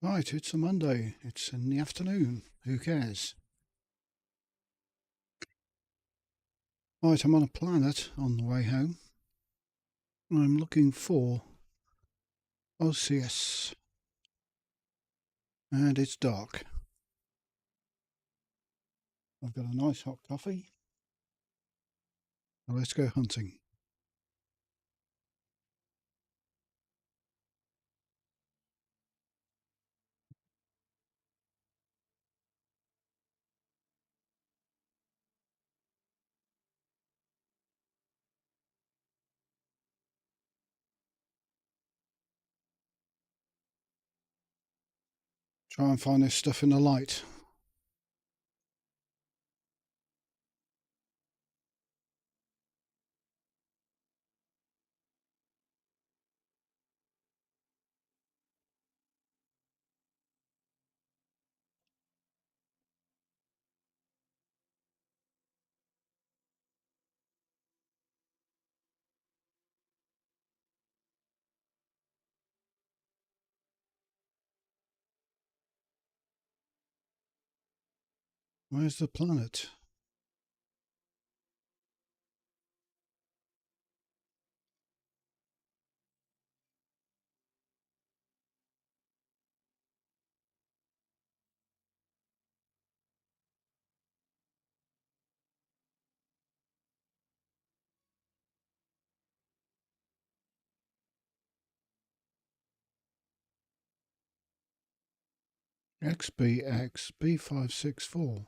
Right, it's a Monday. It's in the afternoon. Who cares? Right, I'm on a planet on the way home. I'm looking for OCS. And it's dark. I've got a nice hot coffee. Now let's go hunting. Try and find this stuff in the light. Where's the planet? XBX B564.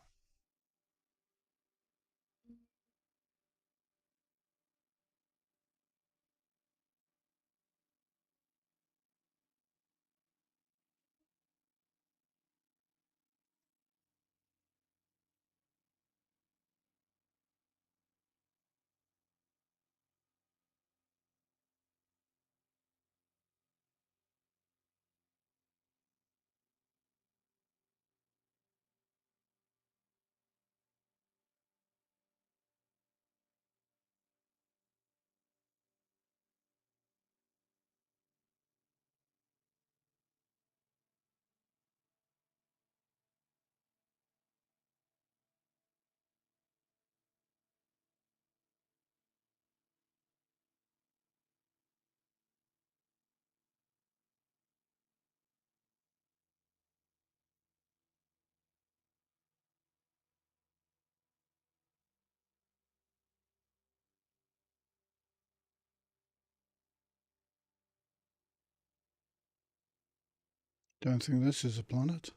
Don't think this is a planet.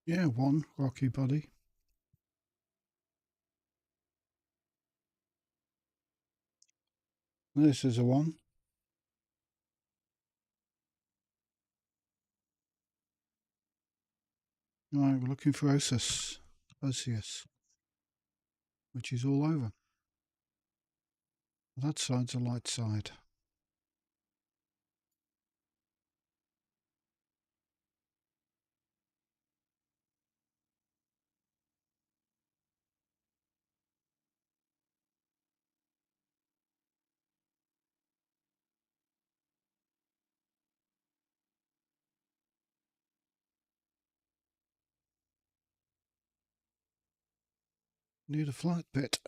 Yeah, one rocky body. This is a one. Right, we're looking for OCS, which is all over. That side's a light side. Need a flat bit.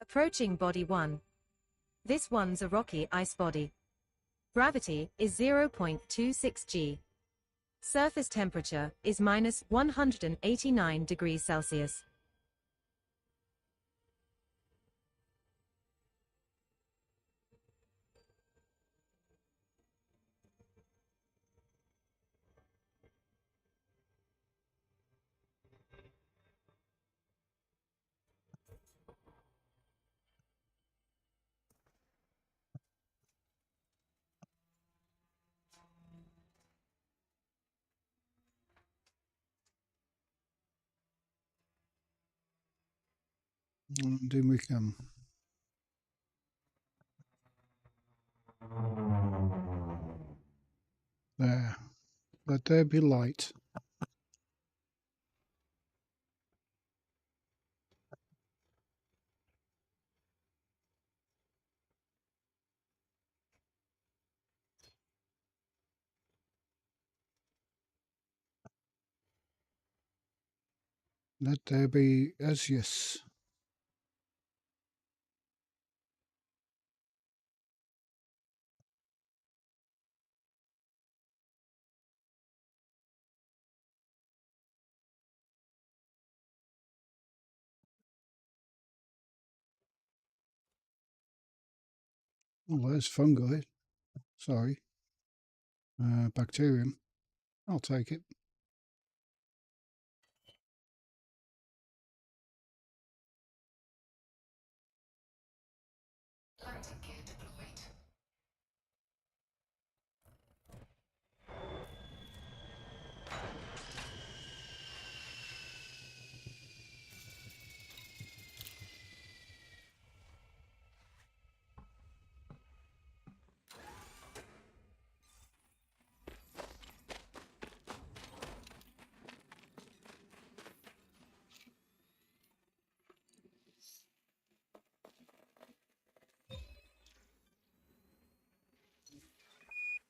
Approaching body 1. This one's a rocky ice body. Gravity is 0.26 g. Surface temperature is minus 189 degrees Celsius. And in we come. There. Let there be light. Let there be gaseous. Oh, there's fungi. Sorry. Bacterium. I'll take it.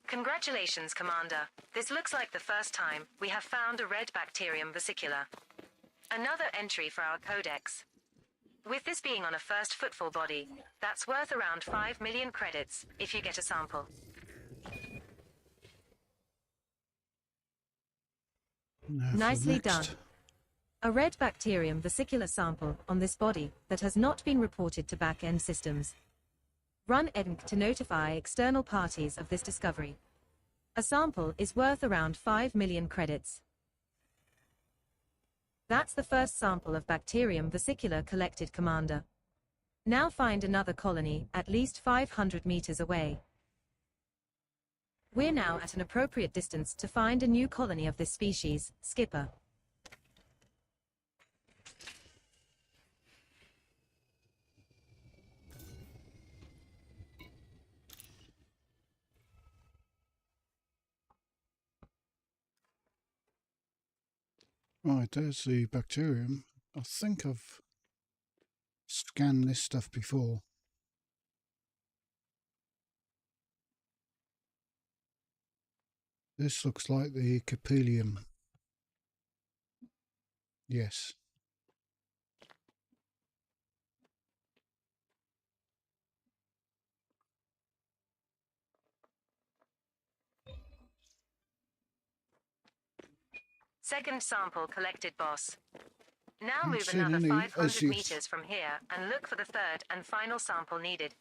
Congratulations, Commander. This looks like the first time we have found a red bacterium vesicular. Another entry for our codex. With this being on a first footfall body, that's worth around 5 million credits if you get a sample. Now Nicely done. A red bacterium vesicular sample on this body that has not been reported to back-end systems. Run Acc3 to notify external parties of this discovery. A sample is worth around 5 million credits. That's the first sample of bacterium vesicular collected, Commander. Now find another colony at least 500 meters away. We're now at an appropriate distance to find a new colony of this species, Skipper. Right, there's the bacterium. I think I've scanned this stuff before. This looks like the capillium. Yes. Second sample collected, boss. Now Haven't move seen another any 500 osseous. meters from here and look for the third and final sample needed.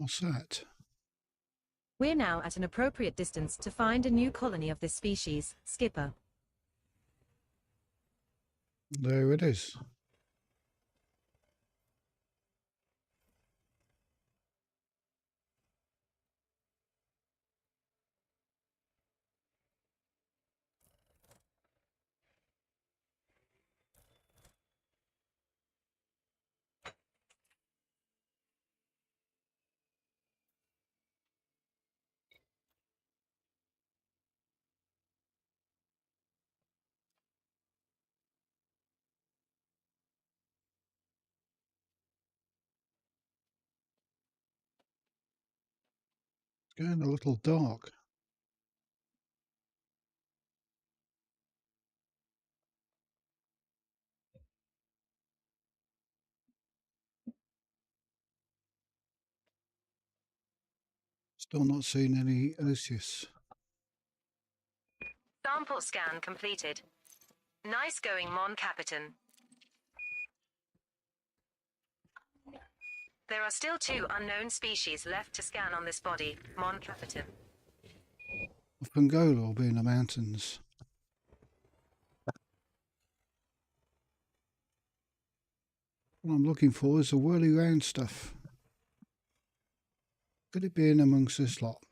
What's that? We're now at an appropriate distance to find a new colony of this species, Skipper. There it is. It's going a little dark. Still not seeing any osseous. Sample scan completed. Nice going, Mon Capitan. There are still 2 unknown species left to scan on this body, Mon Capitan. Pongola will be in the mountains. What I'm looking for is the whirly round stuff. Could it be in amongst this lot?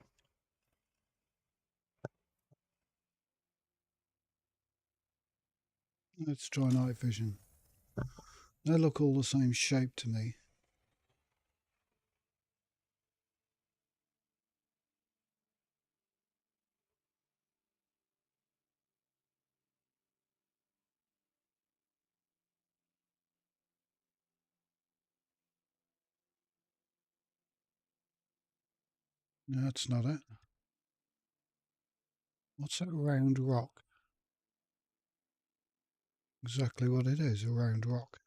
Let's try night vision. They look all the same shape to me. No, that's not it. What's that round rock? Exactly what it is, a round rock.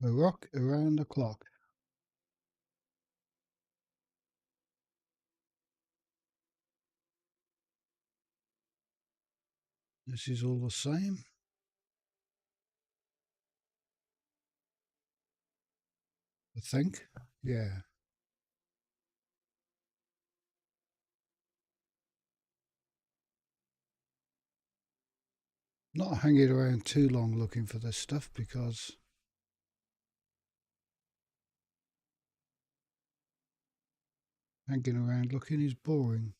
A rock around the clock. This is all the same. I think. Yeah. Not hanging around too long looking for this stuff because hanging around looking is boring.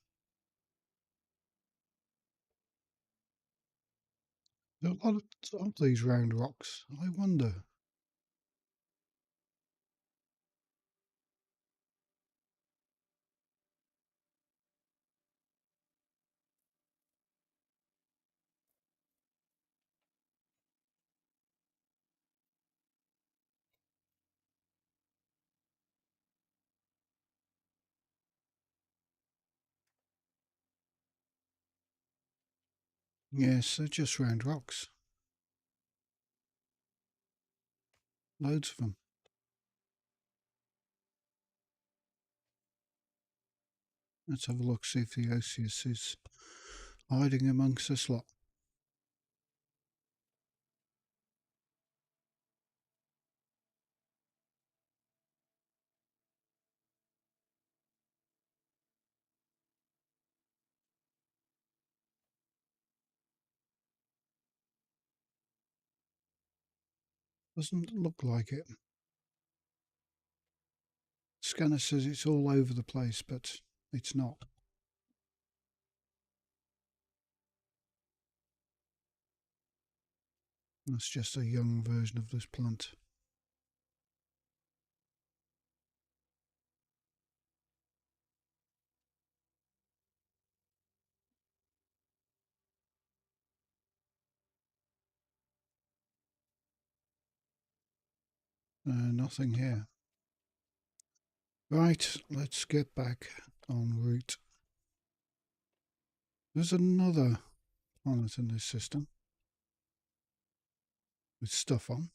There are a lot of these round rocks. I wonder. Yes, they're just round rocks. Loads of them. Let's have a look, see if the Osseous is hiding amongst this lot. Doesn't look like it. Scanner says it's all over the place, but it's not. That's just a young version of this plant. Nothing here. Right, let's get back en route. There's another planet in this system with stuff on.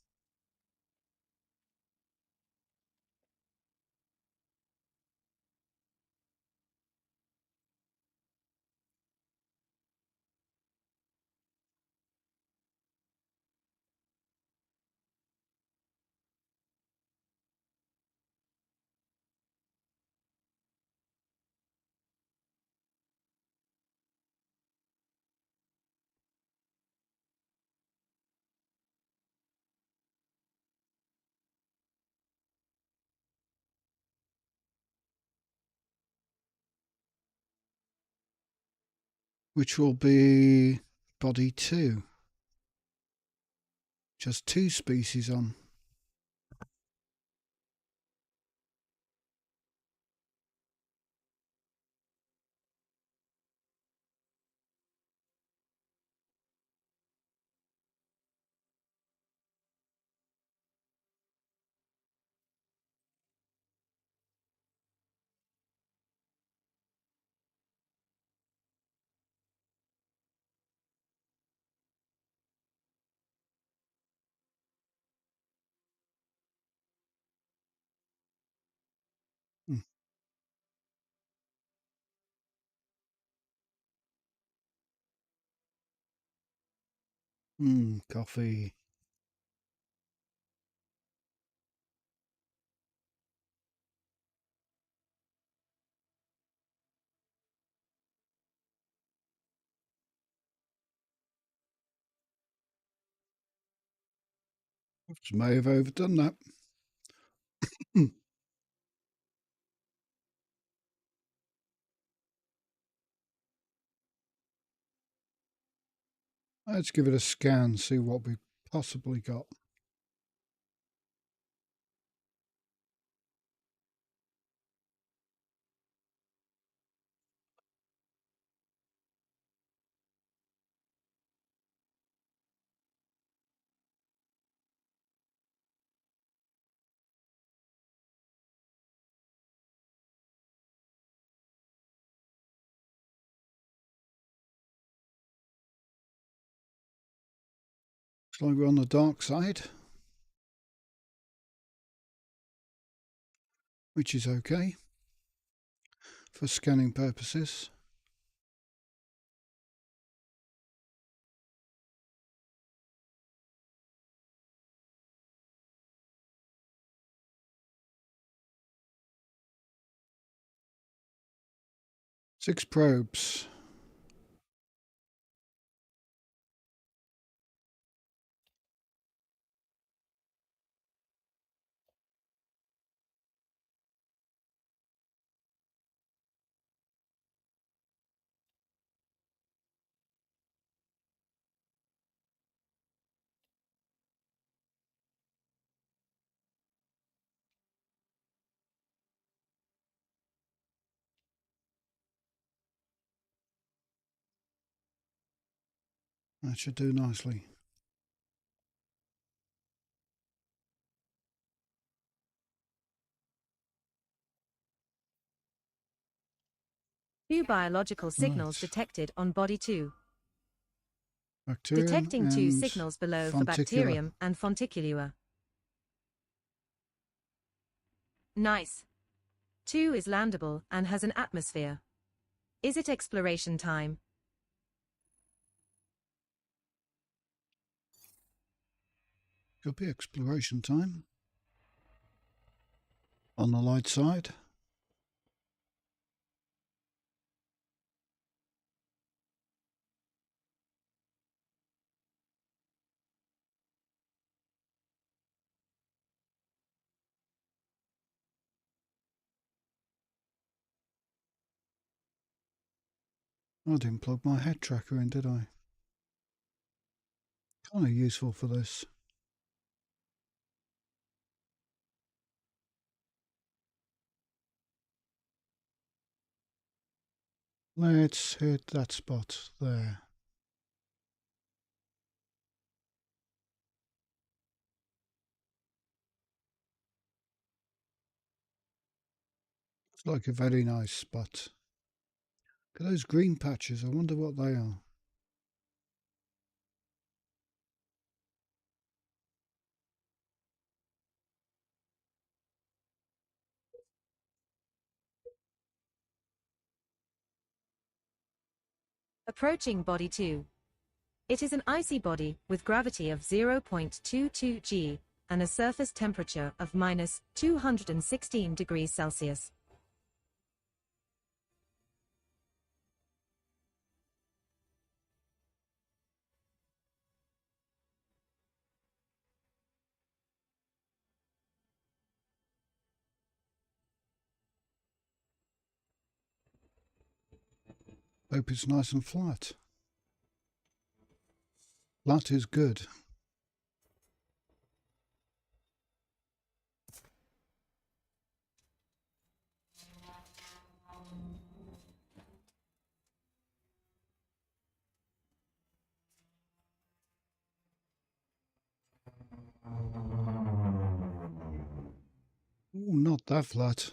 Which will be body 2. Just 2 species on. Coffee. May have overdone that. Let's give it a scan, see what we possibly got. Looks like we're on the dark side, which is okay for scanning purposes. Six probes. That should do nicely. Two biological signals Right. detected on body 2. Bacterium Detecting two and signals below for fonticular. bacterium and fonticulua. Nice. 2 is landable and has an atmosphere. Is it exploration time? Could be exploration time. On the light side. I didn't plug my head tracker in, did I? Kind of useful for this. Let's hit that spot there. It's like a very nice spot. Look at those green patches. I wonder what they are. Approaching body 2. It is an icy body with gravity of 0.22 g and a surface temperature of minus 216 degrees Celsius. Hope it's nice and flat. Flat is good. Ooh, not that flat.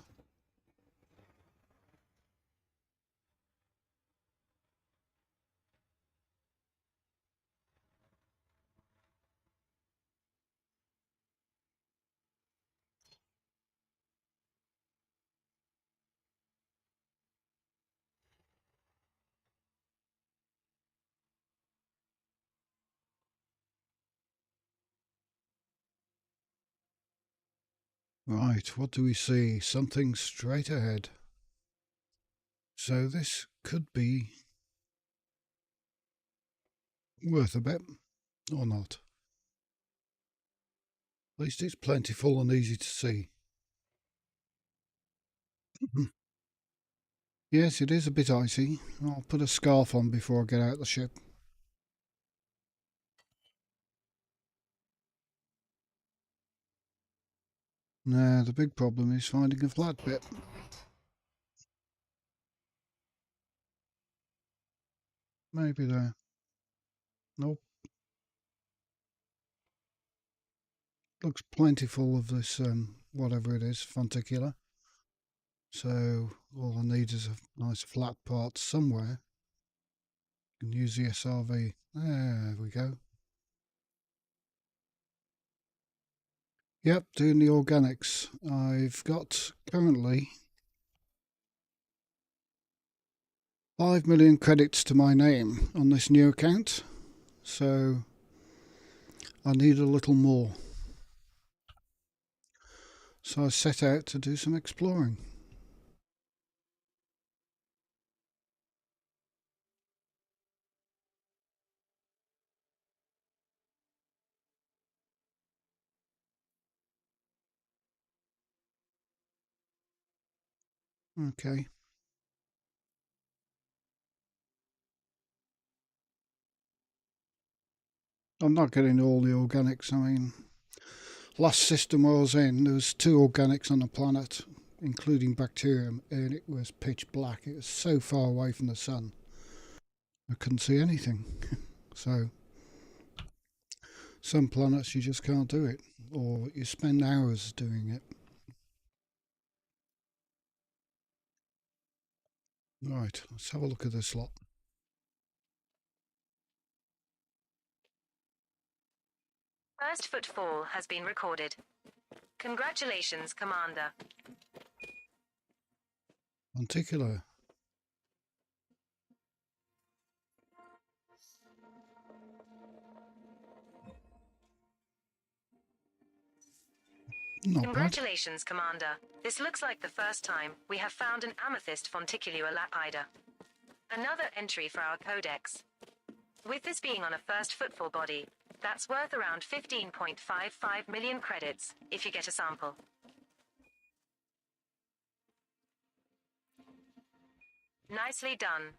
Right, what do we see? Something straight ahead. So this could be worth a bit, or not. least it's plentiful and easy to see. Yes, it is a bit icy. I'll put a scarf on before I get out the ship. Nah, the big problem is finding a flat bit. Maybe there. Nope. Looks plentiful of this, whatever it is, funticular. So all I need is a nice flat part somewhere. I can use the SRV. There we go. Yep, doing the organics. I've got currently 5 million credits to my name on this new account. So I need a little more. So I set out to do some exploring. Okay. I'm not getting all the organics. I mean, last system I was in, there was 2 organics on the planet, including bacterium, and it was pitch black. It was so far away from the sun. I couldn't see anything. So some planets you just can't do it, or you spend hours doing it. Right, let's have a look at this lot. First footfall has been recorded. Congratulations, Commander. Lenticular. Not bad. Congratulations, Commander. This looks like the first time we have found an amethyst fonticulua lapida. Another entry for our codex. With this being on a first footfall body, that's worth around 15.55 million credits, if you get a sample. Nicely done.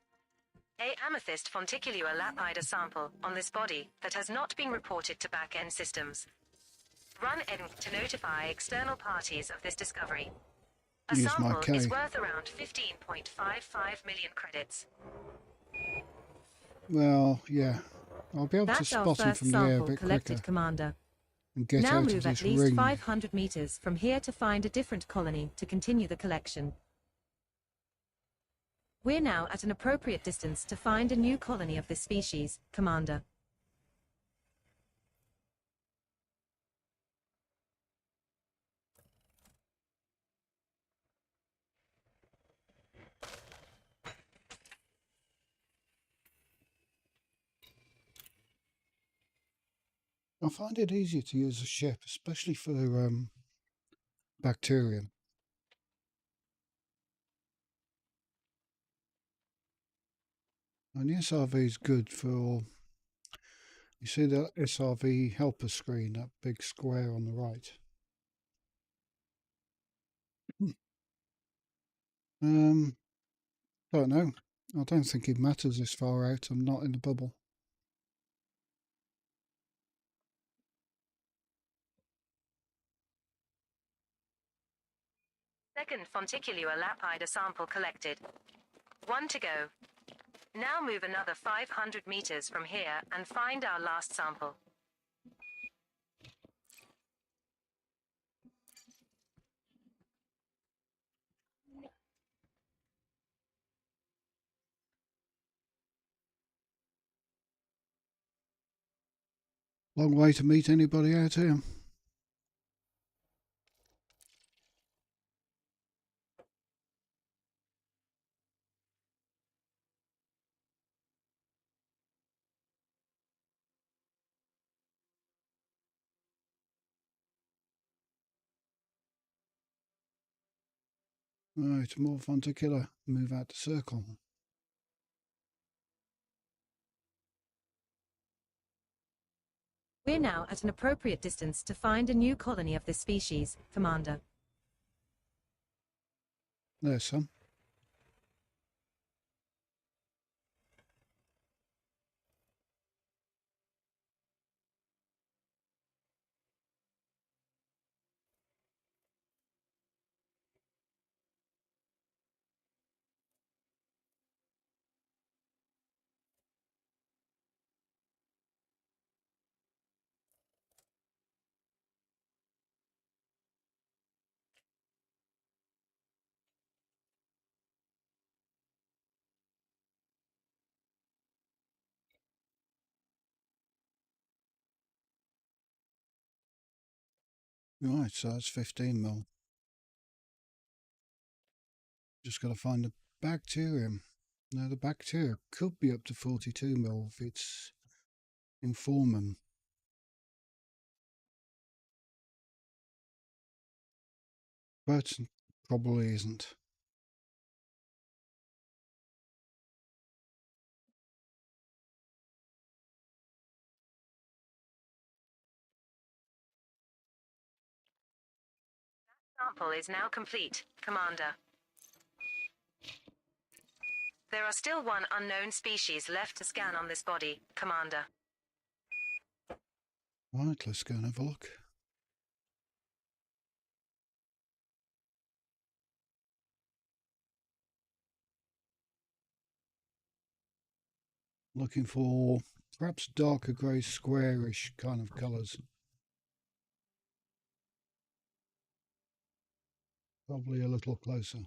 A amethyst fonticulua lapida sample on this body that has not been reported to back-end systems. Run EDM to notify external parties of this discovery. A Use my sample K. is worth around 15.55 million credits. Well, yeah. I'll be able to That's our spot him first from the air a sample bit collected, quicker Commander. and get Now out move of at this least ring. 500 meters from here to find a different colony to continue the collection. We're now at an appropriate distance to find a new colony of this species, Commander. I find it easier to use a ship, especially for bacterium. And the SRV is good for, you see that SRV helper screen, that big square on the right. Don't know. I don't think it matters this far out. I'm not in the bubble. Second fonticulua lapida sample collected. 1 to go. Now move another 500 meters from here and find our last sample. Long way to meet anybody out here. Right, more fonticular. Move out the circle. We're now at an appropriate distance to find a new colony of this species, Commander. There's some. Right, so that's 15 mil. Just got to find the bacterium. Now the bacteria could be up to 42 mil if it's Informum. But probably isn't. Sample is now complete, Commander. There are still one unknown species left to scan on this body, Commander. Right, let's go and have a look. Looking for perhaps darker grey squarish kind of colours. Probably a little closer.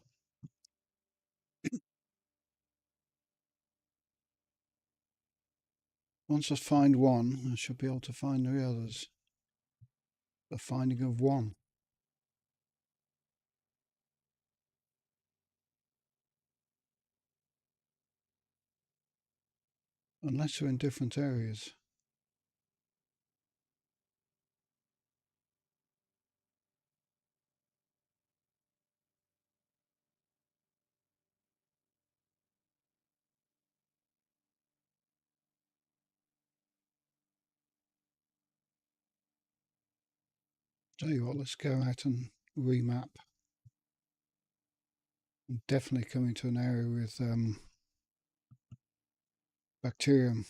Once I find one, I should be able to find the others. The finding of one. Unless they're in different areas. Tell you what, let's go out and remap. I'm definitely coming to an area with bacterium.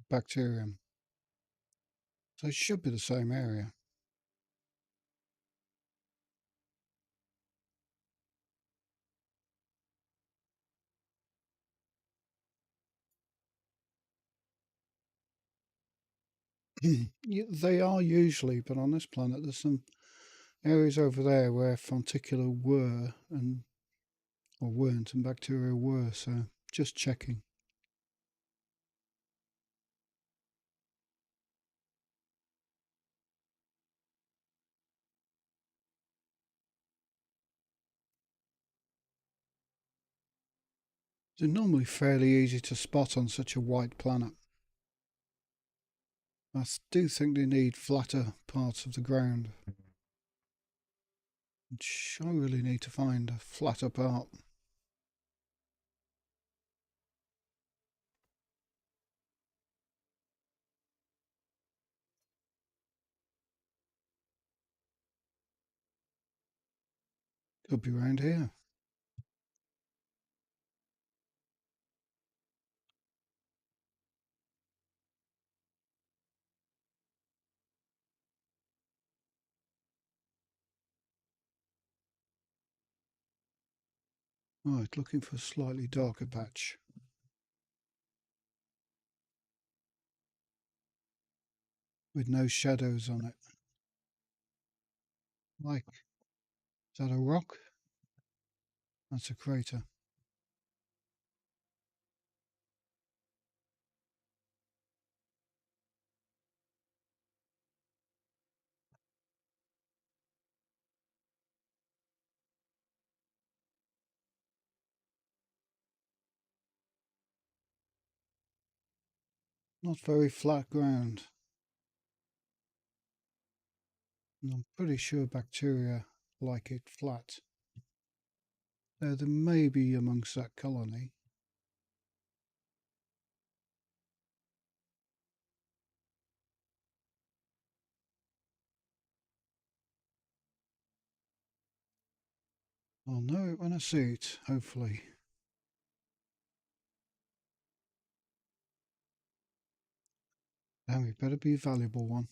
Bacterium. So it should be the same area. They are usually, but on this planet there's some areas over there where fonticula were and or weren't and bacteria were, so just checking. They're normally fairly easy to spot on such a white planet. I do think they need flatter parts of the ground. Which I really need to find a flatter part. Could be around here. Right, looking for a slightly darker patch. With no shadows on it. Like, is that a rock? That's a crater. Not very flat ground. And I'm pretty sure bacteria like it flat. Though there may be amongst that colony. I'll know it when I see it, hopefully. Damn, it better be a valuable one.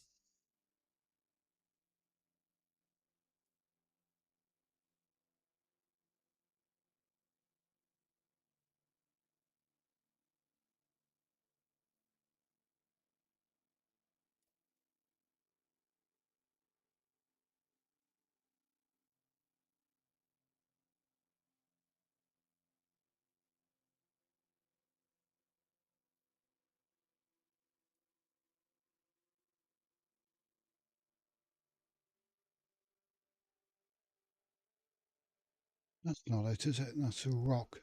That's not it, is it? That's a rock.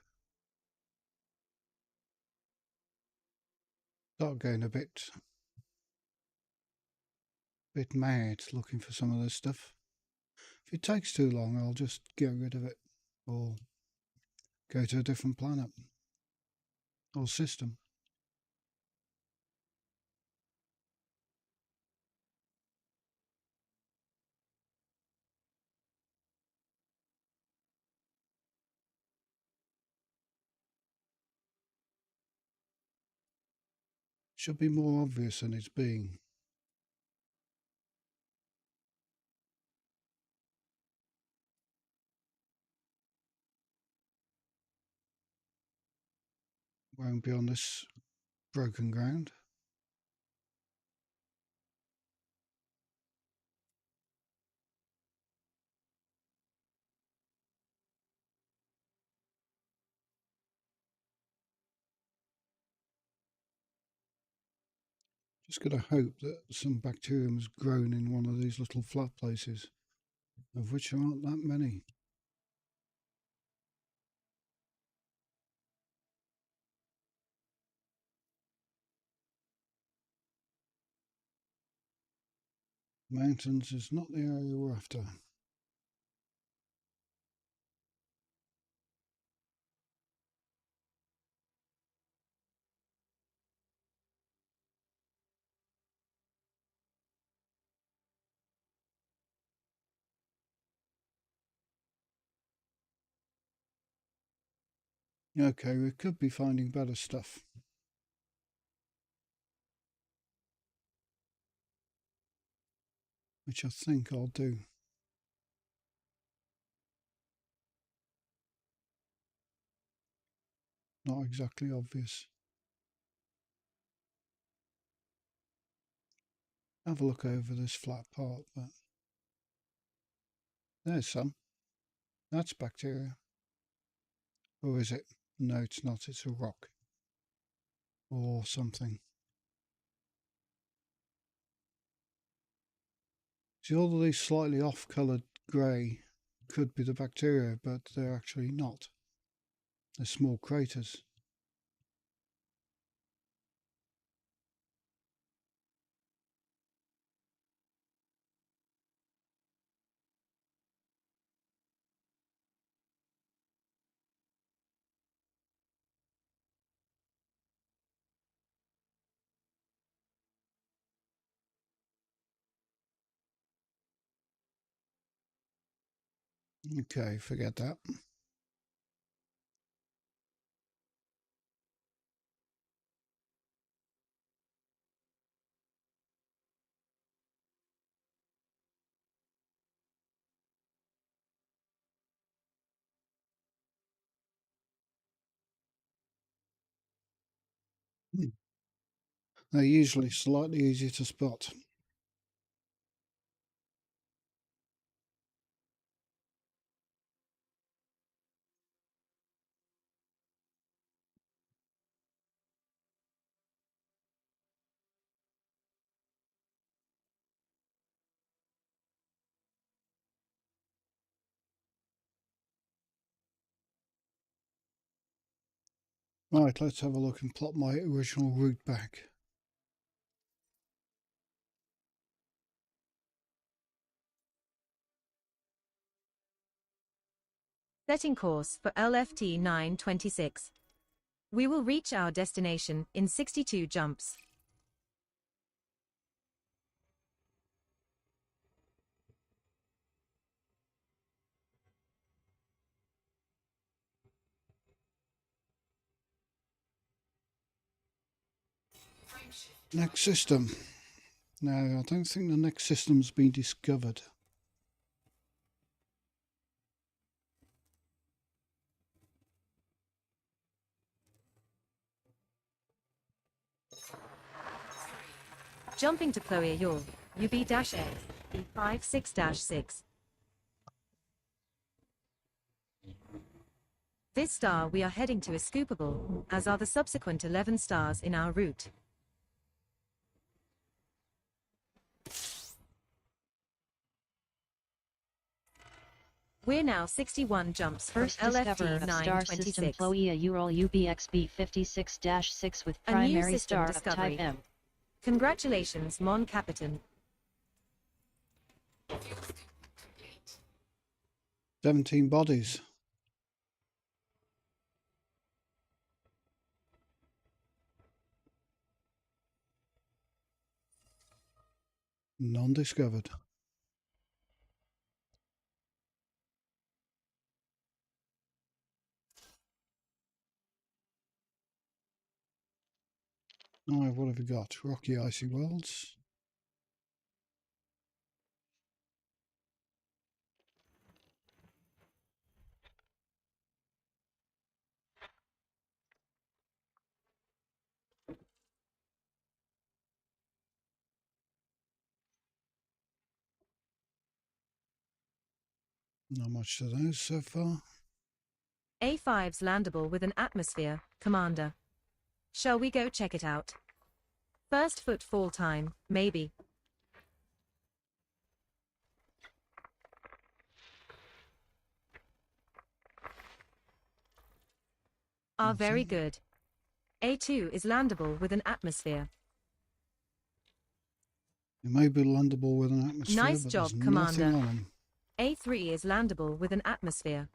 Start getting a bit mad looking for some of this stuff. If it takes too long, I'll just get rid of it or go to a different planet or system. Should be more obvious than it's being. Won't be on this broken ground. Just got to hope that some bacterium has grown in one of these little flat places, of which there aren't that many. Mountains is not the area we're after. Okay, we could be finding better stuff. Which I think I'll do. Not exactly obvious. Have a look over this flat part, but there's some. That's bacteria. Or is it? No, it's not. It's a rock. Or something. See, all of these slightly off-coloured grey could be the bacteria, but they're actually not. They're small craters. Okay, forget that. They're usually slightly easier to spot. Right, let's have a look and plot my original route back. Setting course for LFT 926. We will reach our destination in 62 jumps. Next system. No, I don't think the next system's been discovered. Jumping to Chloe Yule, UB-X, E56-6. This star we are heading to is scoopable, as are the subsequent 11 stars in our route. We're now 61 jumps from First discoverer LFT of star system 926. Chloe Ural UBXB 56-6 with A new primary system star discovery. of type M. Congratulations, Mon Capitan. 17 bodies. None discovered. Alright, what have we got? Rocky Icy Worlds. Not much to those so far. A5's landable with an atmosphere, Commander. Shall we go check it out? First footfall time, maybe. Are very good. A2 is landable with an atmosphere. It may be landable with an atmosphere, Nice but job, there's Commander. nothing on them. A3 is landable with an atmosphere.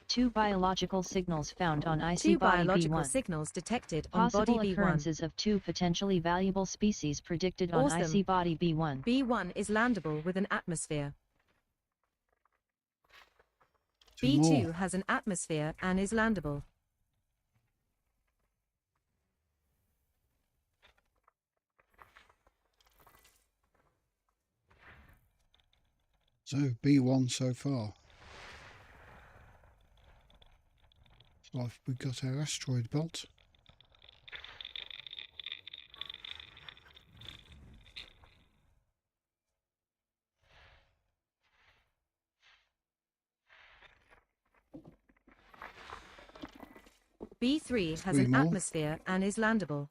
Two biological signals found on IC Two body biological B1. signals detected on Possible body B1. occurrences of two potentially valuable species predicted on Awesome. IC body B1. B1 is landable with an atmosphere. Two B2 more. has an atmosphere and is landable. So B1 so far. So we've got our asteroid belt. B3 has Three an more. atmosphere and is landable.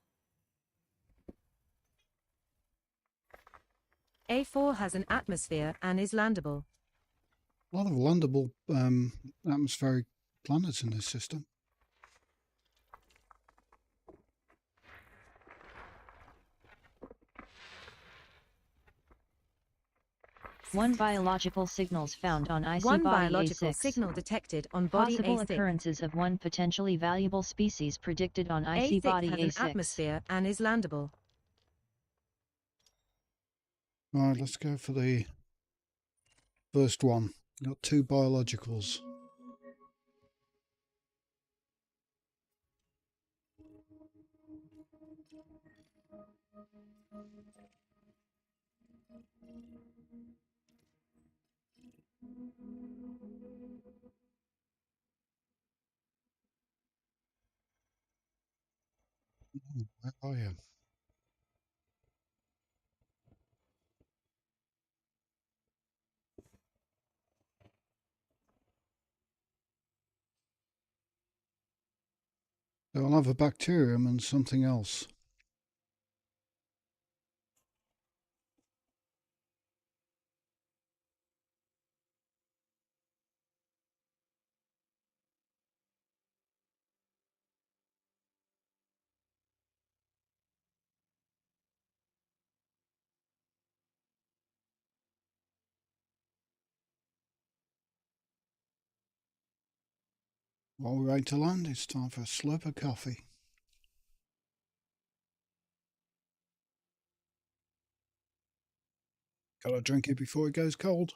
A4 has an atmosphere and is landable. A lot of landable atmospheric planets in this system. One biological signals found on IC One body biological A6. signal detected on body Possible A6. occurrences of one potentially valuable species predicted on IC A6 body has A6. an atmosphere and is landable. Right, let's go for the first one. Got two biologicals. Where are you? So I'll have a bacterium and something else. While we wait to land, it's time for a slurp of coffee. Gotta drink it before it goes cold.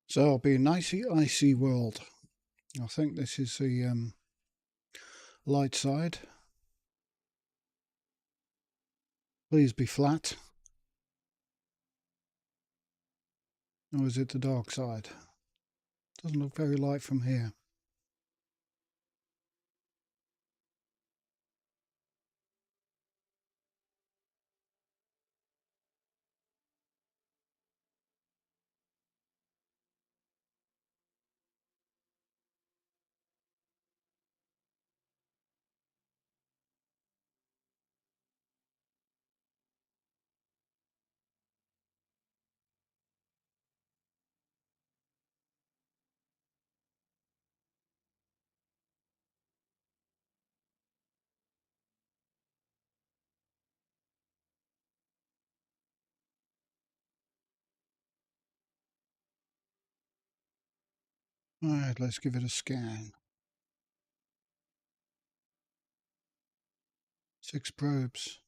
So it'll be an icy world. I think this is the light side. Please be flat. Or is it the dark side? Doesn't look very light from here. Alright, let's give it a scan. 6 probes.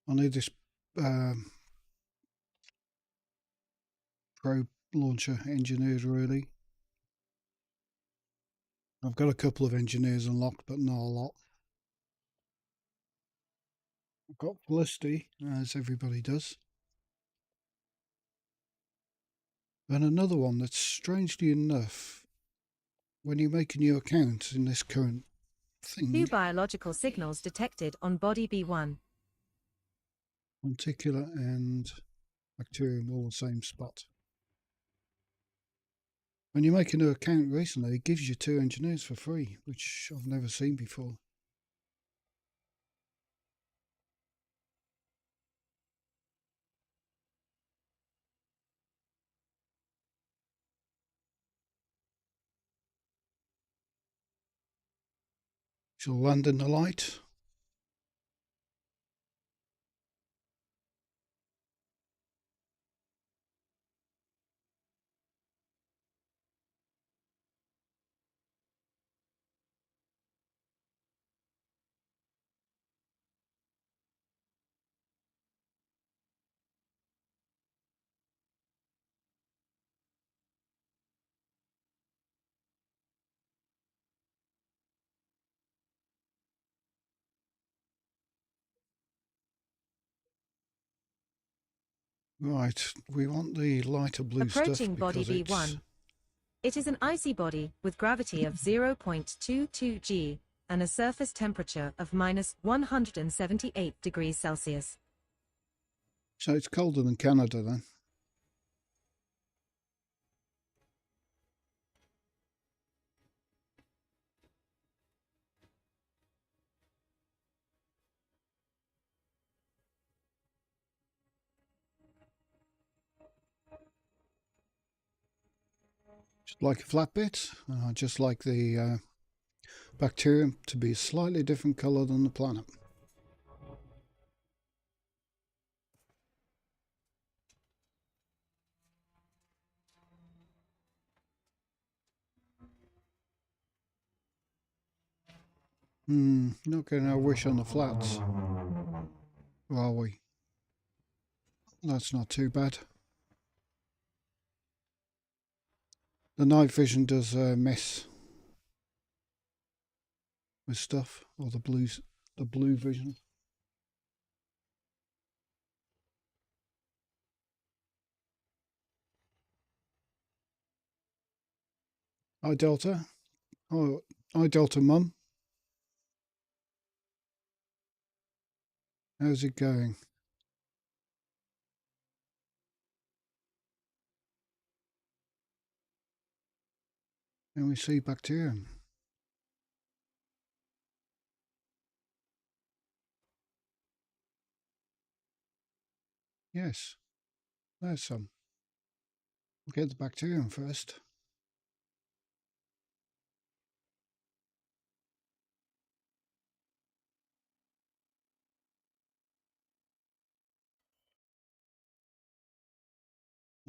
I need this probe launcher engineered really. I've got a couple of engineers unlocked, but not a lot. I've got Felicity, as everybody does. And another one that's strangely enough, when you make a new account in this current thing, 2 biological signals detected on body B1. lenticular and bacterium all the same spot. When you make a new account recently, it gives you 2 engineers for free, which I've never seen before. She'll land in the light. Right, we want the lighter blue Approaching stuff body because it's... B1. It is an icy body with gravity of 0.22 g and a surface temperature of minus 178 degrees Celsius. So it's colder than Canada then. Just like a flat bit, just like the bacterium to be a slightly different colour than the planet. Not getting our wish on the flats, are we? That's not too bad. The night vision does mess with stuff, or the blue vision. Hi Delta. Oh, hi Delta Mum. How's it going? And we see bacterium. Yes, there's some. We'll get the bacterium first.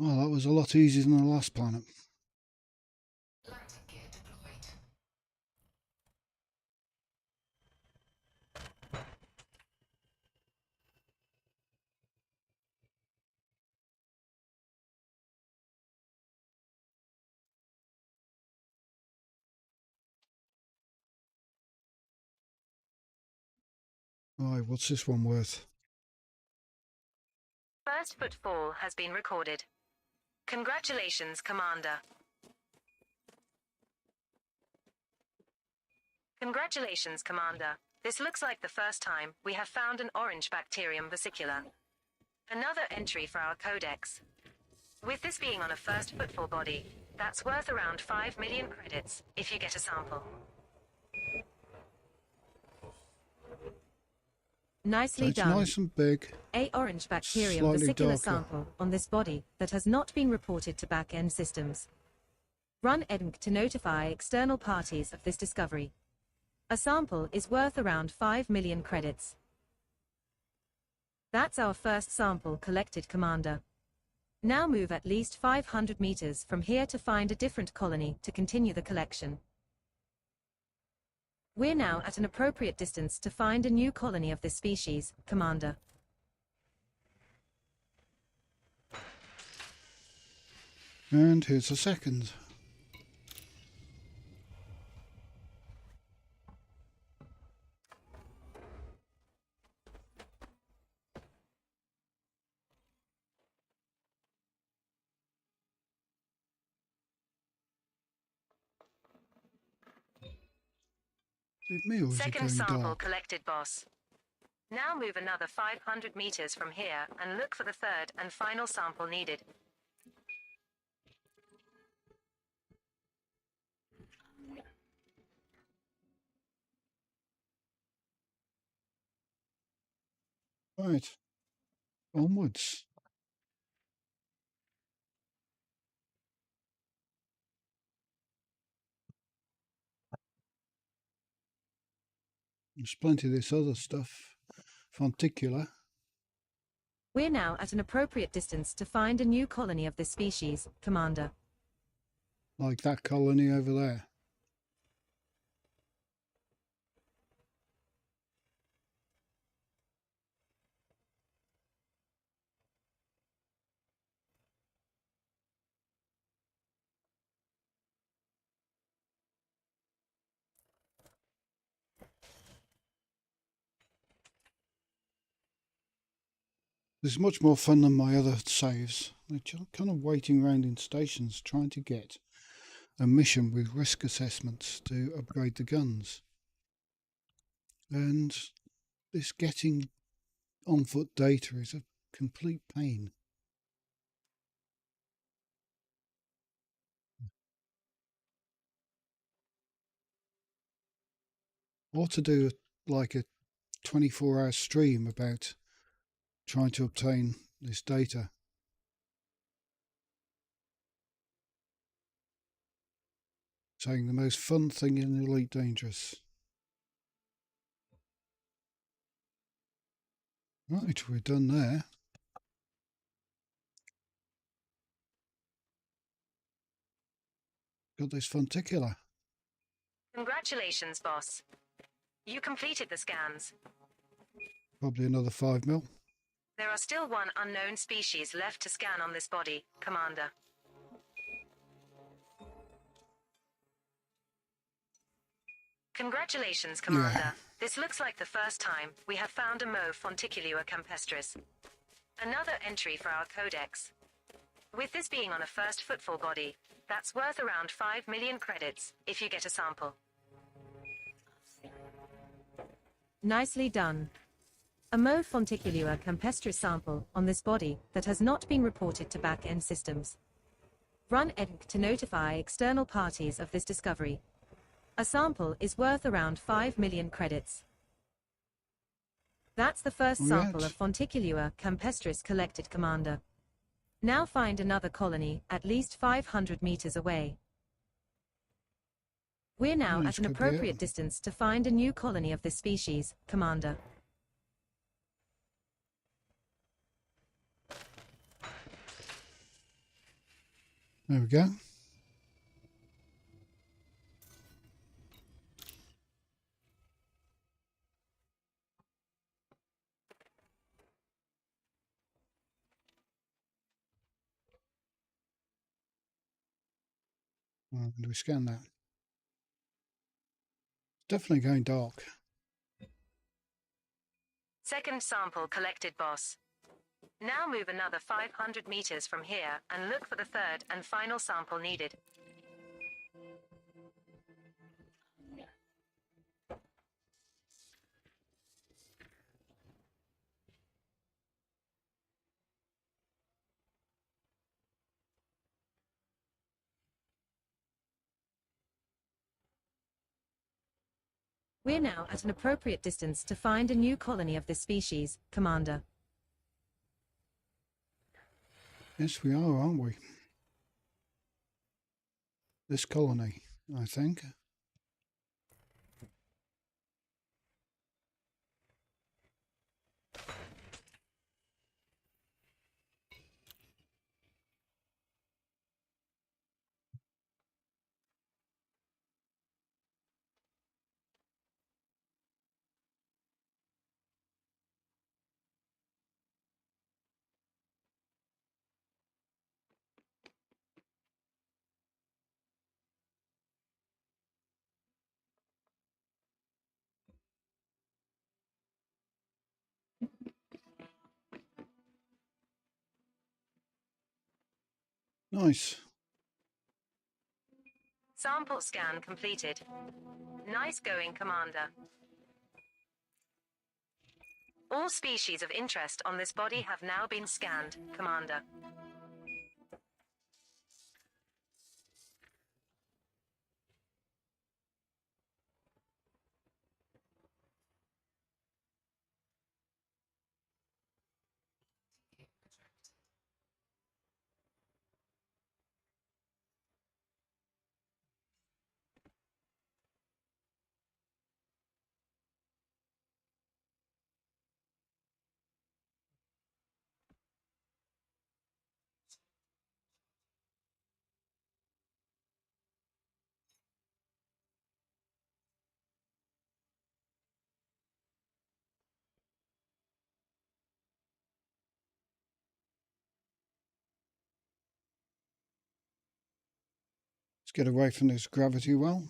Well, that was a lot easier than the last planet. Right, what's this one worth? First footfall has been recorded. Congratulations, Commander. Congratulations, Commander. This looks like the first time we have found an orange bacterium vesicular. Another entry for our codex. With this being on a first footfall body, that's worth around 5 million credits if you get a sample. Nicely It's done. nice and big. A orange bacterium Slightly vesicular darker. sample on this body that has not been reported to back-end systems. Run Acc3 to notify external parties of this discovery. A sample is worth around 5 million credits. That's our first sample collected, Commander. Now move at least 500 meters from here to find a different colony to continue the collection. We're now at an appropriate distance to find a new colony of this species, Commander. And here's a second. Is it me or is it Second going sample dark? collected, boss. Now move another 500 meters from here and look for the third and final sample needed. Right. Onwards. There's plenty of this other stuff. Fonticular. We're now at an appropriate distance to find a new colony of this species, Commander. Like that colony over there. This is much more fun than my other saves. They're kind of waiting around in stations trying to get a mission with risk assessments to upgrade the guns. And this getting on foot data is a complete pain. Or to do like a 24-hour stream about trying to obtain this data. Saying the most fun thing in Elite Dangerous. Right, we're done there. Got this Fonticular. Congratulations, boss. You completed the scans. Probably another 5 mil. There are still one unknown species left to scan on this body, Commander. Congratulations, Commander. Yeah. This looks like the first time we have found a Mo Fonticulua campestris. Another entry for our codex. With this being on a first footfall body, that's worth around 5 million credits if you get a sample. Nicely done. a Mo Fonticulua campestris sample on this body that has not been reported to back-end systems. Run Acc3 to notify external parties of this discovery. A sample is worth around 5 million credits. That's the first sample of Fonticulua campestris collected, Commander. Now find another colony at least 500 meters away. We're now at an appropriate distance to find a new colony of this species, Commander. There we go. Do we scan that? Definitely going dark. Second sample collected, boss. Now move another 500 meters from here and look for the third and final sample needed. We're now at an appropriate distance to find a new colony of this species, Commander. Yes, we are, aren't we? This colony, I think. Nice. Sample scan completed. Nice going, Commander. All species of interest on this body have now been scanned, Commander. Let's get away from this gravity well.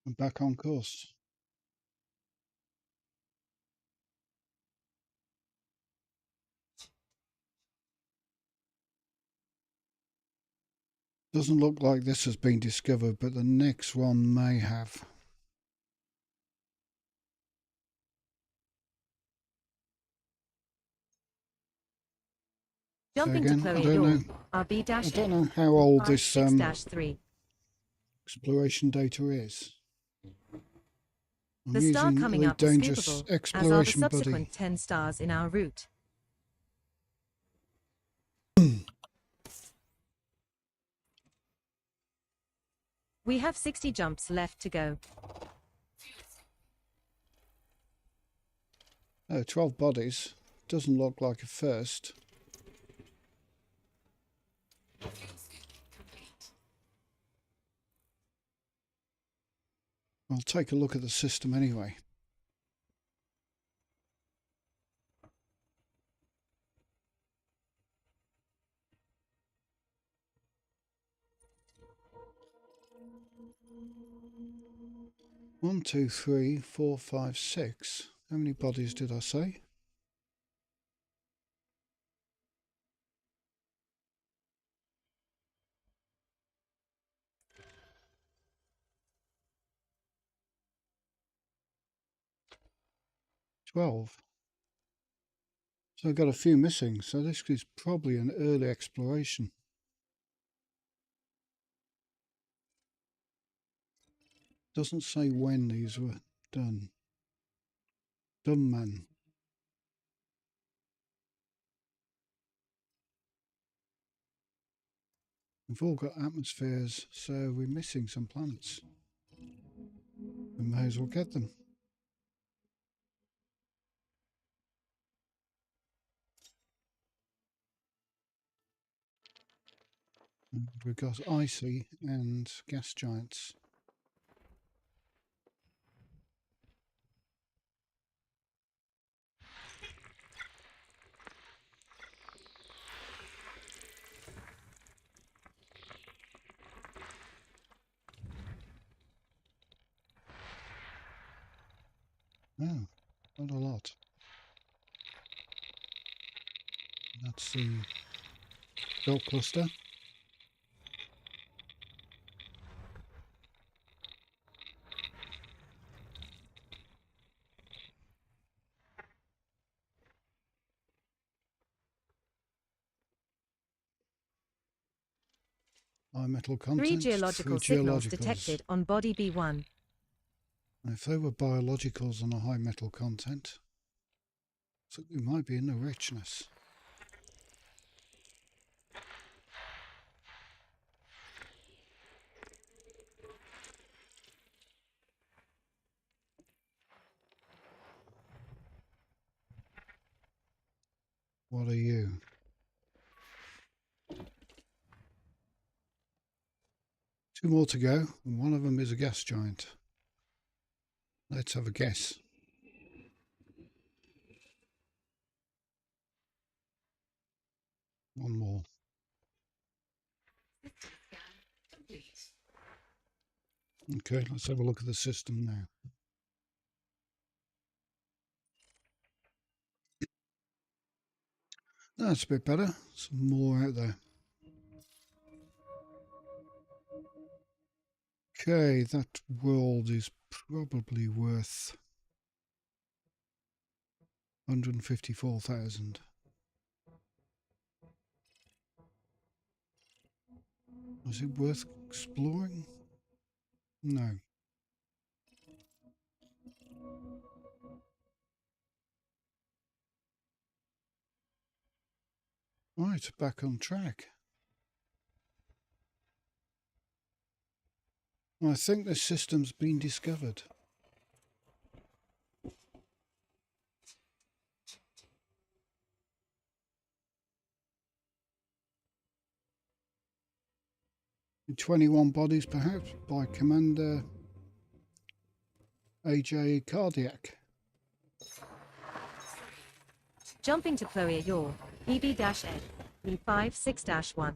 And back on course. Doesn't look like this has been discovered, but the next one may have. Jumping to Chloe Law, RB-8. I don't know how old this 6-3. exploration data is. I'm The star using coming a up is dangerous scoopable, as are the exploration subsequent buddy. 10 stars in our route. We have 60 jumps left to go. 12 bodies. Doesn't look like a first. I'll take a look at the system anyway. 1, 2, 3, 4, 5, 6. How many bodies did I say? $12. So I've got a few missing, so this is probably an early exploration. Doesn't say when these were done. Dumb man. We've all got atmospheres, so we're missing some planets. We may as well get them. We've got icy and gas giants. Oh, not a lot. That's the belt cluster. High metal content. 3 geological signals detected on body B1. If they were biologicals and a high metal content, so we might be in the richness. What are you? Two more to go, and one of them is a gas giant. Let's have a guess. One more. Okay, let's have a look at the system now. That's a bit better. Some more out there. Okay, that world is probably worth 154,000. Is it worth exploring? No. Right, back on track. I think this system's been discovered. In 21 bodies, perhaps, by Commander AJ Cardiac. Jumping to Chloe Yor, EB-N, E56-1.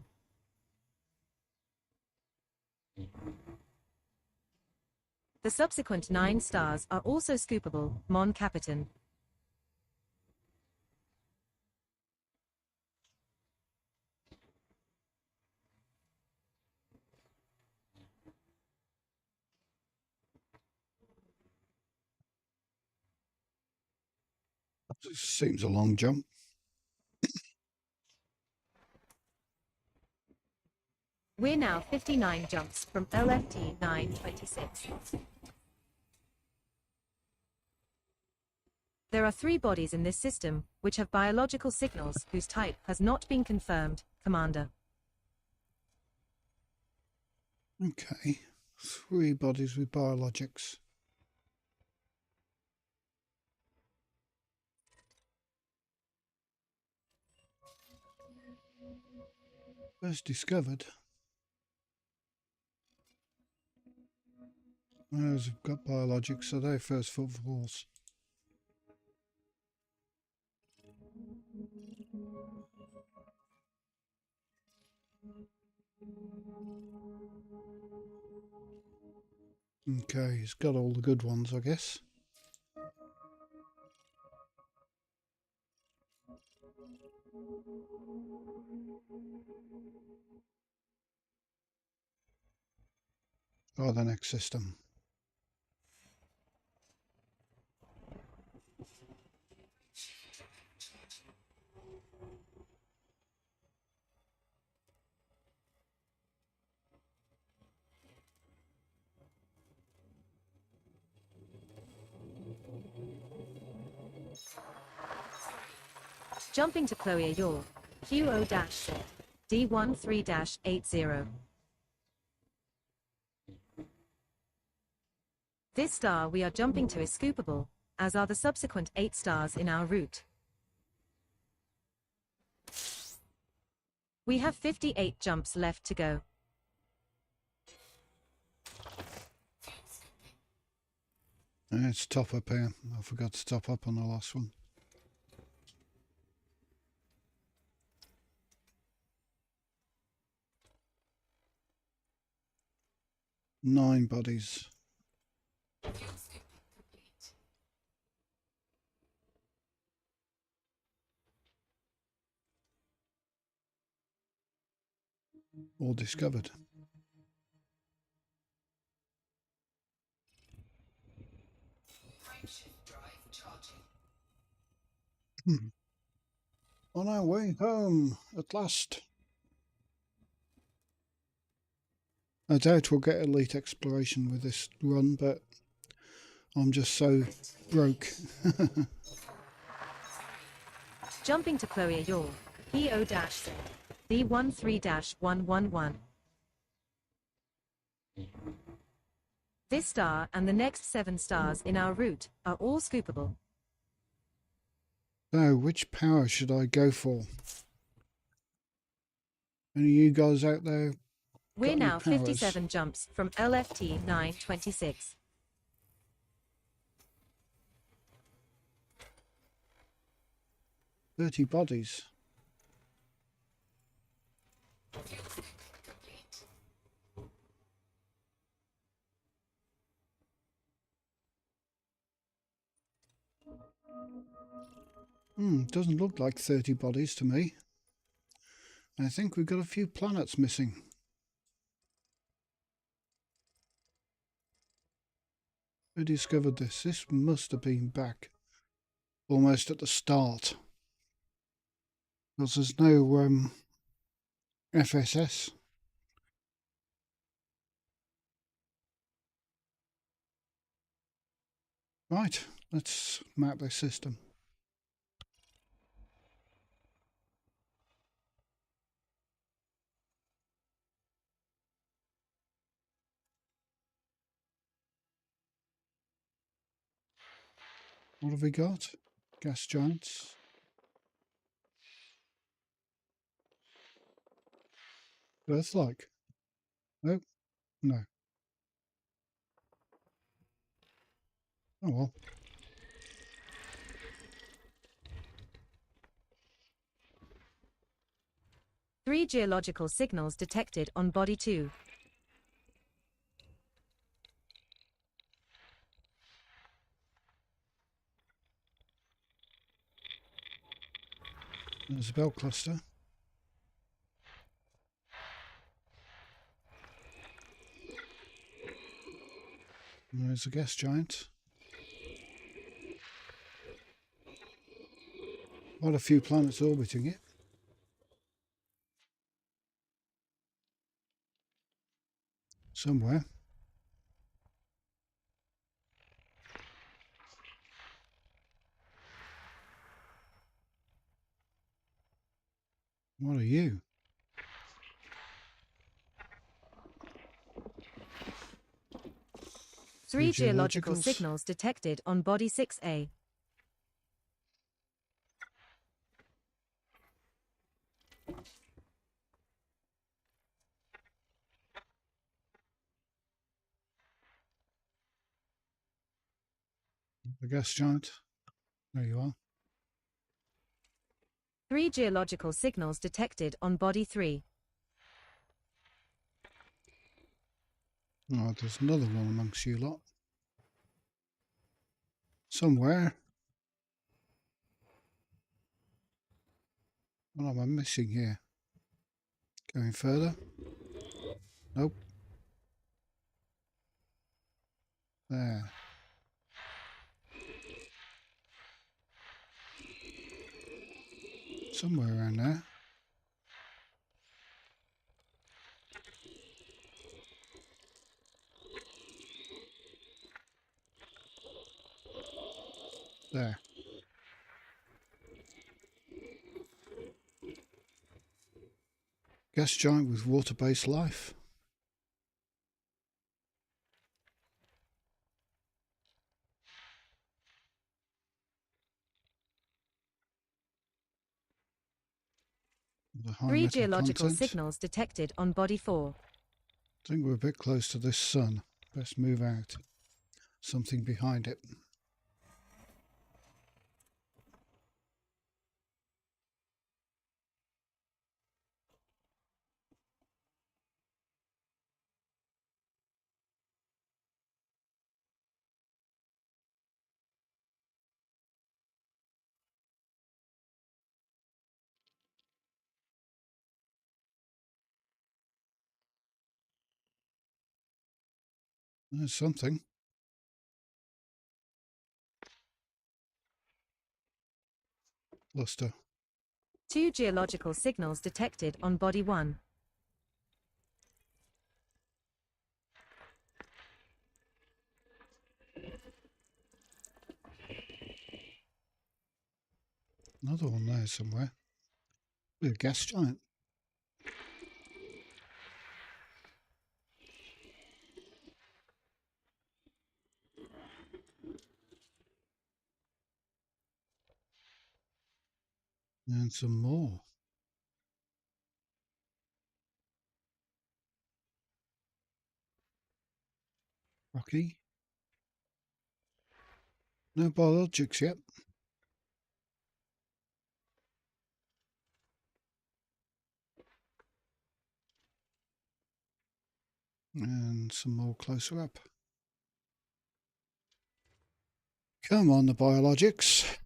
The subsequent 9 stars are also scoopable, Mon Capitan. Seems a long jump. We're now 59 jumps from LFT 926. There are 3 bodies in this system, which have biological signals whose type has not been confirmed, Commander. Okay, 3 bodies with biologics. First discovered. Those have got biologics, so they're first footfalls. Okay, he's got all the good ones, I guess. Oh, the next system. Jumping to Chloe York, QO-Z, D13-80. This star we are jumping to is scoopable, as are the subsequent 8 stars in our route. We have 58 jumps left to go. It's top up here. I forgot to top up on the last one. Nine bodies. All discovered. On our way home, at last. I doubt we'll get elite exploration with this run, but I'm just so broke. Jumping to Chloe York, PO-Z, D13-111. This star and the next 7 stars in our route are all scoopable. So, which power should I go for? Any of you guys out there? We're any now powers? 57 jumps from LFT 926. "30 bodies. Doesn't look like 30 bodies to me. I think we've got a few planets missing. Who discovered this? This must have been back almost at the start. Because there's no FSS. Right, let's map this system. What have we got? Gas giants. Earth-like. Oh, no. Oh well. Three geological signals detected on Body 2. There's a belt cluster. There's a gas giant. Quite a few planets orbiting it. Somewhere. What are you? Three geological geologicals? signals detected on Body 6A. The gas giant. There you are. Three geological signals detected on Body 3. Oh, there's another one amongst you lot. Somewhere. What am I missing here? Going further? Nope. There. Somewhere around there. There. Gas giant with water-based life. The high 3 metal geological content. signals detected on body 4. I think we're a bit close to this sun. Best move out. Something behind it. There's something. Luster. 2 geological signals detected on body 1. Another one there somewhere. A gas giant. And some more. Rocky. No biologics yet. And some more closer up. Come on, the biologics.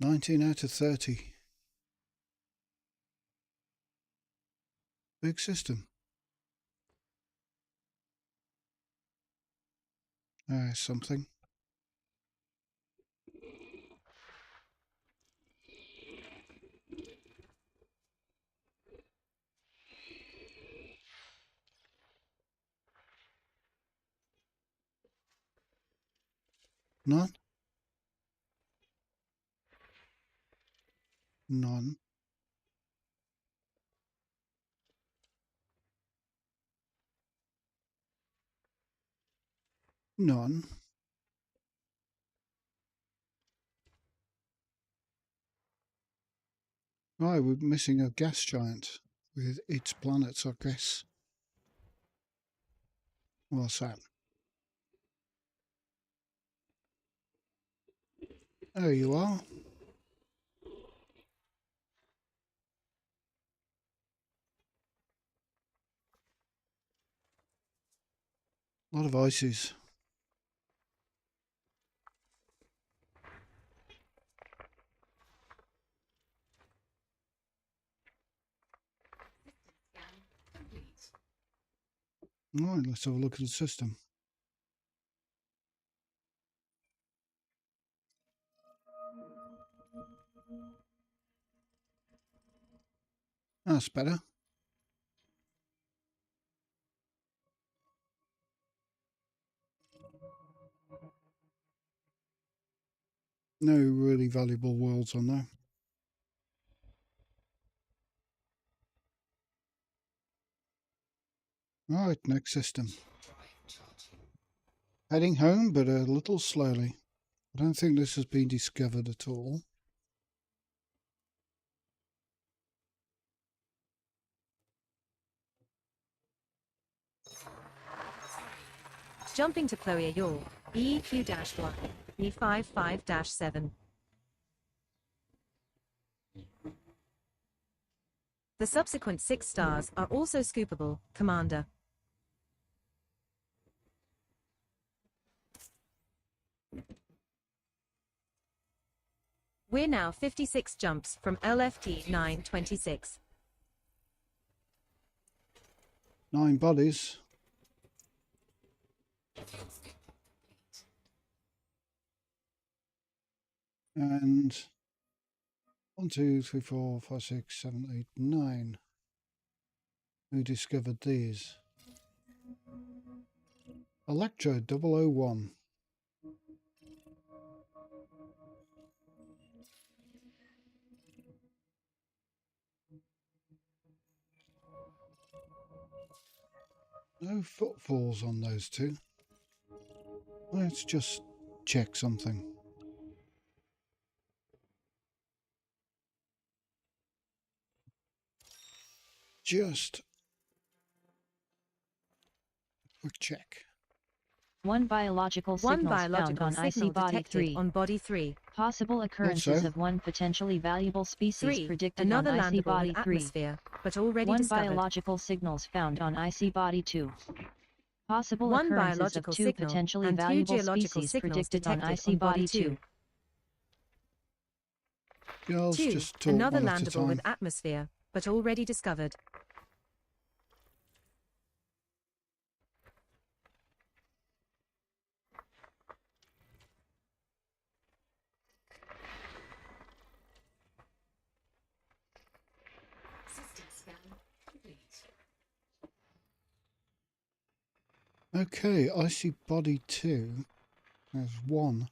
$19 out of $30. Big system. There's something. None? None. None. Right, we're missing a gas giant with its planets, I guess. What's that? There you are. A lot of ices. Right, let's have a look at the system. That's better. No really valuable worlds on there. Right, next system. Heading home, but a little slowly. I don't think this has been discovered at all. Jumping to Chloe York, EQ-1, E55-7. The subsequent 6 stars are also scoopable, Commander. We're now 56 jumps from LFT 926. 9 bodies. And 1, 2, 3, 4, 5, 6, 7, 8, 9. Who discovered these? Acc3 001. No footfalls on those two. Let's just check something. Just a quick check. One biological One signals found biological on signal IC Body detected 3. on Body 3. Possible occurrences Also, of one potentially valuable species 3. predicted Another on IC landable Body with 3. atmosphere, but already One discovered. biological signals found on IC Body 2. Possible One occurrences of biological 2 signal potentially and 2 valuable geological species signals predicted on detected IC on Body Body 2. 2. girls, 2. just talk Another one at a landable time. with atmosphere, but already discovered. Okay, I see body 2. There's 1.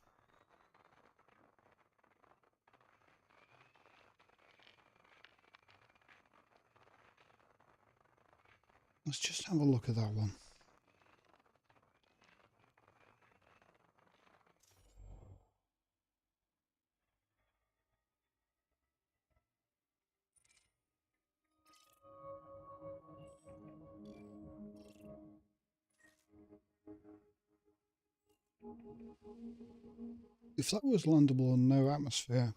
Let's just have a look at that one. If that was landable on no atmosphere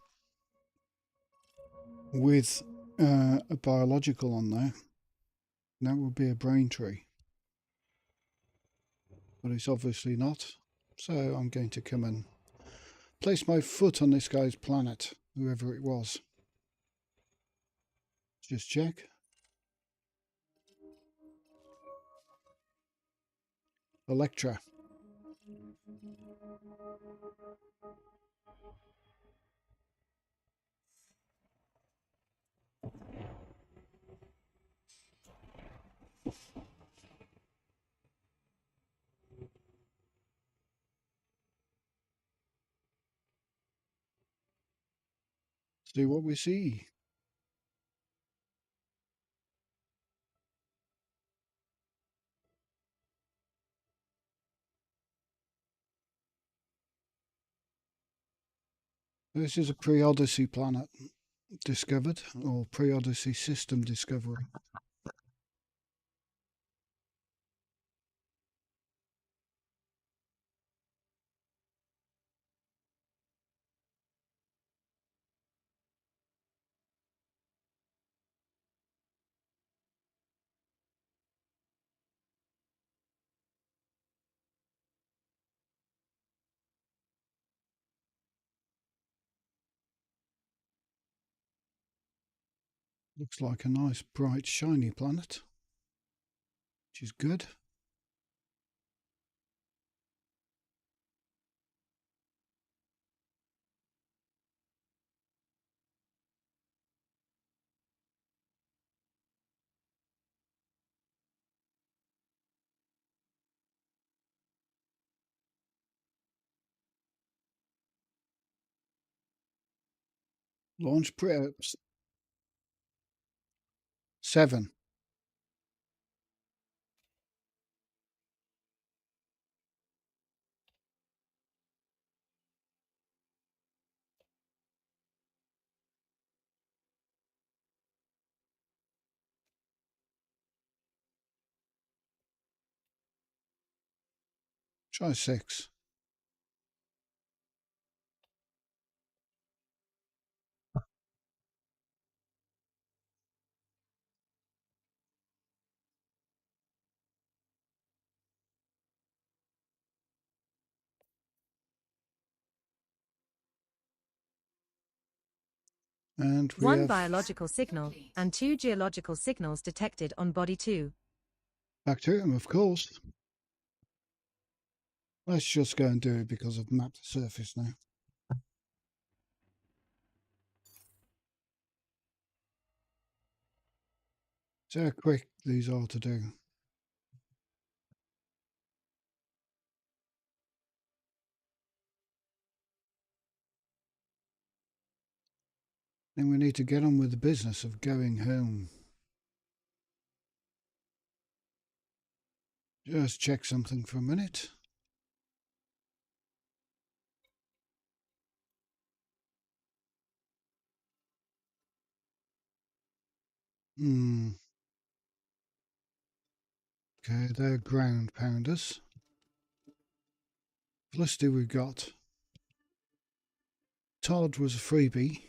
with a biological on there, that would be a brain tree. But it's obviously not. So I'm going to come and place my foot on this guy's planet, whoever it was. Just check. Acc3. See what we see. This is a pre-Odyssey planet discovered, or pre-Odyssey system discovery. Looks like a nice, bright, shiny planet, which is good. Launch preps 7. Try 6. And we One have biological signal and 2 geological signals detected on body 2. bacterium, of course. Let's just go and do it because I've mapped the surface now. See how quick these are to do. Then we need to get on with the business of going home. Just check something for a minute. Okay, they're ground pounders. Felicity we've got. Todd was a freebie.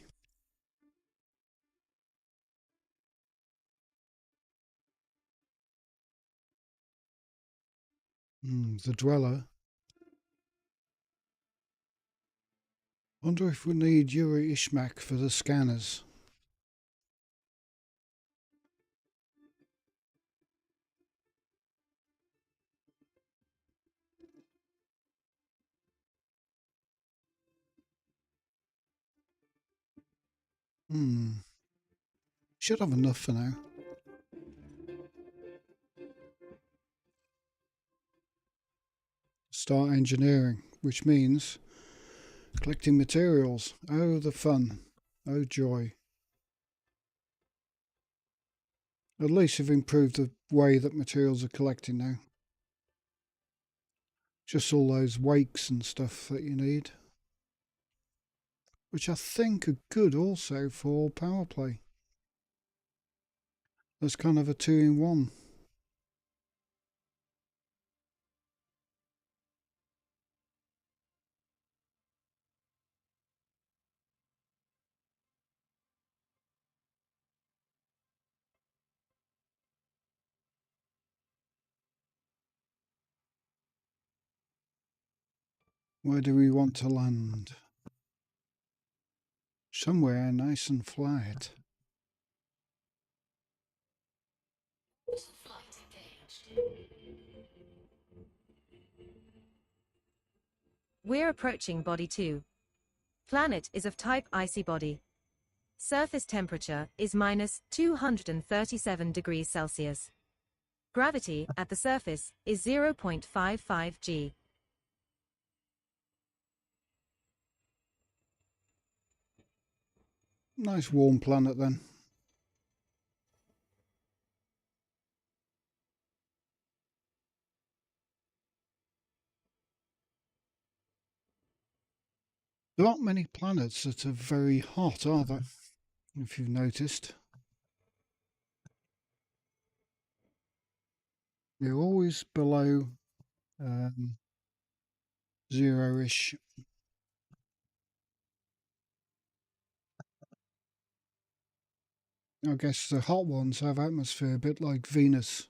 The Dweller. Wonder if we need Yuri Ishmak for the scanners. Should have enough for now. Start engineering, which means collecting materials. Oh, the fun. Oh, joy. At least we've improved the way that materials are collected now. Just all those wakes and stuff that you need. Which I think are good also for power play. That's kind of a 2-in-1. Where do we want to land? Somewhere nice and flat. We're approaching body 2. Planet is of type icy body. Surface temperature is minus 237 degrees Celsius. Gravity at the surface is 0.55 g. Nice warm planet then. There aren't many planets that are very hot, are there? If you've noticed. They're always below zero-ish. I guess the hot ones have atmosphere a bit like Venus.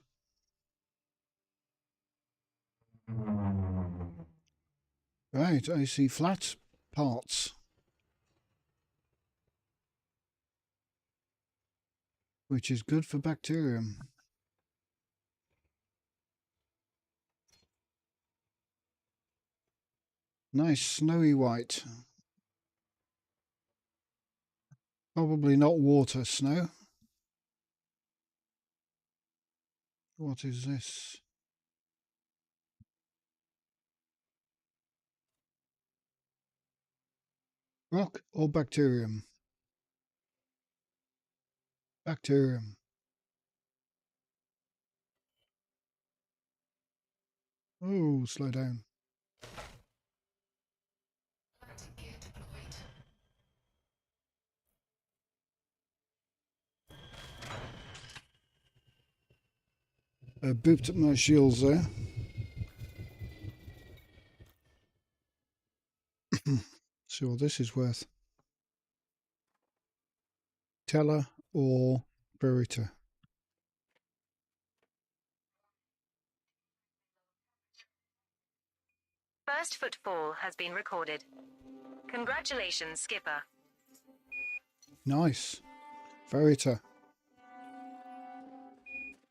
Right, I see flat parts. Which is good for bacterium. Nice snowy white. Probably not water snow. What is this? Rock or bacterium? Bacterium. Oh, slow down. I booped up my shields there. See what this is worth. Teller or Verita? First footfall has been recorded. Congratulations, Skipper. Nice. Verita.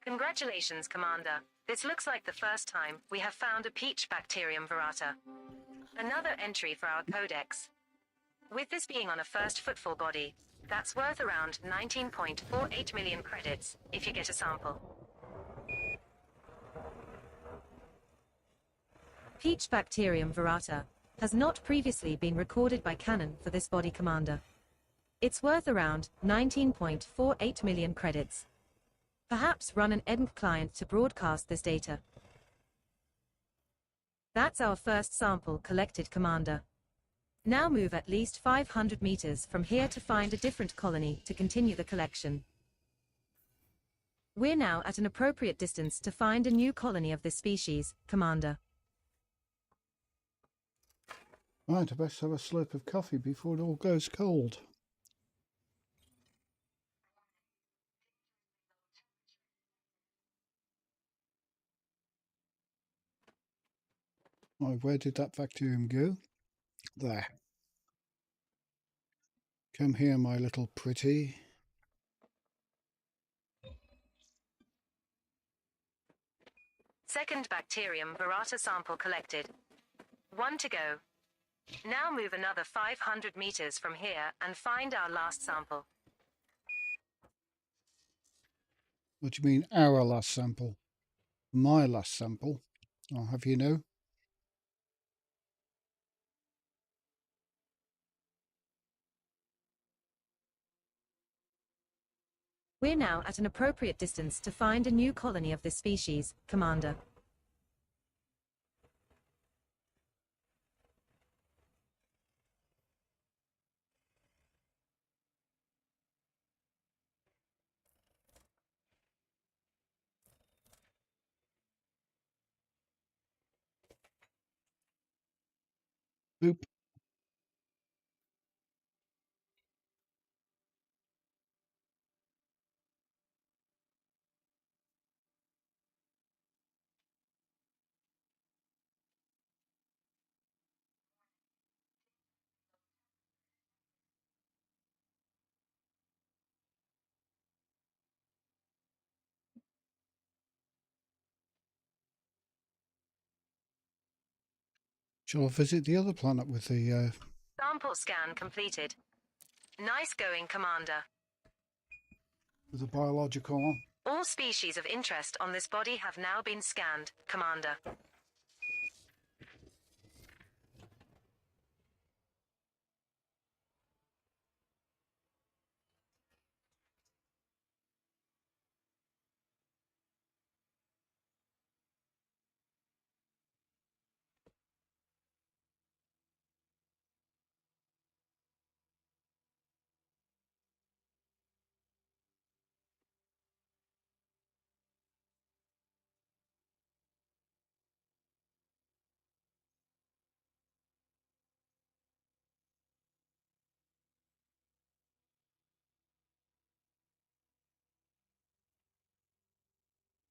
Congratulations, Commander. This looks like the first time we have found a peach bacterium virata. Another entry for our codex. With this being on a first footfall body, that's worth around 19.48 million credits if you get a sample. Peach bacterium virata has not previously been recorded by Canon for this body, Commander. It's worth around 19.48 million credits. Perhaps run an Acc client to broadcast this data. That's our first sample collected, Commander. Now move at least 500 meters from here to find a different colony to continue the collection. We're now at an appropriate distance to find a new colony of this species, Commander. Right, I best have a slurp of coffee before it all goes cold. Right, where did that bacterium go? There. Come here, my little pretty. Second bacterium virata sample collected. 1 to go. Now move another 500 meters from here and find our last sample. What do you mean, our last sample? My last sample? I'll have you know. We're now at an appropriate distance to find a new colony of this species, Commander. Boop. Shall I visit the other planet with the Sample scan completed. Nice going, Commander. biological one? All species of interest on this body have now been scanned, Commander.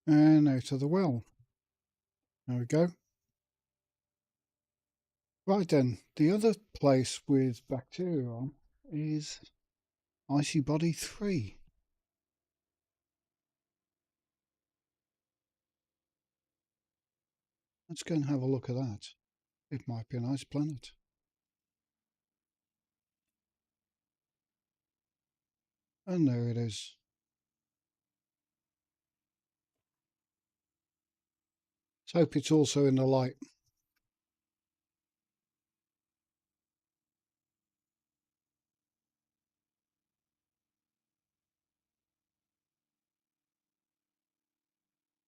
And out of the well. There we go. Right then, the other place with bacteria on is Icy Body 3. Let's go and have a look at that. It might be a nice planet. And there it is. Let's hope it's also in the light.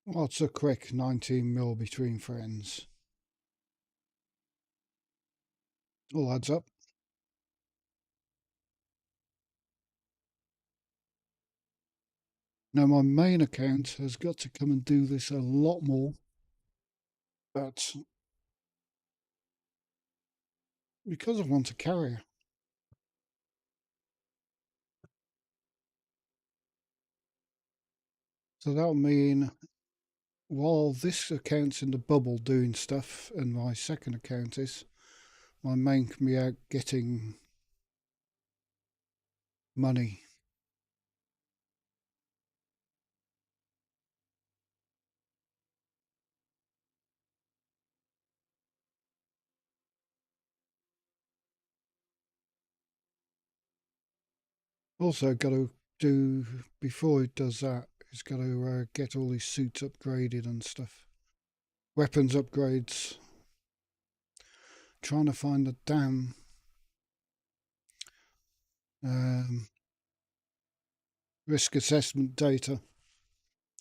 What's a quick 19 mil between friends? All adds up. Now my main account has got to come and do this a lot more. But because I want a carrier, so that'll mean while this account's in the bubble doing stuff and my second account is, my main can be out getting money. Also got to do, before it does that, it's got to get all these suits upgraded and stuff. Weapons upgrades. Trying to find the damn risk assessment data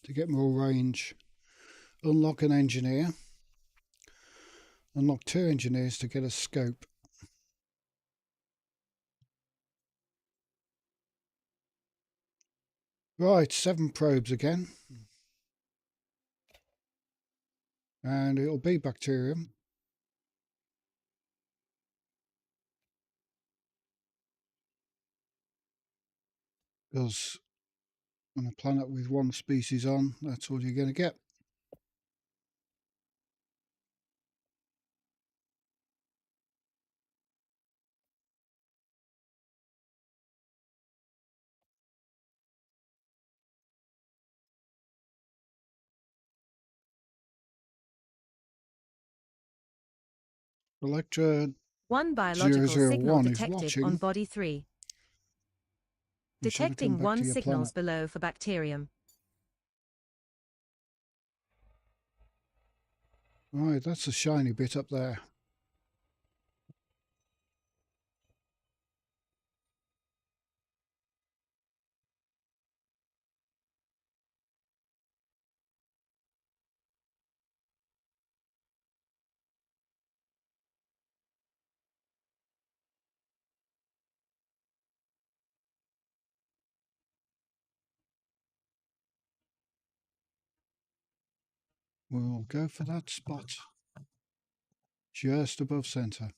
to get more range. Unlock an engineer. Unlock 2 engineers to get a scope. Right, 7 probes again. And it'll be bacterium. Because on a planet with 1 species on, that's all you're going to get. Electra One biological signal 001 is detected on watching. body 3. You should have come Detecting back 1 to your signals planet. below for bacterium. Right, that's a shiny bit up there. We'll go for that spot. Just above centre.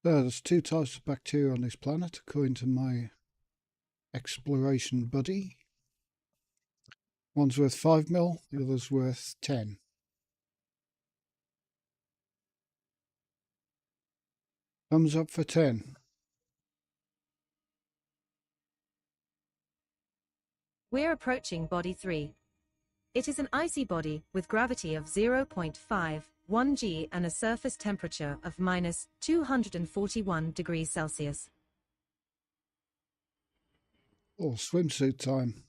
There's 2 types of bacteria on this planet, according to my exploration buddy. One's worth 5 mil, the other's worth 10. Thumbs up for 10. We're approaching body 3. It is an icy body with gravity of 0.51 g and a surface temperature of minus 241 degrees Celsius. Oh, swimsuit time.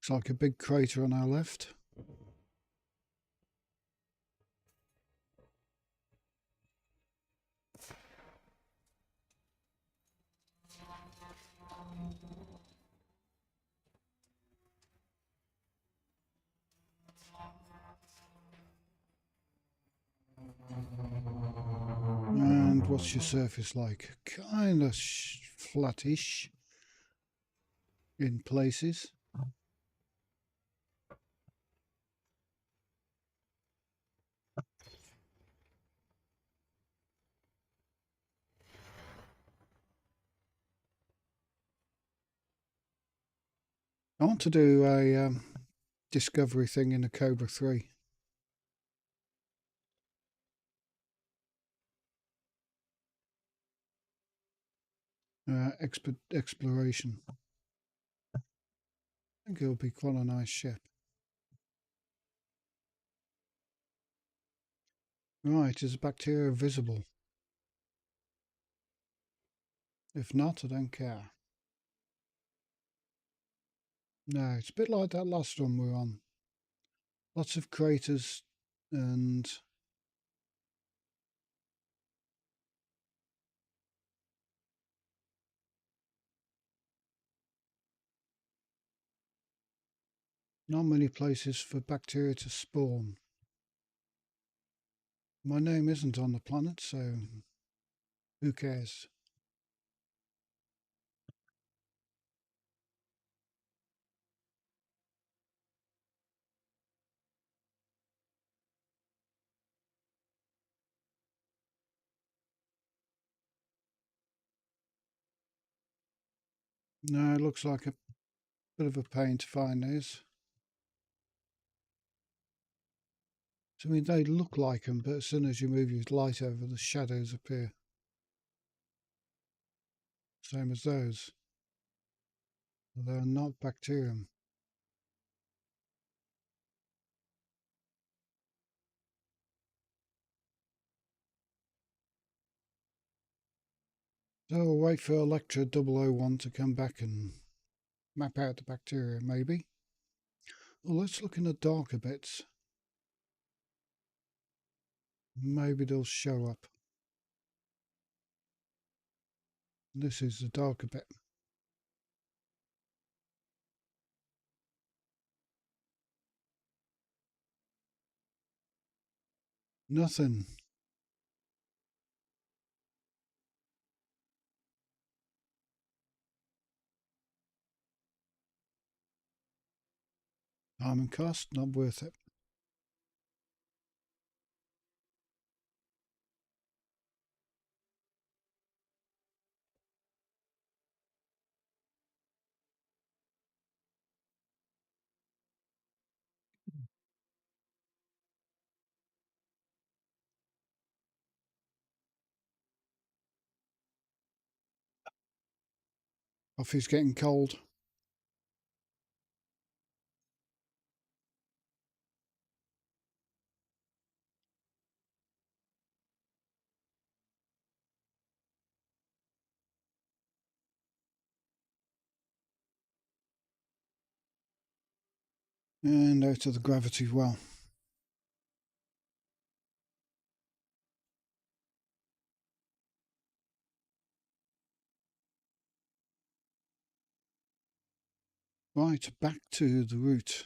Looks like a big crater on our left. And what's your surface like? Kind of flattish in places. I want to do a discovery thing in the Cobra 3. Exploration. I think it'll be quite a nice ship. Right, is the bacteria visible? If not, I don't care. No, it's a bit like that last one we were on. Lots of craters and not many places for bacteria to spawn. My name isn't on the planet, so who cares? No, it looks like a bit of a pain to find these. So, I mean, they look like them, but as soon as you move your light over, the shadows appear. Same as those. They're not bacterium. So I'll wait for Electra 001 to come back and map out the bacteria, maybe. Well, let's look in the darker bits. Maybe they'll show up. This is the darker bit. Nothing. Time and cost, not worth it. Coffee's getting cold. And out of the gravity well. Right, back to the route.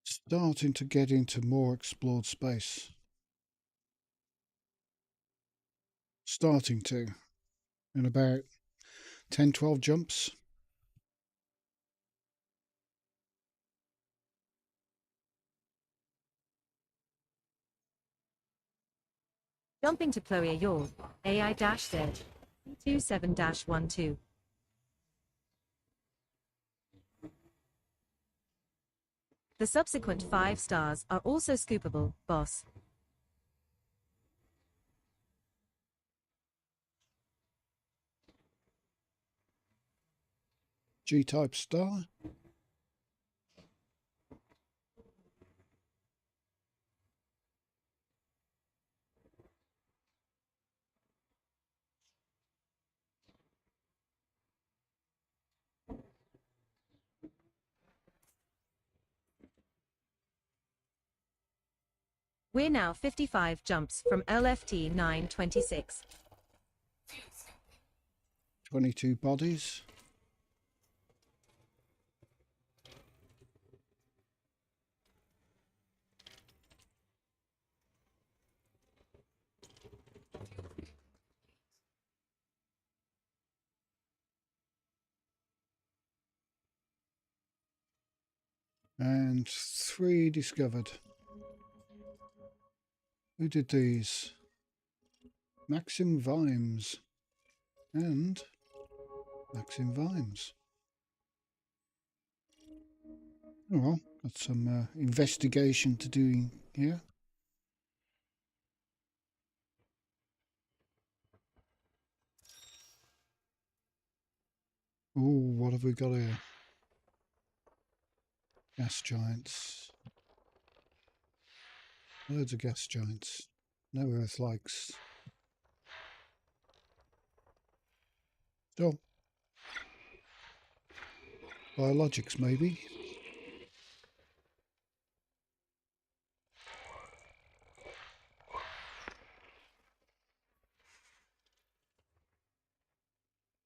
Starting to get into more explored space. Starting to. In about 10, 12 jumps. Jumping to Chloe Yaw, AI-Z, 27-12. The subsequent 5 stars are also scoopable, boss. G-type star. We're now 55 jumps from LFT 926. 22 bodies. And 3 discovered. Who did these? Maxim Vimes. And Maxim Vimes. Oh well, got some investigation to do here. Oh, what have we got here? Gas giants. Loads of gas giants. No Earth likes. Still. Biologics, maybe.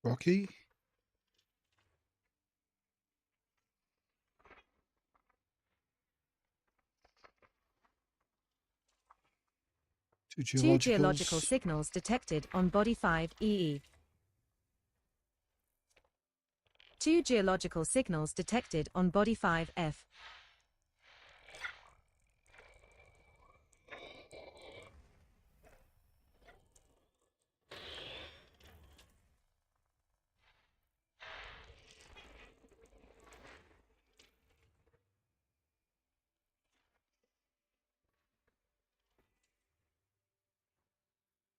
Rocky. Two geological signals detected on body 5 EE. Two geological signals detected on body 5 F.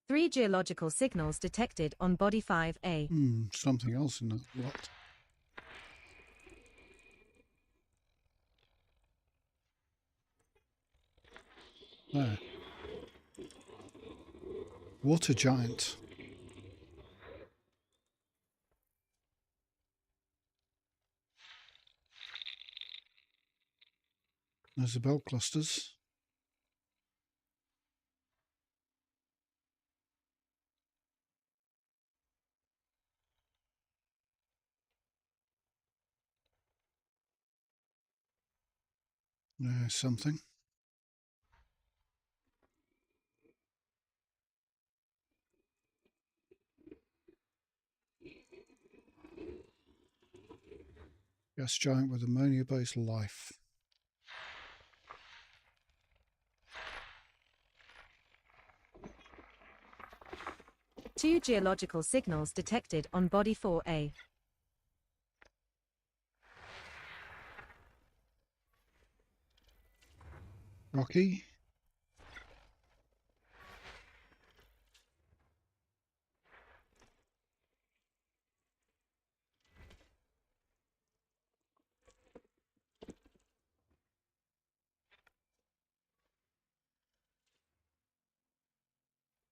Three geological signals detected on body 5A. Something else in that lot. There. Water giant. There's the belt clusters. There's something. Gas giant with ammonia-based life. Two geological signals detected on body 4A. Rocky.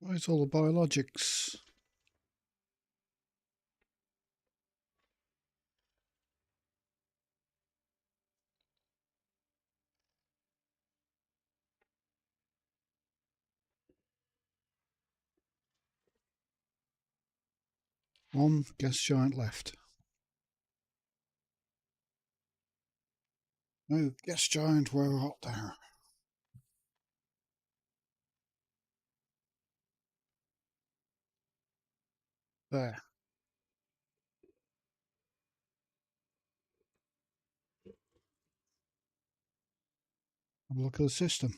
Where's all the biologics? One gas giant left. No gas giant, where art thou? There. Have a look at the system.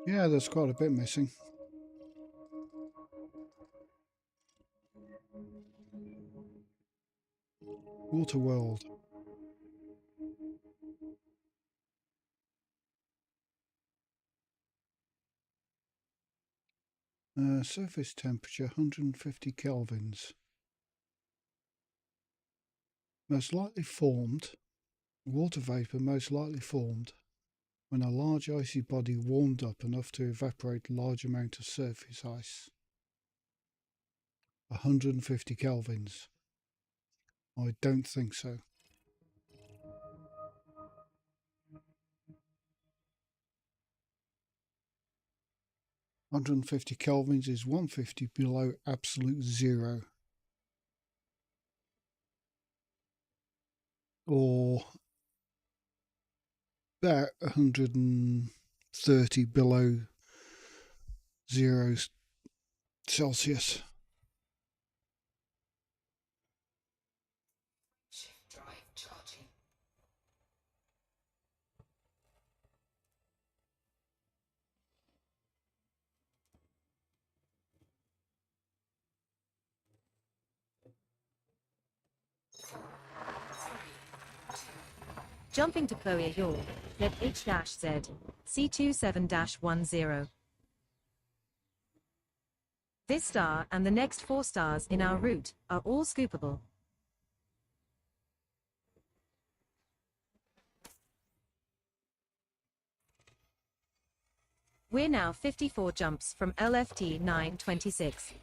Yeah, there's quite a bit missing. Water world. Surface temperature 150 kelvins. Most likely formed. Water vapour most likely formed when a large icy body warmed up enough to evaporate a large amount of surface ice. 150 kelvins. I don't think so. "150 kelvins is 150 below absolute zero. Or about 130 below 0 Celsius. Jumping to Chloe York, ZH-Z, C27-10. This star and the next 4 stars in our route are all scoopable. We're now 54 jumps from LFT 926.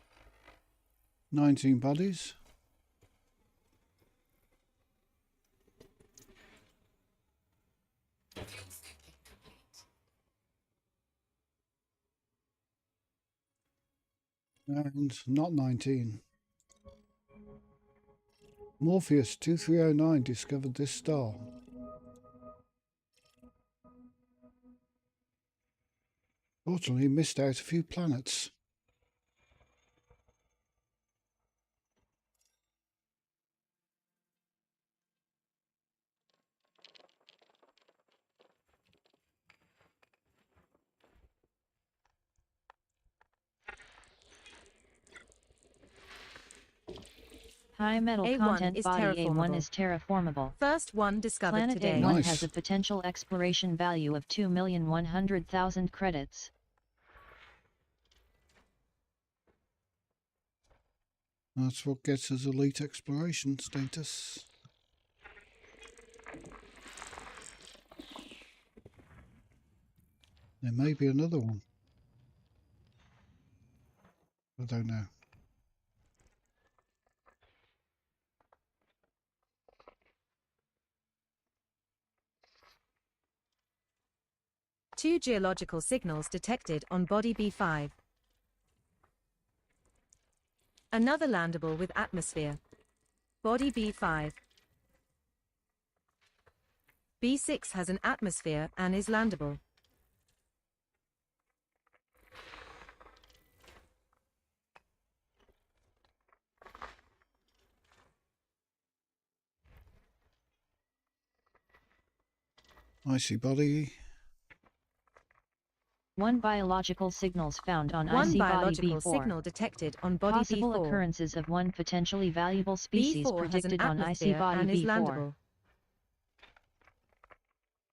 19 bodies. And not 19. Morpheus 2309 discovered this star. Fortunately, missed out a few planets. High metal A1 content is body A1 terraformable. is terraformable. First one discovered Planet today. A1 Nice. has a potential exploration value of 2,100,000 credits. That's what gets us elite exploration status. There may be another one. I don't know. Two geological signals detected on body B5. Another landable with atmosphere. Body B5. B6 has an atmosphere and is landable. Icy body. One biological signals found on One icy body biological B4. signal detected on body Possible B4. occurrences of one potentially valuable species B4 has an predicted on icy atmosphere body and is B4. landable.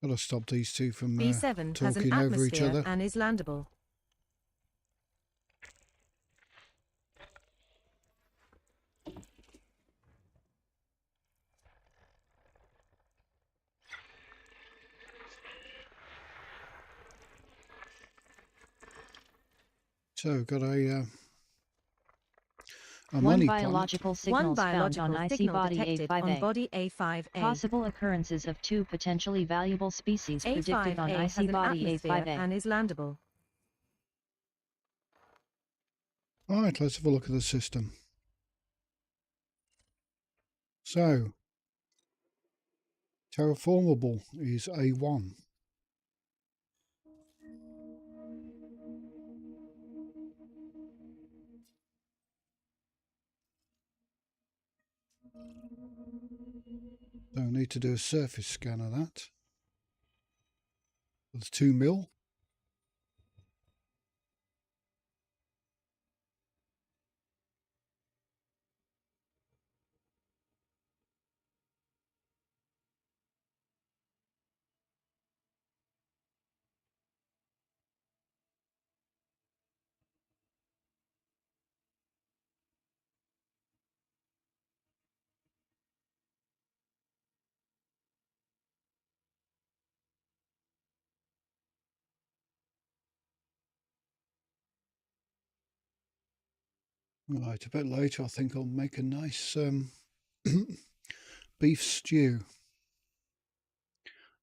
Gotta stop these two from B7 has an talking over each atmosphere other. and is landable. So got a One money biological planet. signals One found on biological icy signal body detected on A5A. body A5A. Possible occurrences of two potentially valuable species predicted on A5A icy has an body atmosphere A5A. and is landable. Alright, let's have a look at the system. So, terraformable is A1. So I need to do a surface scan of that. With 2 mil. Right, a bit later I think I'll make a nice beef stew.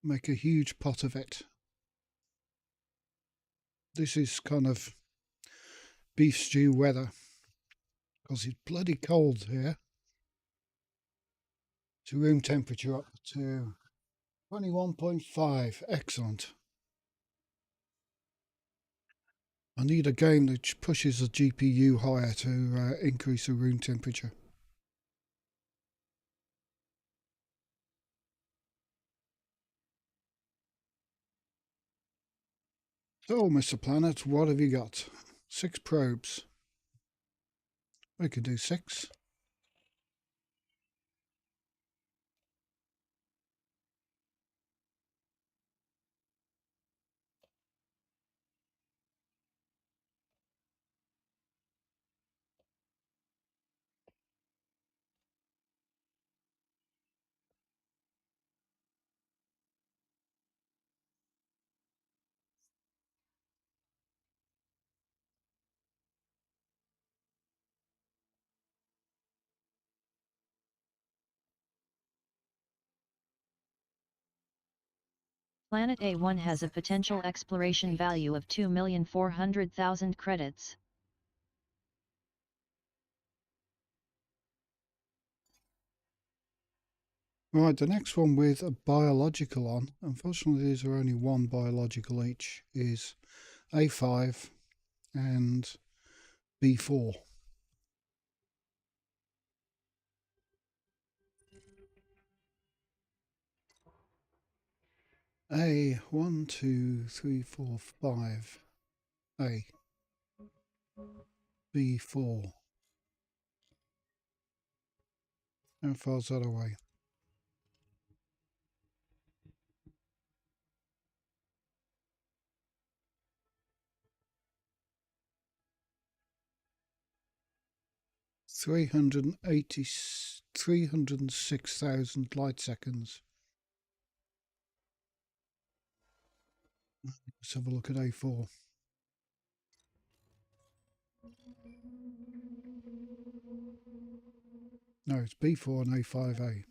Make a huge pot of it. This is kind of beef stew weather because it's bloody cold here. To room temperature up to 21.5. Excellent. I need a game that pushes the GPU higher to increase the room temperature. So, Mr. Planet, what have you got? 6 probes. We could do 6. Planet A1 has a potential exploration value of 2,400,000 credits. Right, the next one with a biological on, unfortunately these are only one biological each, is A5 and B4. A, 1, 2, 3, 4, 5. A. B4. How far is that away? Three hundred and 6,000 light seconds. Let's have a look at A4. No, it's B4 and A5A.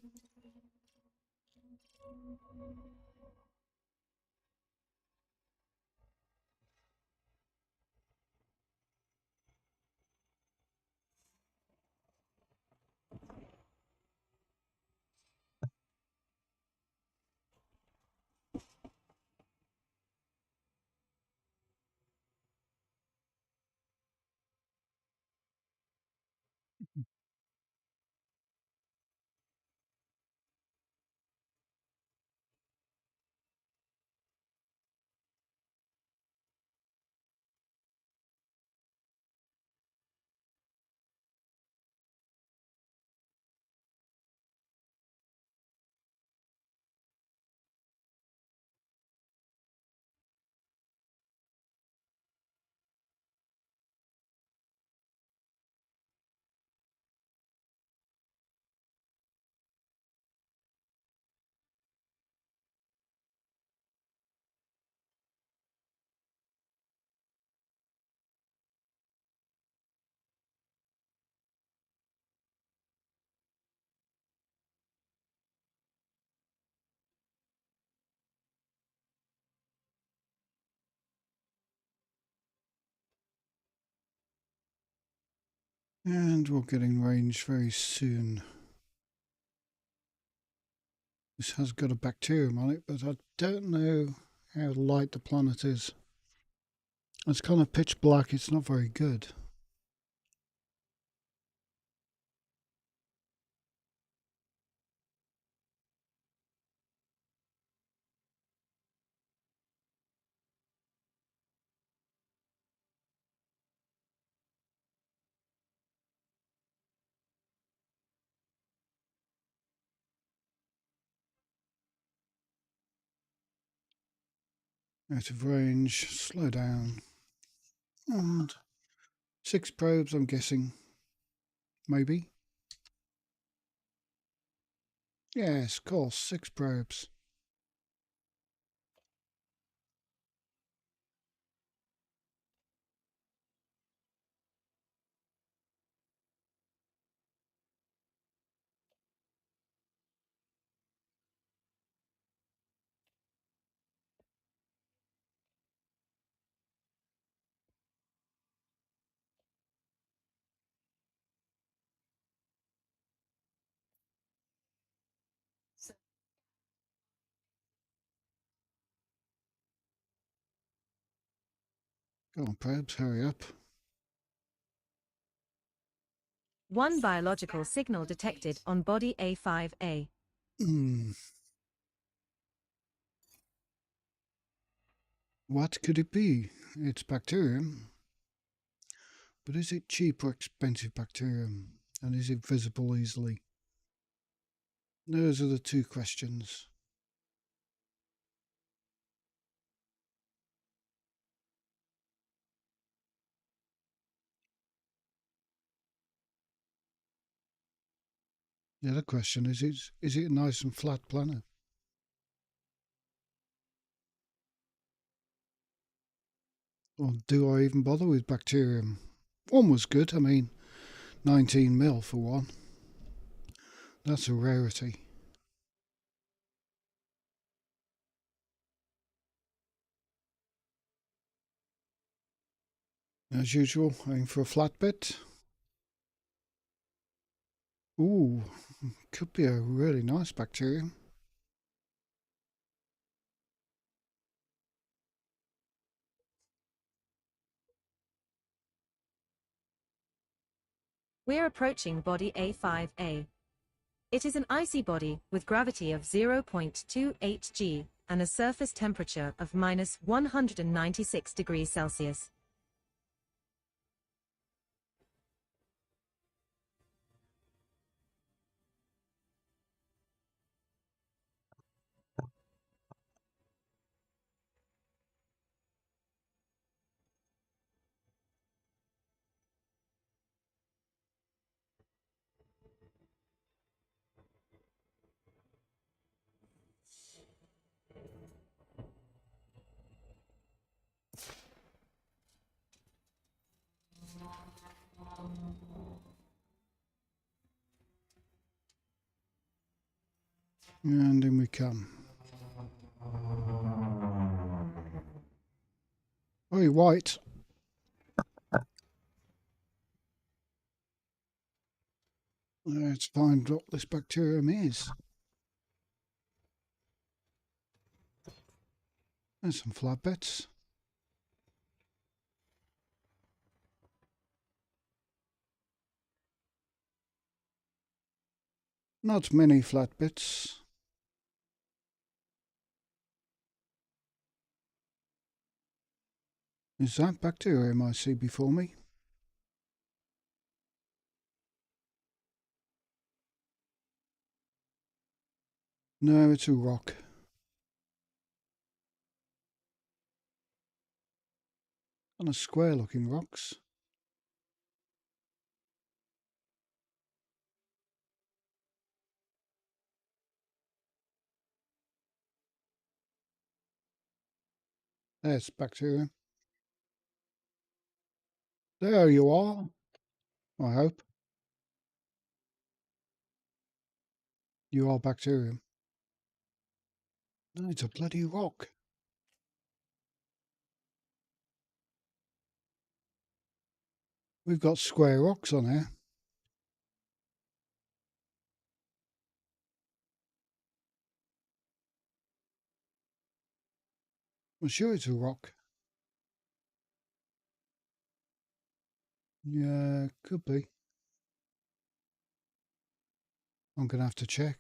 And we'll get in range very soon. This has got a bacterium on it, but I don't know how light the planet is. It's kind of pitch black, it's not very good. Out of range, slow down. And 6 probes, I'm guessing. Maybe. Yes, of course, 6 probes. Go on, probes, hurry up. One biological signal detected on body A5A. What could it be? It's bacterium. But is it cheap or expensive bacterium? And is it visible easily? Those are the 2 questions. The other question is it a nice and flat planet? Or do I even bother with bacterium? One was good, I mean, 19 mil for one. That's a rarity. As usual, aim for a flat bit. Ooh, could be a really nice bacterium. We're approaching body A5A. It is an icy body with gravity of 0.28 g and a surface temperature of minus 196 degrees Celsius. And in we come. Very white. Let's find what this bacterium is. There's some flat bits. Not many flat bits. Is that bacterium I see before me? No, it's a rock. Kind of square looking rocks. There's bacterium. There you are. I hope. You are bacterium. No, it's a bloody rock. We've got square rocks on here. I'm sure it's a rock. Yeah, could be. I'm going to have to check.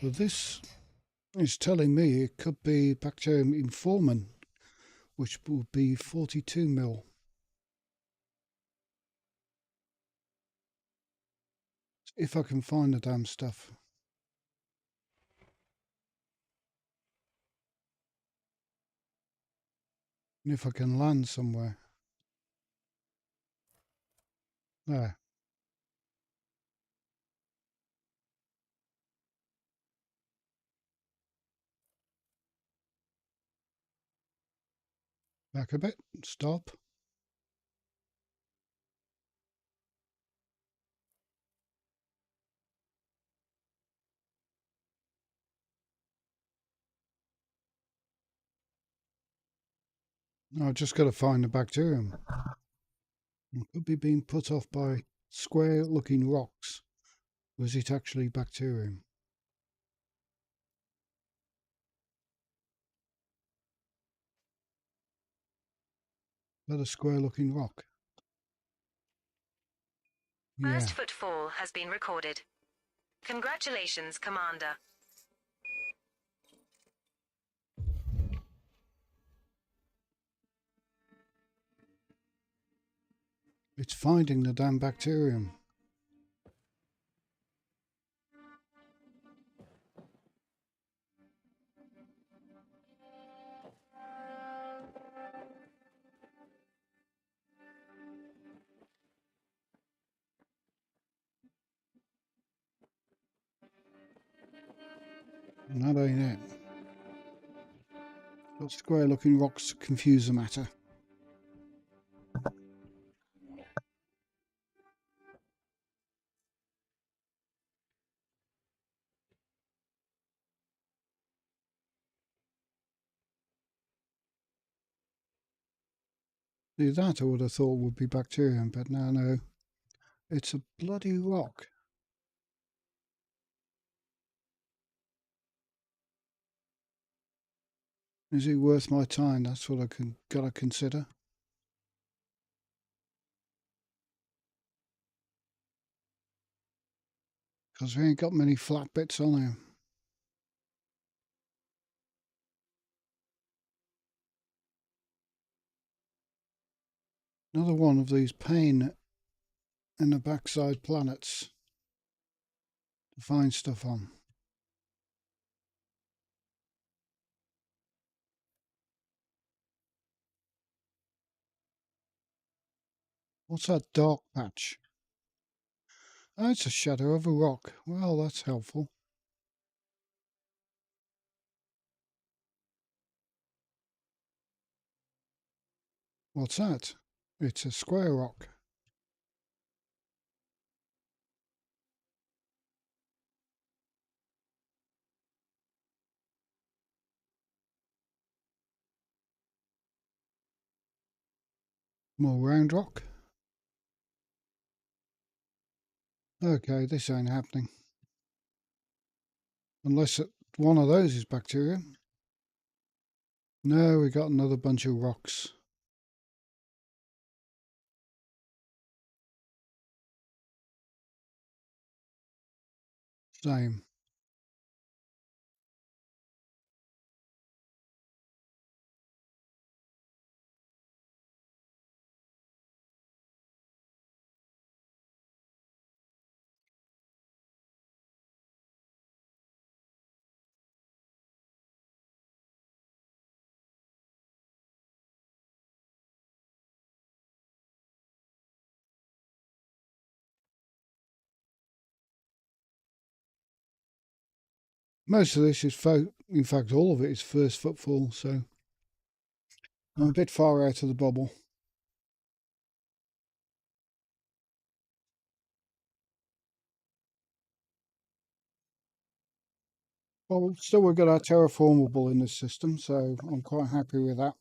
But this is telling me it could be Bacterium informan, which would be 42 mil. If I can find the damn stuff. And if I can land somewhere. There. Back a bit. Stop. I've just got to find the bacterium. It could be being put off by square looking rocks. Was it actually bacterium? That a square looking rock? Yeah. First footfall has been recorded. Congratulations, Commander. It's finding the damn bacterium. And that ain't it. Got square looking rocks to confuse the matter. See, that I would have thought would be bacterium, but no, it's a bloody rock. Is it worth my time? That's what I gotta consider. Because we ain't got many flat bits on here. Another one of these pain in the backside planets to find stuff on. What's that dark patch? Oh, it's a shadow of a rock. Well, that's helpful. What's that? It's a square rock. More round rock. Okay, this ain't happening. Unless one of those is bacterium. No, we got another bunch of rocks. Same. Most of this is, in fact, all of it is first footfall, so I'm a bit far out of the bubble. Well, still we've got our terraformable in this system, so I'm quite happy with that.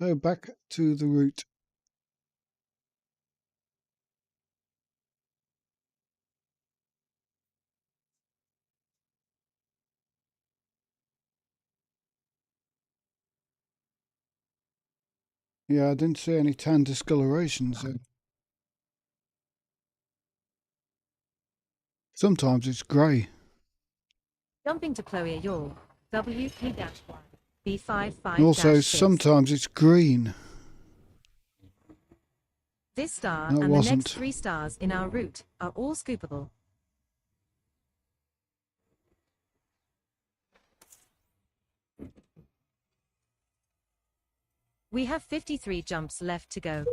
So back to the route. Yeah, I didn't see any tan discolorations. Sometimes it's grey. Jumping to Chloe Yaw, WP-1, B55-6. And also, sometimes it's green. This star No, it and the wasn't. next 3 stars in our route are all scoopable. We have 53 jumps left to go.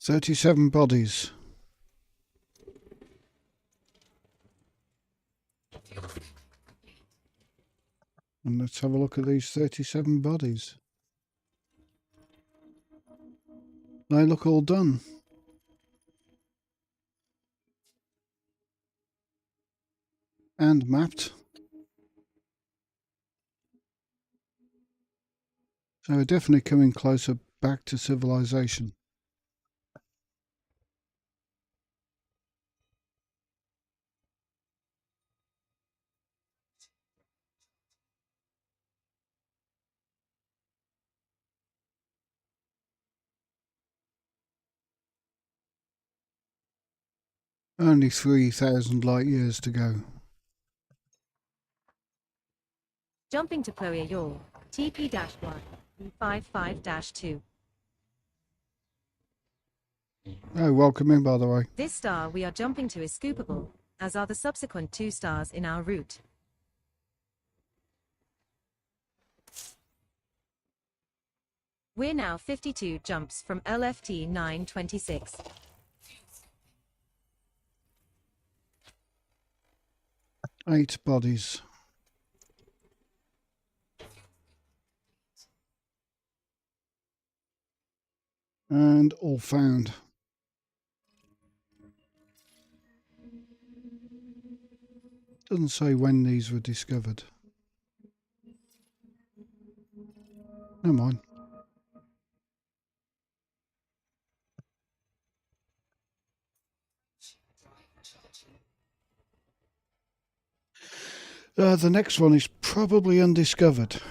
37 bodies. And let's have a look at these 37 bodies. They look all done. And mapped. So we're definitely coming closer back to civilization. Only 3,000 light years to go. Jumping to Chloe Yaw, TP-1, B55-2. Oh, welcome in, by the way. This star we are jumping to is scoopable, as are the subsequent 2 stars in our route. We're now 52 jumps from LFT 926. Eight bodies. And all found. Doesn't say when these were discovered. Never mind. The next one is probably undiscovered.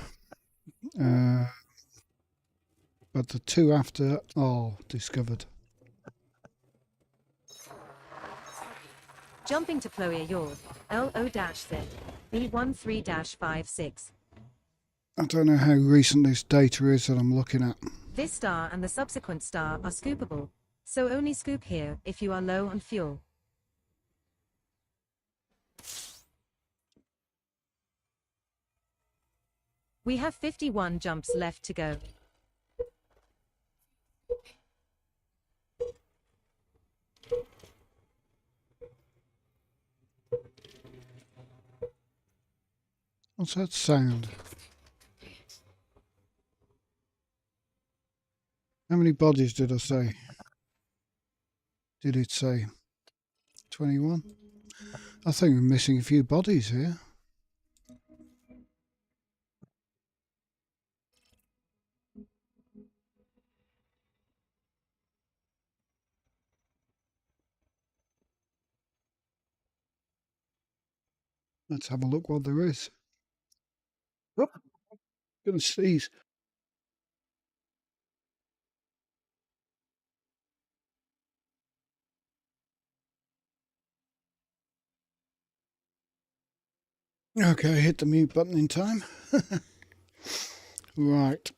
But the two after are discovered. Jumping to Ploia Yord, LO-Z, B13-56. I don't know how recent this data is that I'm looking at. This star and the subsequent star are scoopable, so only scoop here if you are low on fuel. We have 51 jumps left to go. What's that sound? How many bodies did I say? Did it say 21? I think we're missing a few bodies here. Let's have a look what there is. Oh, gonna sneeze. Okay, hit the mute button in time. Right.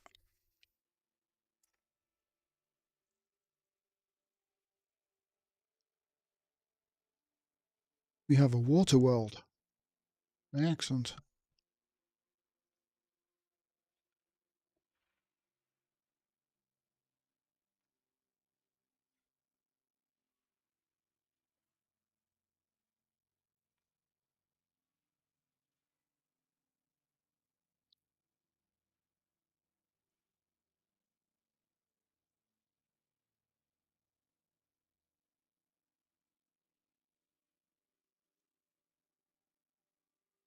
We have a water world. Excellent.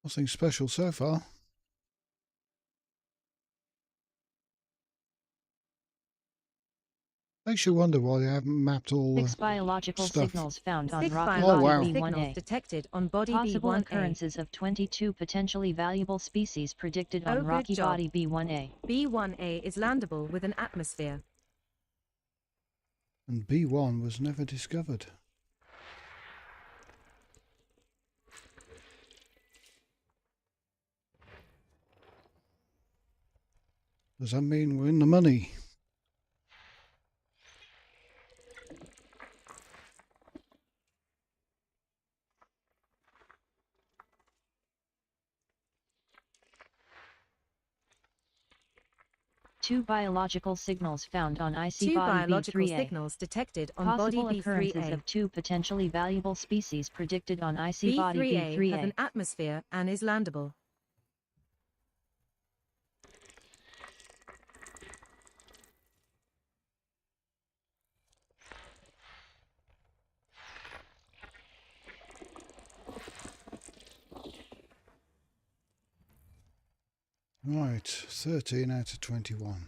Nothing special so far. Makes you wonder why they haven't mapped all the 6 biological stuff. signals found on 6 rocky Oh, body wow. biological signals B1A. detected on body Possible B1A. occurrences of 22 potentially valuable species predicted Oh, on good rocky job. body B1A. B1A is landable with an atmosphere. And B1 was never discovered. Does that mean we're in the money? Two biological signals found on IC 2 body biological B3A. signals detected on Possible body occurrences B3A. of 2 potentially valuable species predicted on IC body B3A has an B3A. atmosphere and is landable. Right, 13 out of 21.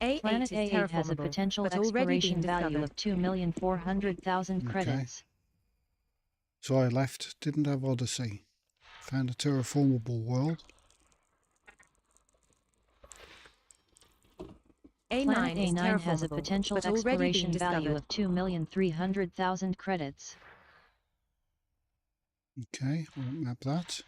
A8 Planet is A8 has a terraformable, potential but already exploration been value discovered. of 2,400,000 credits. So I left, didn't have Odyssey. Found a terraformable world. Planet A9 is A9 has a terraformable, potential but already been exploration value discovered. of 2,300,000 credits. Okay, we'll map that.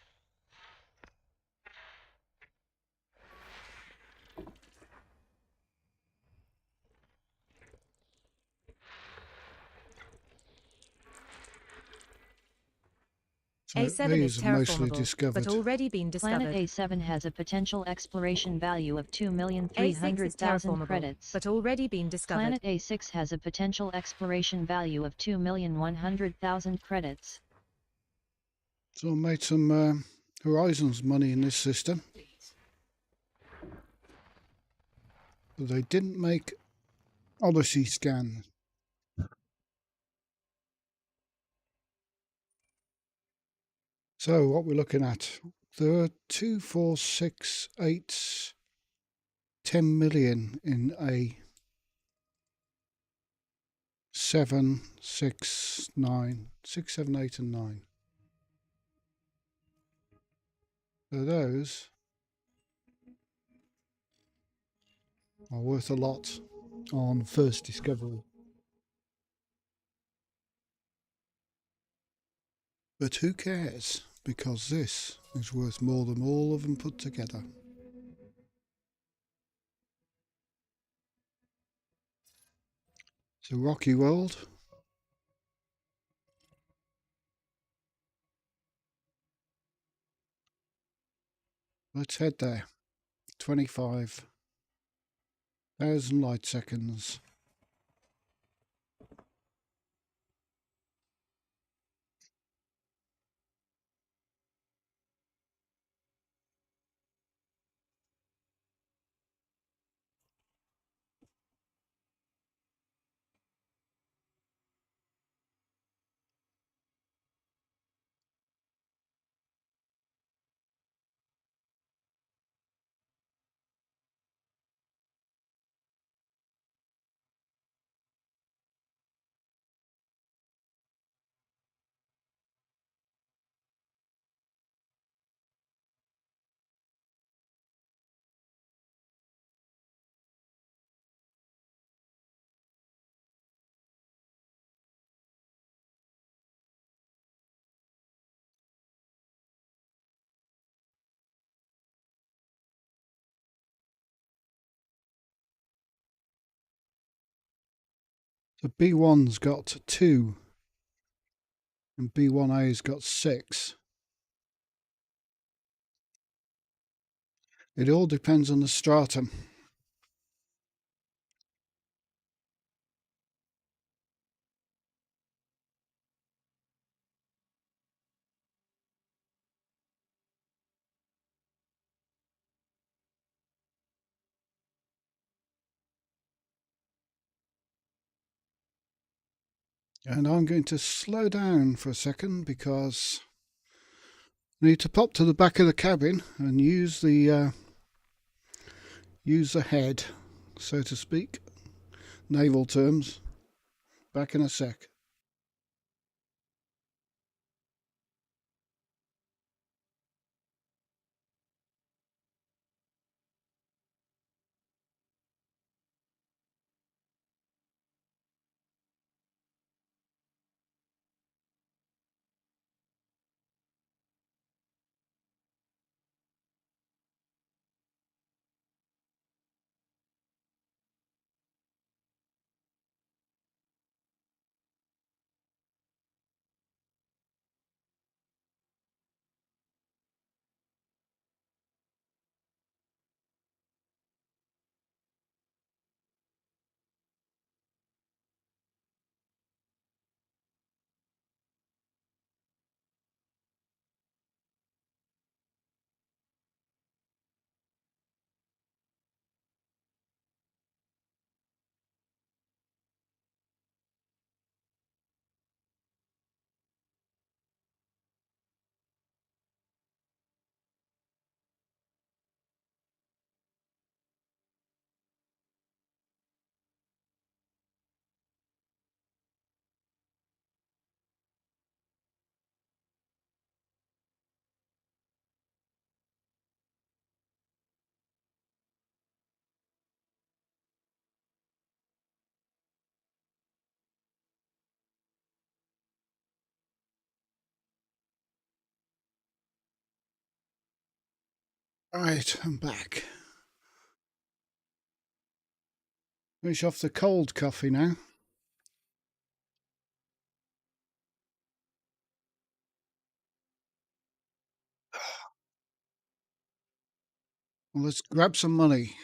So A7 is these are mostly terraformable, but discovered. already been Planet discovered. A7 has a potential exploration value of A6 is 2,300,000 terraformable, credits. but already been discovered. Planet A6 has a potential exploration value of 2,100,000 credits. So I made some Horizons money in this system. But they didn't make Odyssey scan. So what we're looking at, there are 2, 4, 6, 8, 10 million in a 7, 6, 9, 6, 7, 8 and 9. So those are worth a lot on first discovery. But who cares? Because this is worth more than all of them put together. So Rocky World. Let's head there. 25,000 light seconds. So B1's got 2 and B1A's got 6. It all depends on the stratum. And I'm going to slow down for a second because I need to pop to the back of the cabin and use the head, so to speak, naval terms. Back in a sec. Right, I'm back. Finish off the cold coffee now. Well, let's grab some money.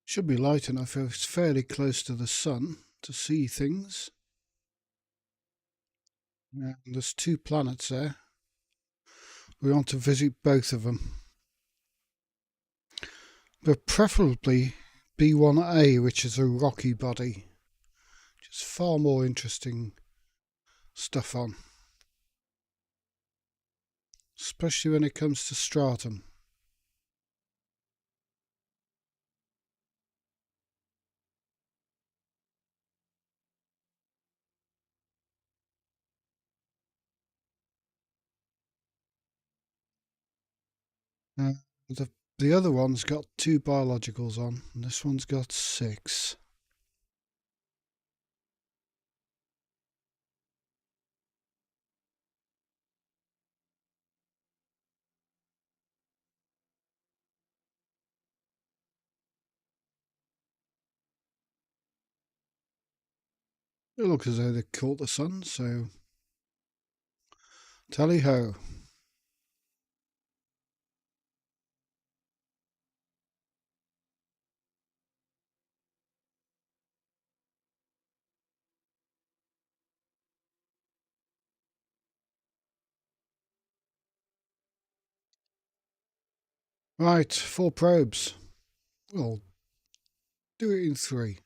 Should be light enough. It's fairly close to the sun to see things. And there's 2 planets there. We want to visit both of them. But preferably B1A, which is a rocky body. Just far more interesting stuff on. Especially when it comes to stratum. Uh, the other one's got 2 biologicals on, and this one's got 6. It looks as though they caught the sun, so tally ho. Right, 4 probes. We'll do it in 3.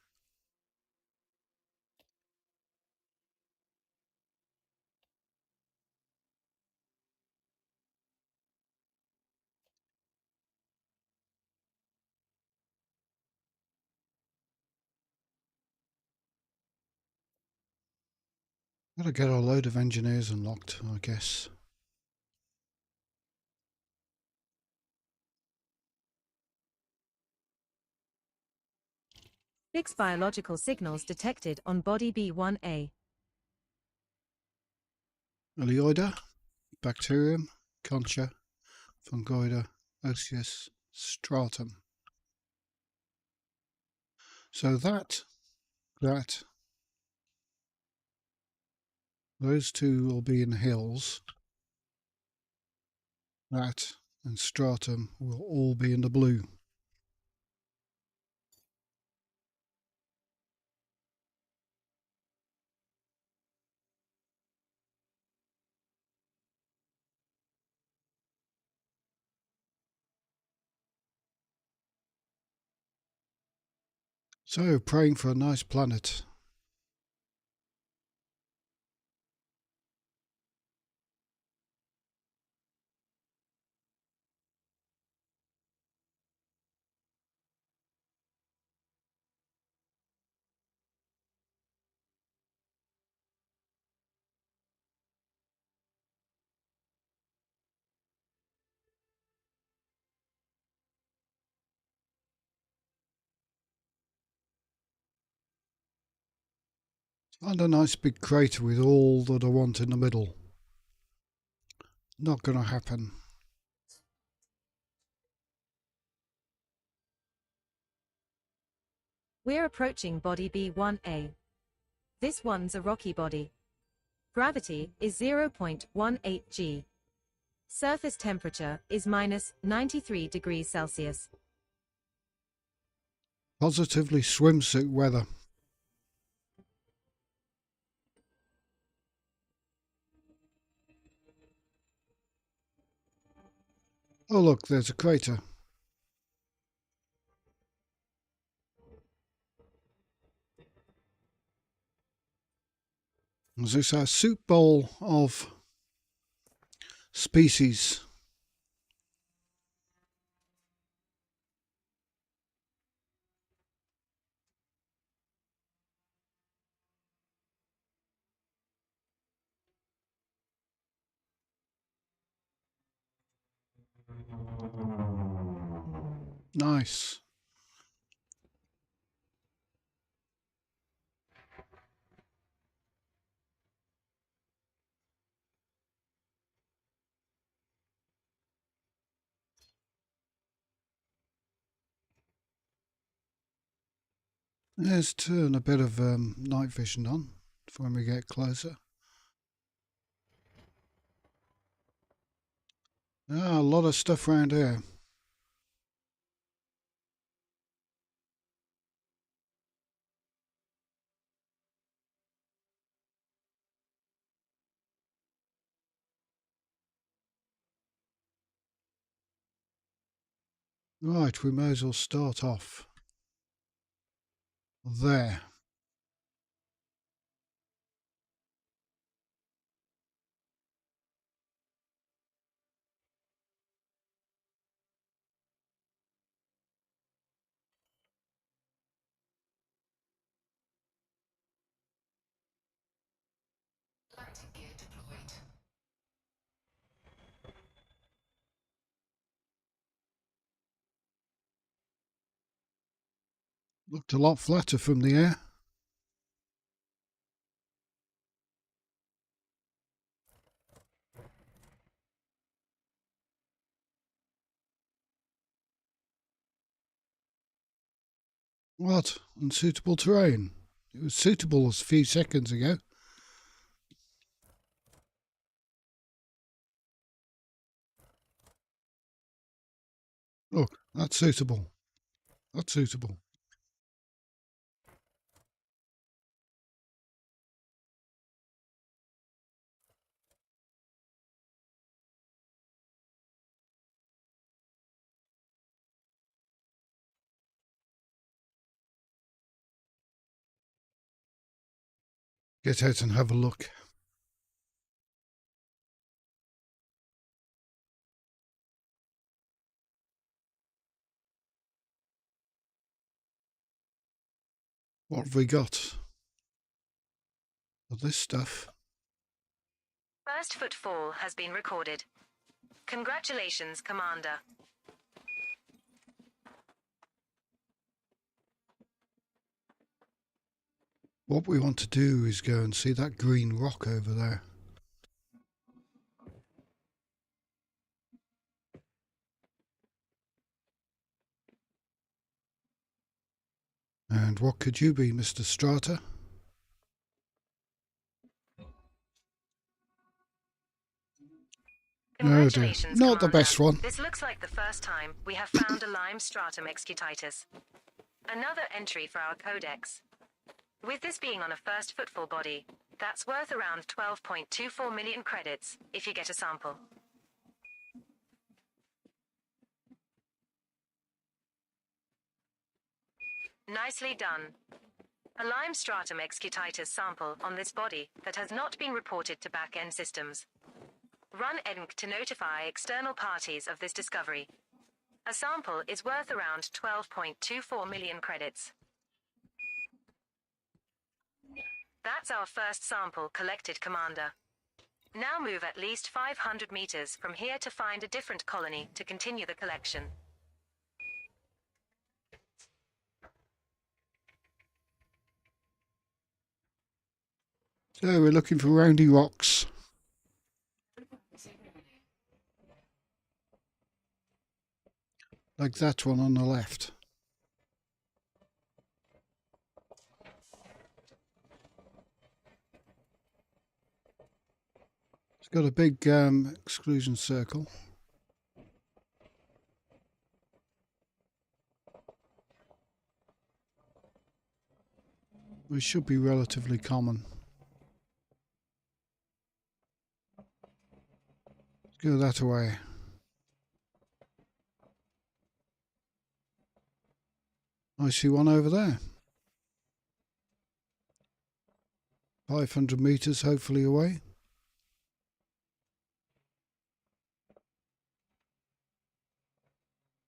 Gotta get a load of engineers unlocked, I guess. Fixed biological signals detected on body B1A. Elioida, bacterium, concha, fungoida, osseous, stratum. So those 2 will be in the hills. That and stratum will all be in the blue. So, praying for a nice planet. And a nice big crater with all that I want in the middle. Not gonna happen. We're approaching body B1A. This one's a rocky body. Gravity is 0.18 g. Surface temperature is minus 93 degrees Celsius. Positively swimsuit weather. Oh look, there's a crater. Is this a soup bowl of species? Nice. Let's turn a bit of night vision on for when we get closer. Ah, a lot of stuff around here. Right, we may as well start off there. Looked a lot flatter from the air. What? Unsuitable terrain? It was suitable a few seconds ago. Look, that's suitable. That's suitable. Get out and have a look. What have we got? Well, this stuff. First footfall has been recorded. Congratulations, Commander. What we want to do is go and see that green rock over there. And what could you be, Mr. Strata? Oh dear, Congratulations, not the Commander. best one. This looks like the first time we have found a lime stratum excutitus. Another entry for our codex. With this being on a first footfall body, that's worth around 12.24 million credits if you get a sample. Nicely done. A lime stratum excutitus sample on this body that has not been reported to back-end systems. Run ENC to notify external parties of this discovery. A sample is worth around 12.24 million credits. That's our first sample collected, Commander. Now move at least 500 meters from here to find a different colony to continue the collection. So we're looking for roundy rocks. Like that one on the left. It's got a big exclusion circle. Which should be relatively common. Let's go that way. I see one over there. 500 meters hopefully away.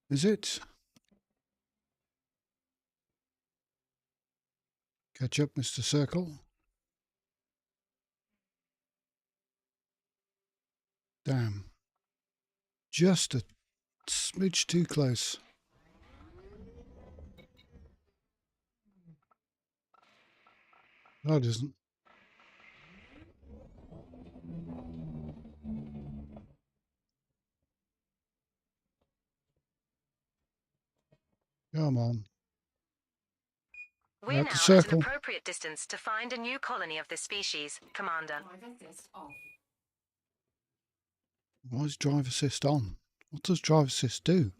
Is it? Catch up, Mr. Circle. Damn. Just a smidge too close. No, it isn't. Come on. We're At now the at an circle. appropriate distance to find a new colony of this species, Commander. Why is drive assist on? What does drive assist do?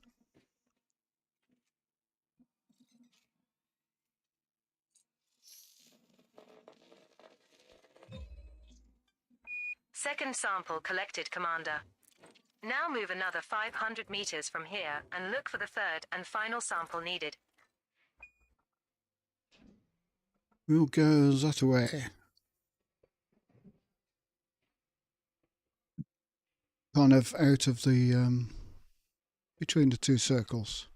Second sample collected, Commander. Now move another 500 meters from here and look for the third and final sample needed. We'll go that way. Kind of out of the between the two circles.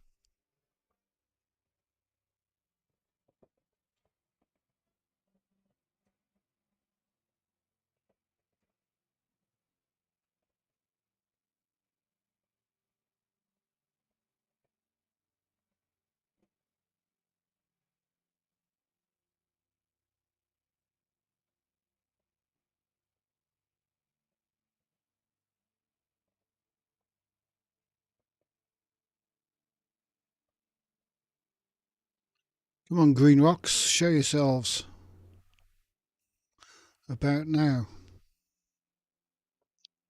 Come on, green rocks, show yourselves. About now.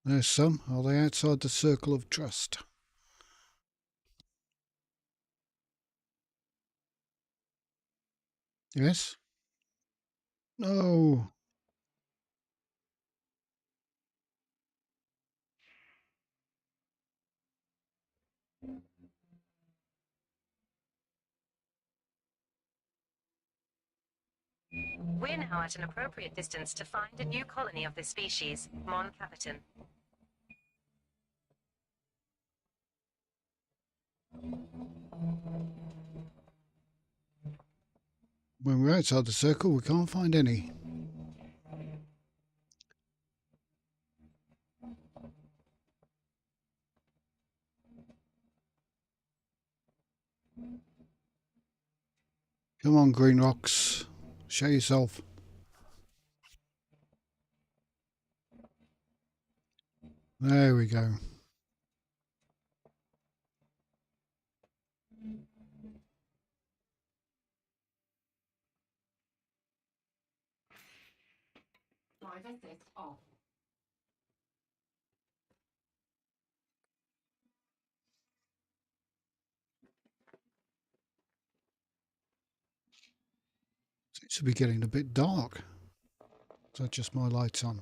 There's some. Are they outside the circle of trust? Yes? No. We're now at an appropriate distance to find a new colony of this species, Mon Capitan. When we're outside the circle, we can't find any. Come on, green rocks, show yourself. There we go. Seems to be getting a bit dark. Is that just my lights on?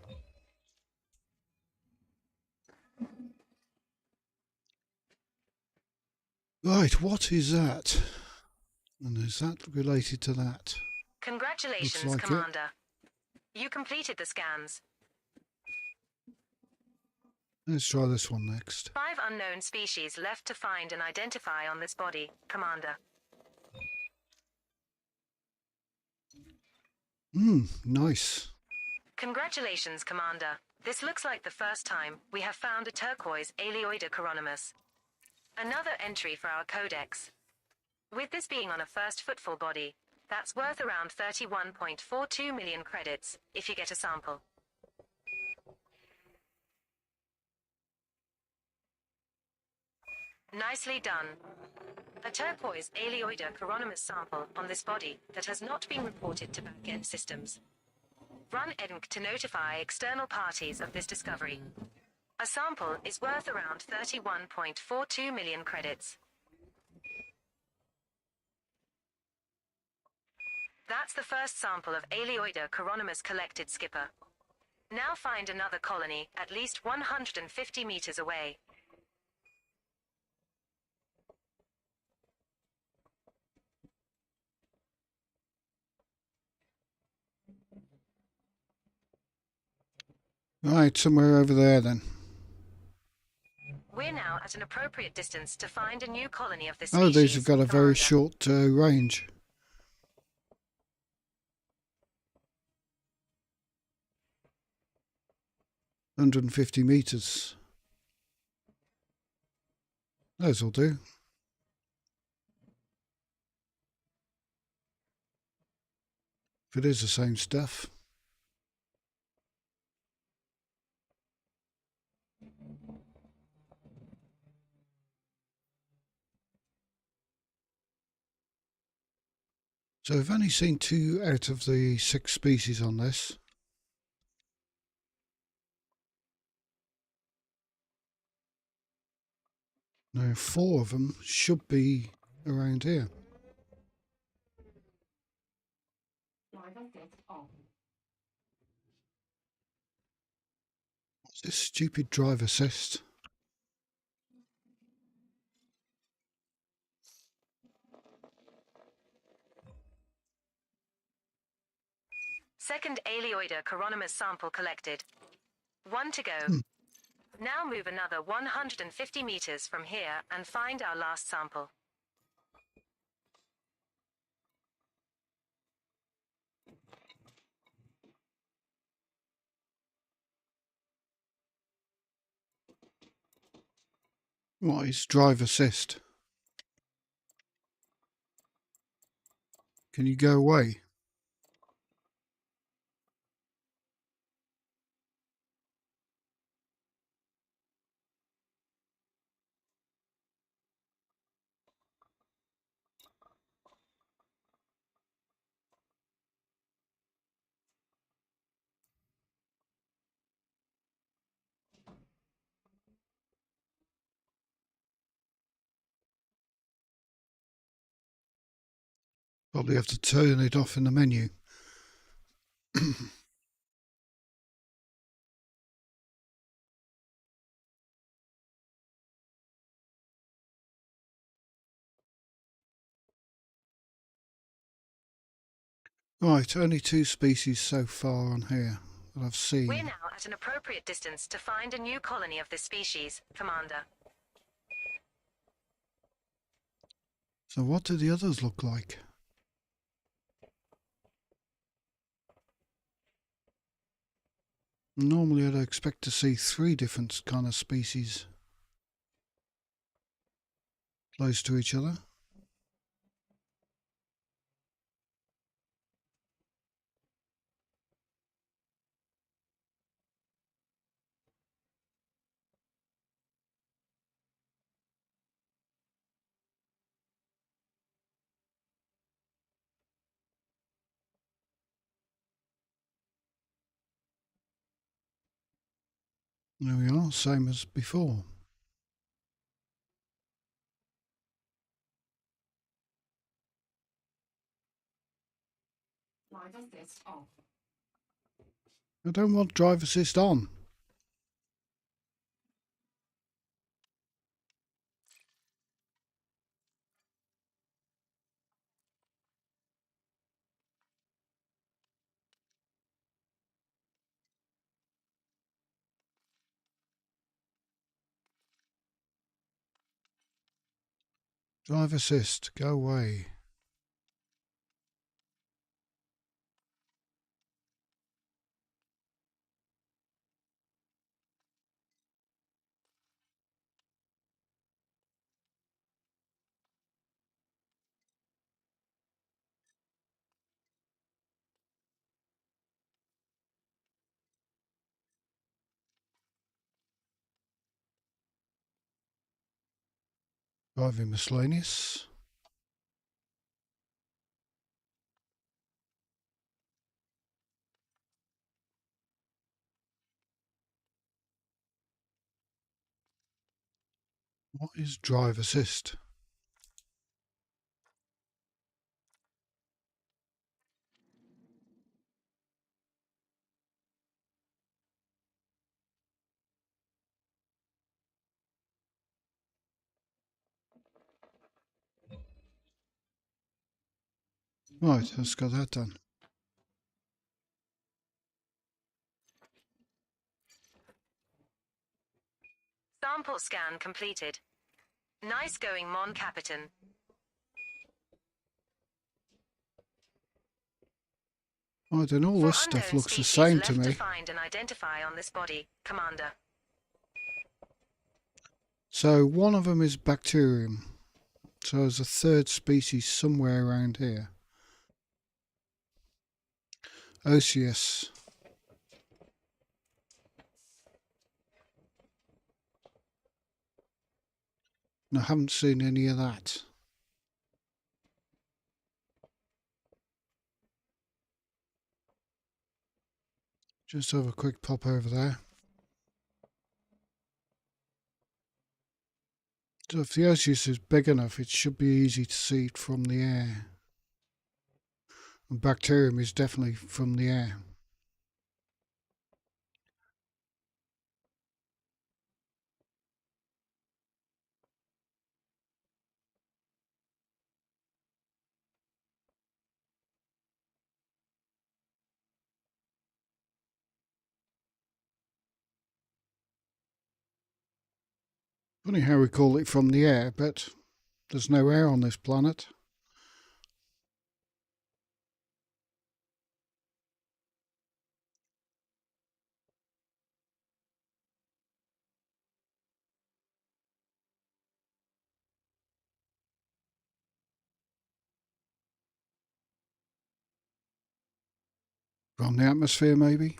Right, what is that? And is that related to that? Congratulations, Looks like it. Commander. You completed the scans. Let's try this one next. 5 unknown species left to find and identify on this body, Commander. Nice. Congratulations, Commander. This looks like the first time we have found a turquoise Aleoida coronimus. Another entry for our codex. With this being on a first footfall body, that's worth around 31.42 million credits, if you get a sample. Nicely done. A turquoise Aleoida coronimus sample on this body that has not been reported to back-end systems. Run Edinc to notify external parties of this discovery. A sample is worth around 31.42 million credits. That's the first sample of Aleoida coronimus collected, Skipper. Now find another colony at least 150 meters away. Right, somewhere over there then. We're now at an appropriate distance to find a new colony of the Oh, these have species, got a very Commander. short range. $150. Those will do. If it is the same stuff. So I've only seen 2 out of the 6 species on this. Now 4 of them should be around here. What's this stupid drive assist? Second Aleoida coronamus sample collected. 1 to go. Now move another 150 meters from here and find our last sample. What is drive assist? Can you go away? Probably have to turn it off in the menu. Right, only 2 species so far on here that I've seen. We're now at an appropriate distance to find a new colony of this species, Commander. So what do the others look like? Normally I'd expect to see 3 different kind of species close to each other. There we are, same as before. I don't want drive assist on. Drive assist, go away. Driving miscellaneous. What is drive assist? Right, let's get that done. Sample scan completed. Nice going, Mon Capitan. I don't know, all For this stuff unknown looks the species same to left to me. find and identify on this body, Commander. So one of them is bacterium. So there's a third species somewhere around here. Osseous. And I haven't seen any of that. Just have a quick pop over there. So if the Osseous is big enough, it should be easy to see it from the air. And bacterium is definitely from the air. Funny how we call it from the air, but there's no air on this planet. From the atmosphere, maybe?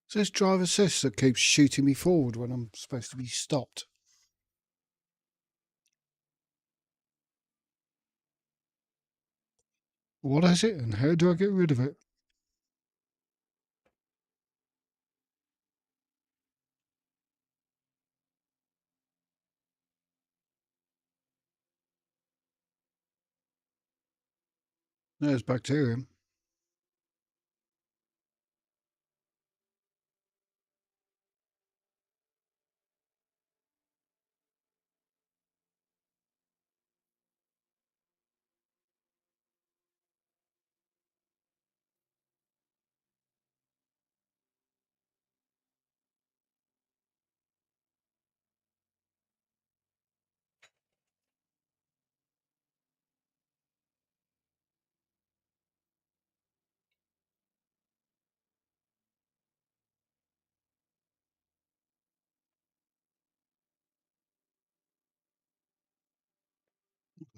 It says drive assist that keeps shooting me forward when I'm supposed to be stopped. What is it and how do I get rid of it? There's bacterium.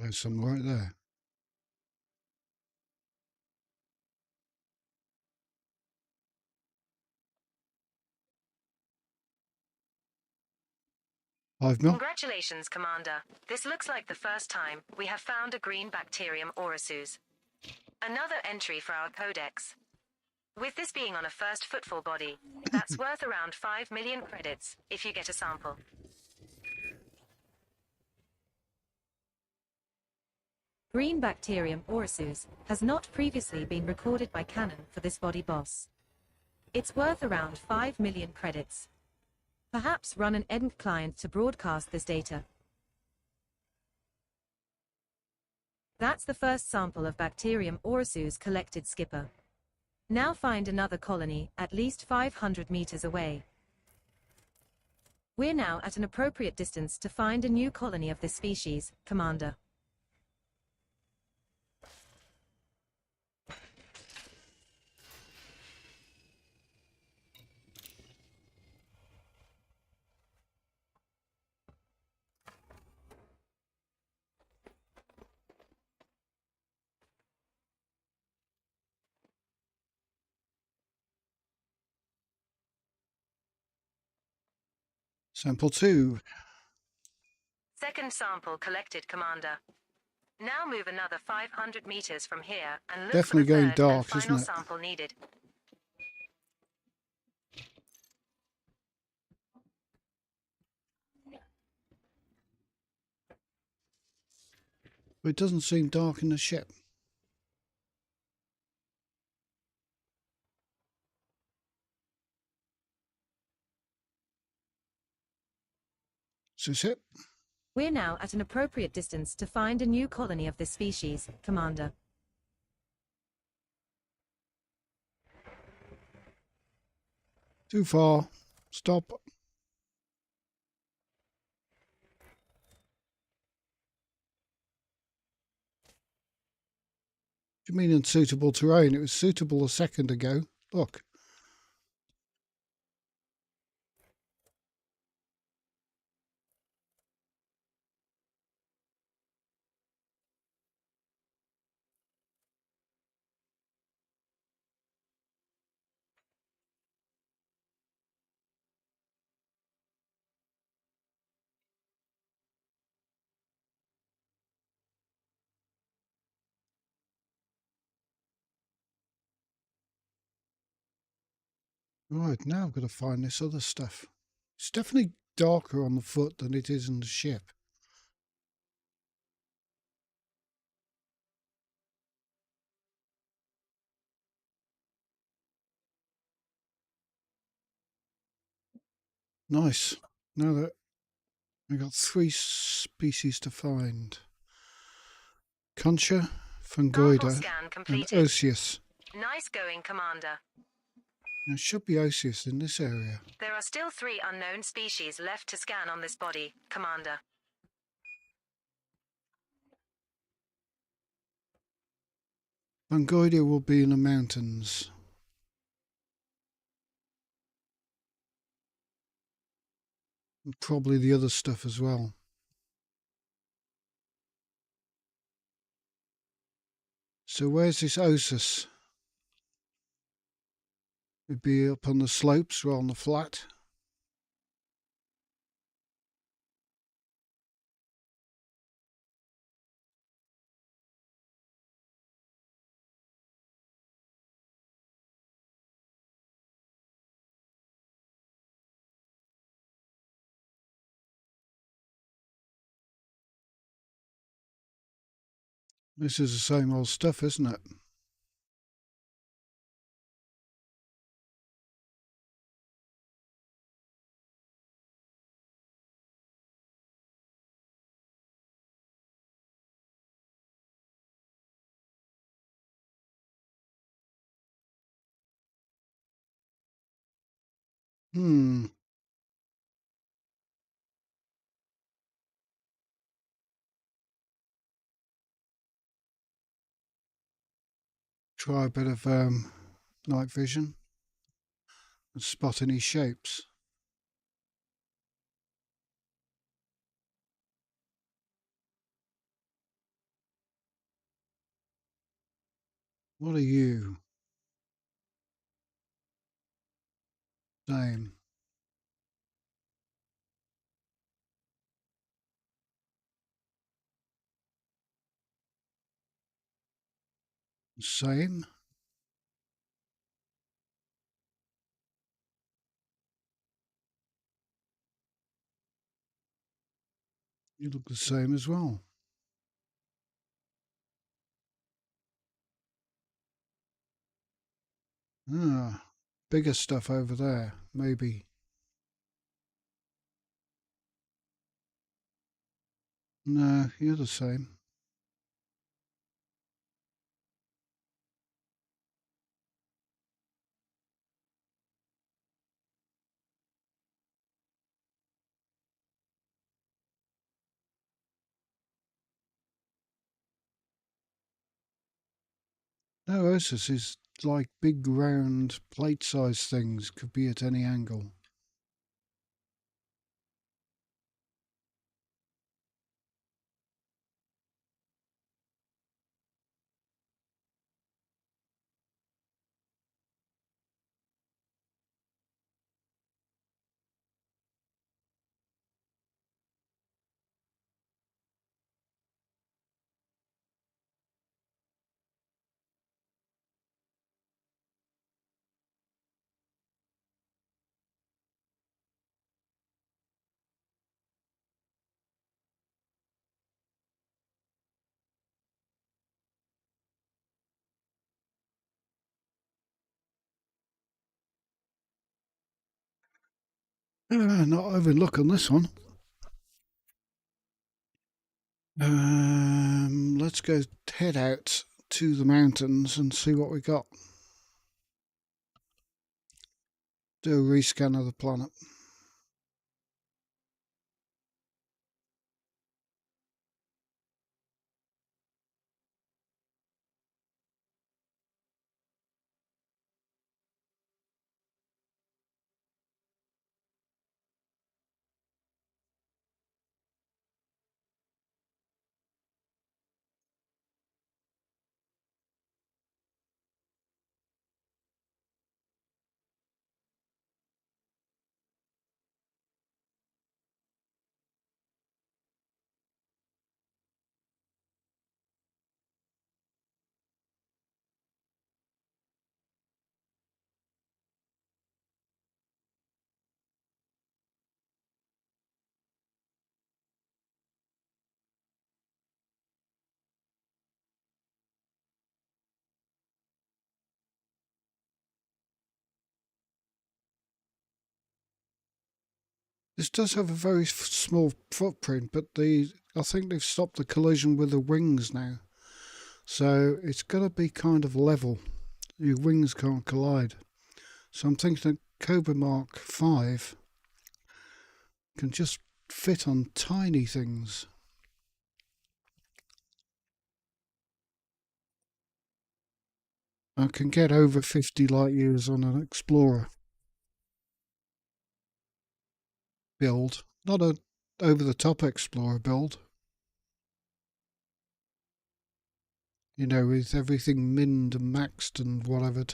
There's some right there. I've not. Congratulations, Commander. This looks like the first time we have found a green bacterium Orossus. Another entry for our codex. With this being on a first footfall body, that's worth around 5 million credits if you get a sample. Green bacterium Orossus has not previously been recorded by Canon for this body boss. It's worth around 5 million credits. Perhaps run an Acc client to broadcast this data. That's the first sample of bacterium Orossus collected, Skipper. Now find another colony at least 500 meters away. We're now at an appropriate distance to find a new colony of this species, Commander. Sample 2. Second sample collected, Commander. Now move another 500 meters from here and look Definitely for the going third dark, and final isn't it? sample needed. But it doesn't seem dark in the ship. Is this it? We're now at an appropriate distance to find a new colony of this species, Commander. Too far. Stop. What do you mean unsuitable terrain? It was suitable a second ago. Look. Right, now I've got to find this other stuff. It's definitely darker on the foot than it is in the ship. Nice. Now that we've got 3 species to find. Concha, Sample Fungoida, scan and completed. Osseous. Nice going, Commander. There should be Osseous in this area. There are still 3 unknown species left to scan on this body, Commander. Fungoida will be in the mountains. And probably the other stuff as well. So where's this Osseous? It'd be up on the slopes or on the flat. This is the same old stuff, isn't it? Hmm. Try a bit of night vision and spot any shapes. What are you? Same. Same. You look the same as well. Ah, bigger stuff over there, maybe. No, you're the same. No, Ursus is like big round plate-sized things, could be at any angle. Not overlook on this one. Let's go head out to the mountains and see what we got. Do a rescan of the planet. This does have a very small footprint, but I think they've stopped the collision with the wings now. So it's got to be kind of level. Your wings can't collide. So I'm thinking that Cobra Mark 5 can just fit on tiny things. I can get over 50 light years on an Explorer build, not a over the top Explorer build. You know, with everything minned and maxed and whatever.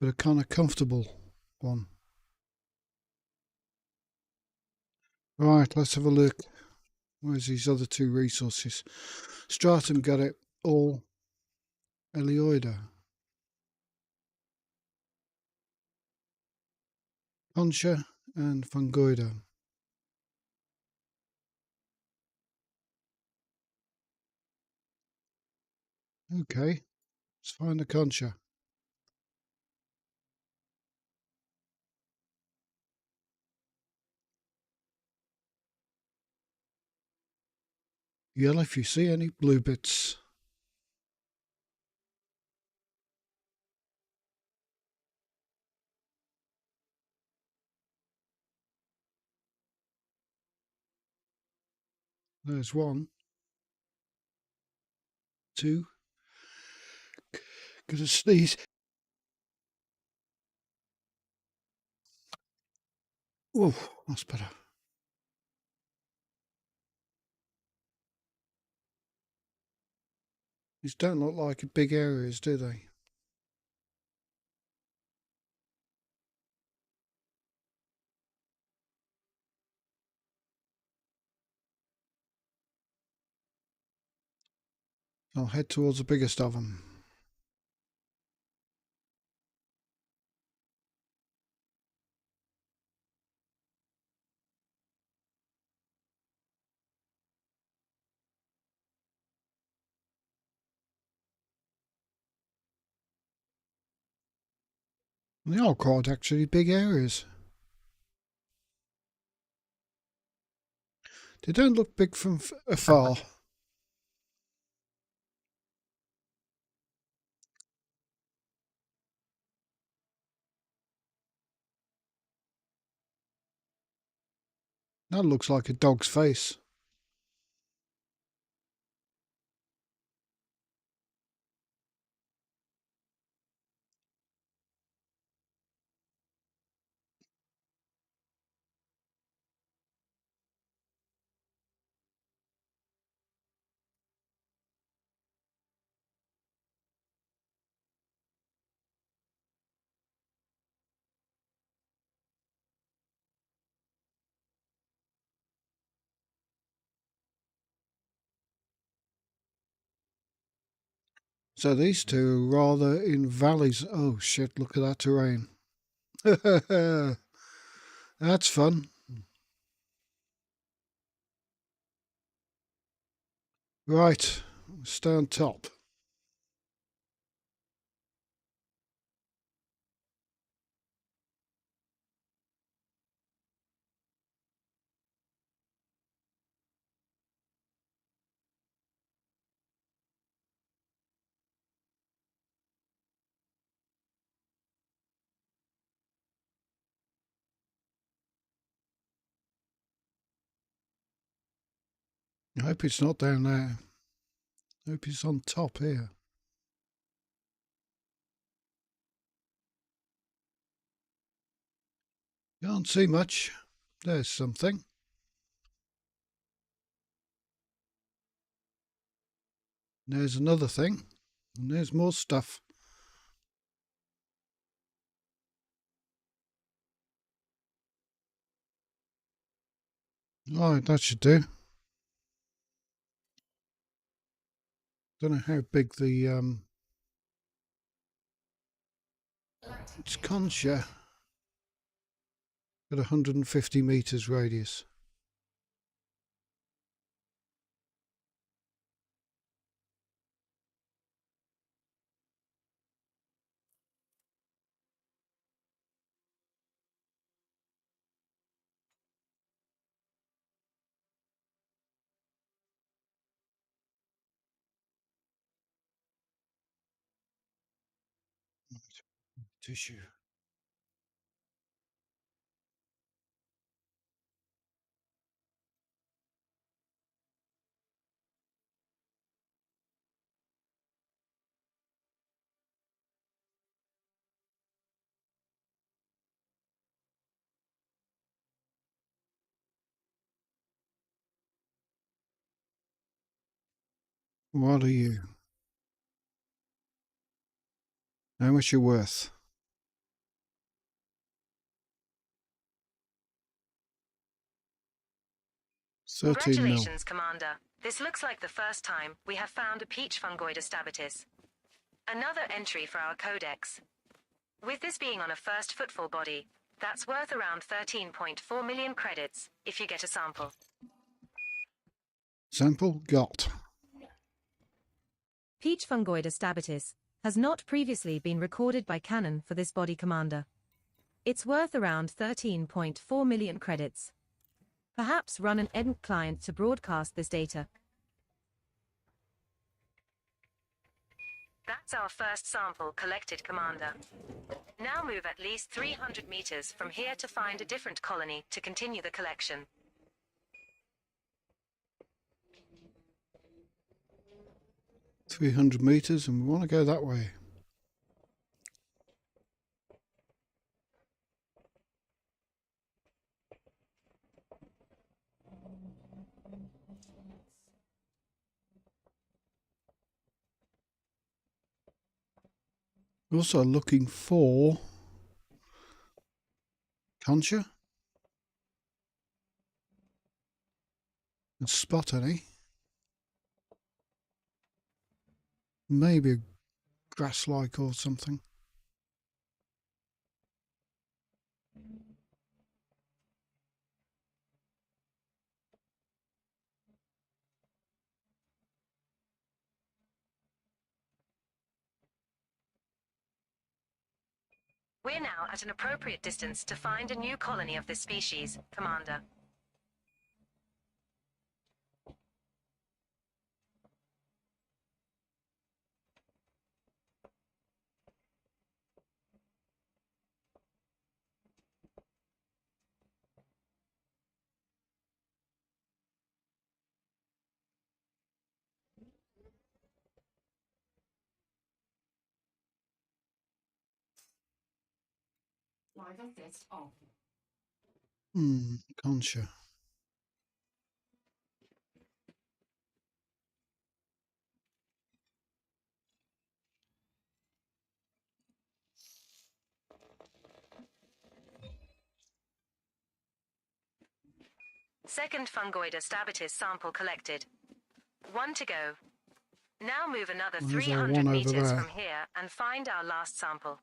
But a kind of comfortable one. Right, let's have a look. Where's these other two resources? Stratum got it all. Elioida. Concha and Fungoida. Okay, let's find the Concha. Yell if you see any blue bits. There's one. Two. Gonna sneeze. Oh, that's better. These don't look like big areas, do they? I'll head towards the biggest of them. They are quite actually big areas. They don't look big from afar. That looks like a dog's face. So these two are rather in valleys. Oh shit, look at that terrain. That's fun. Right, stay on top. I hope it's not down there. I hope it's on top here. Can't see much. There's something. There's another thing. And there's more stuff. Alright, that should do. Don't know how big the it's concha. Got 150 meters radius. Tissue. What are you? How much you're worth? $13 million. Congratulations, Commander. This looks like the first time we have found a peach fungoida stabitus. Another entry for our codex. With this being on a first footfall body, that's worth around 13.4 million credits if you get a sample. Sample got. Peach fungoida stabitus has not previously been recorded by Canon for this body, Commander. It's worth around 13.4 million credits. Perhaps run an EDNT client to broadcast this data. That's our first sample collected, Commander. Now move at least 300 meters from here to find a different colony to continue the collection. $300 meters, and we want to go that way. Also looking for concha. And spot any. Maybe a grass-like or something. We're now at an appropriate distance to find a new colony of this species, Commander. Concha. Second fungoida stabitus sample collected. 1 to go. Now move another There's our 300 one over meters there. from here and find our last sample.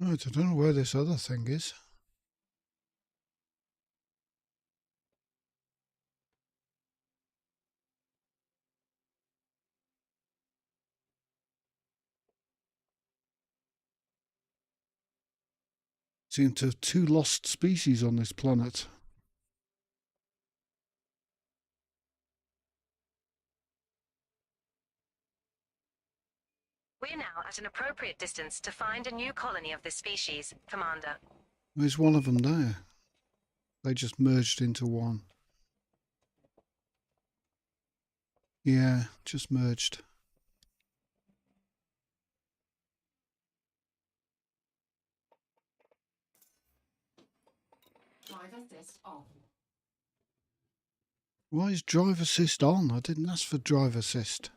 Right, I don't know where this other thing is. Seem to have 2 lost species on this planet. We're now at an appropriate distance to find a new colony of this species, Commander. There's one of them there. They just merged into one. Yeah, just merged. Drive assist on. Why is drive assist on? I didn't ask for drive assist.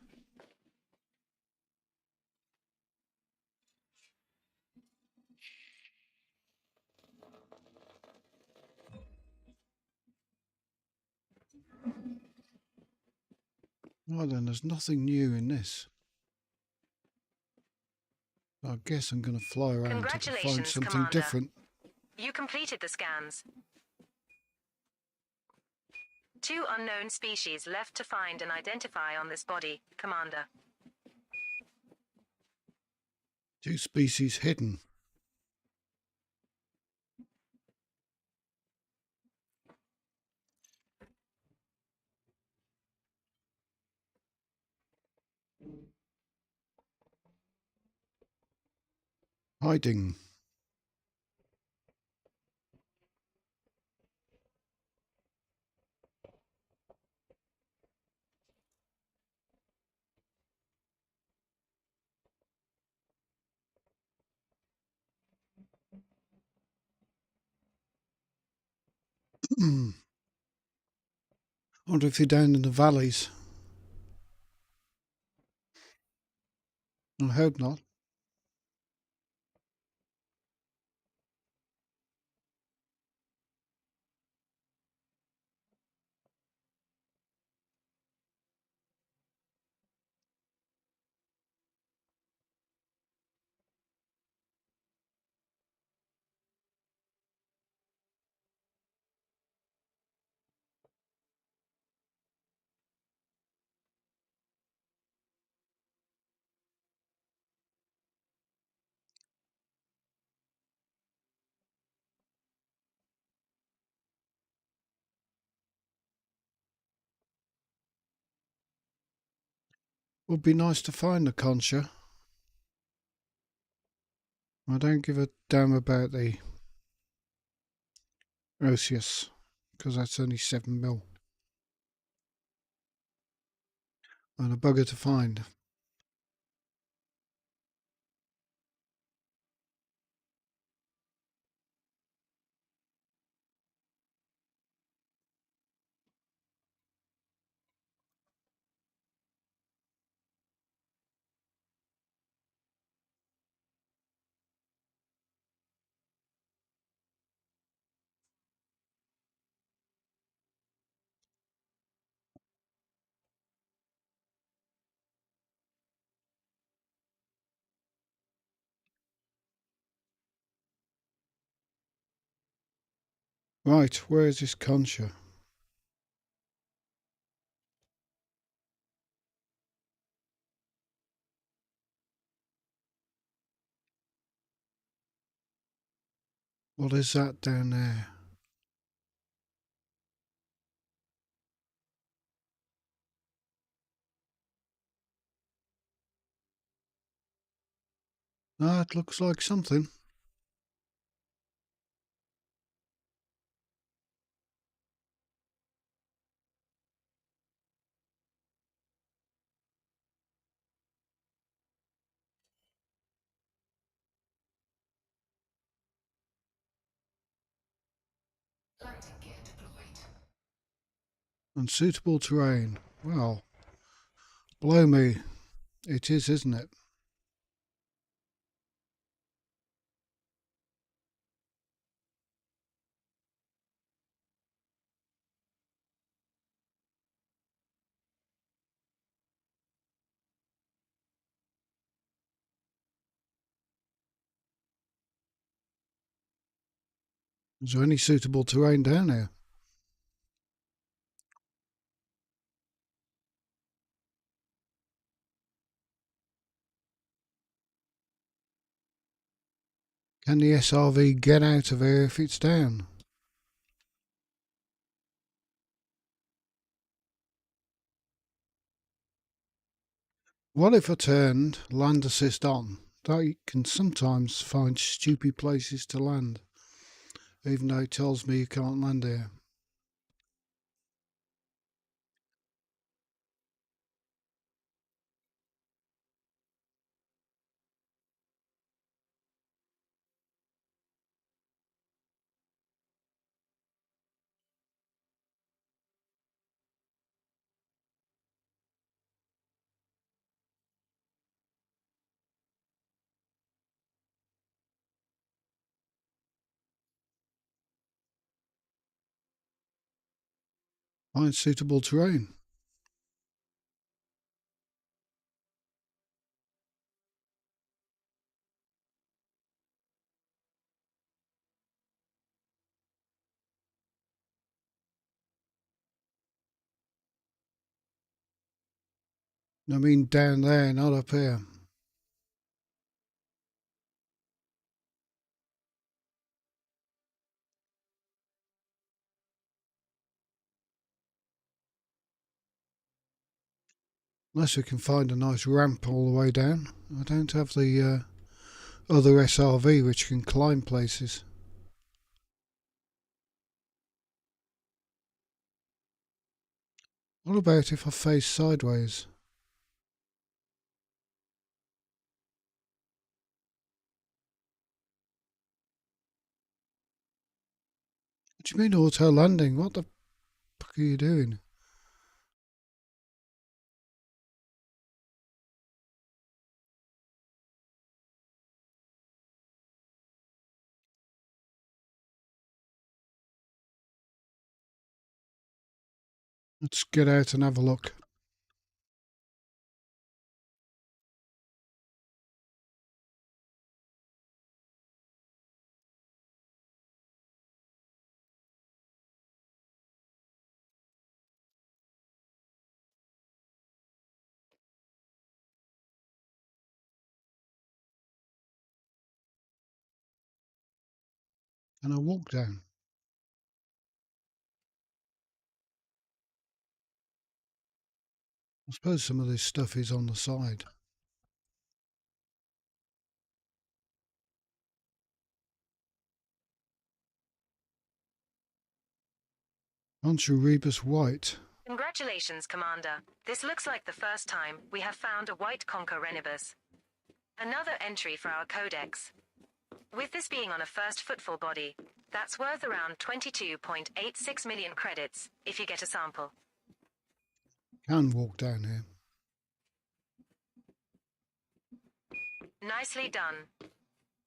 Well then, there's nothing new in this. I guess I'm going to fly around until I find Congratulations, something Commander. different. You completed the scans. 2 unknown species left to find and identify on this body, Commander. 2 species hidden. Hiding. I wonder if they're down in the valleys. I hope not. Would be nice to find the concha. I don't give a damn about the Osseous, because that's only 7 mil. And a bugger to find. Right, where is this concha? What is that down there? That looks like something. Unsuitable terrain. Well, blow me. It is, isn't it? Is there any suitable terrain down here? Can the SRV get out of here if it's down? What if I turned land assist on? That can sometimes find stupid places to land, even though it tells me you can't land here. Find suitable terrain. I mean down there, not up here. Unless we can find a nice ramp all the way down. I don't have the other SRV which can climb places. What about if I face sideways? What do you mean auto landing? What the fuck are you doing? Let's get out and have a look. And I walk down. I suppose some of this stuff is on the side. Aren't you Rebus White? Congratulations, Commander. This looks like the first time we have found a white conker renibus. Another entry for our codex. With this being on a first footfall body, that's worth around 22.86 million credits if you get a sample. Can walk down here. Nicely done.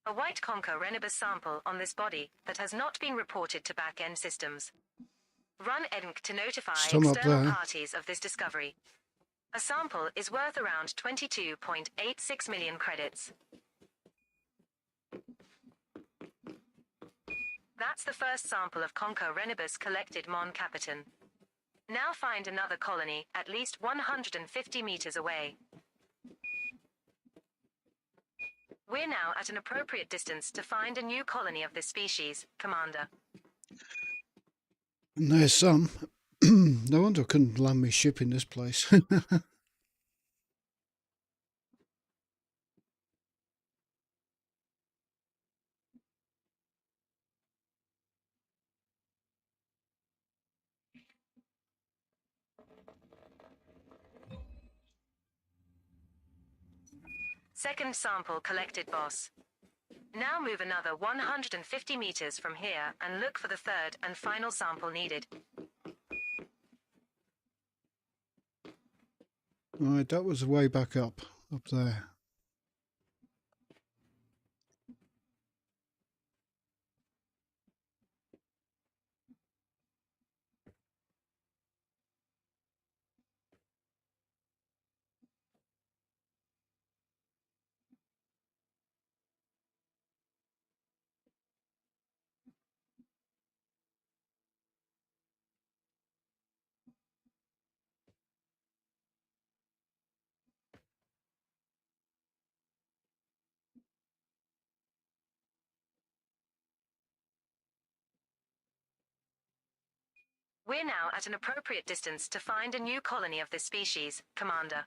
A white conker renibus sample on this body that has not been reported to back-end systems. Run Acc3 to notify Some up external there. parties of this discovery. A sample is worth around 22.86 million credits. That's the first sample of conker renibus collected Mon Capitan. Now find another colony at least 150 meters away. We're now at an appropriate distance to find a new colony of this species, Commander. And there's some. No wonder I couldn't land my ship in this place. Second sample collected, boss. Now move another 150 meters from here and look for the third and final sample needed. Right, that was the way back up there. We're now at an appropriate distance to find a new colony of this species, Commander.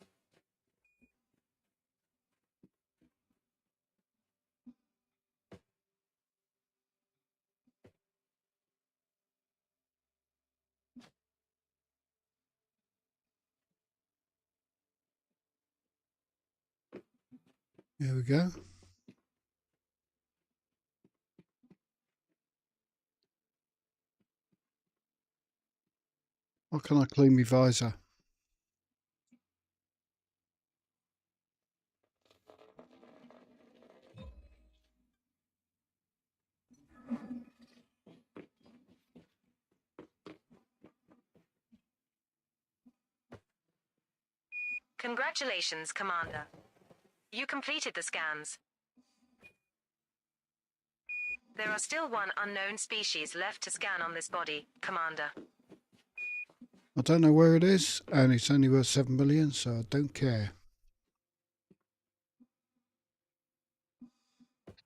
There we go. Why can't I clean my visor? Congratulations, Commander. You completed the scans. There are still one unknown species left to scan on this body, Commander. I don't know where it is, and it's only worth 7 million, so I don't care.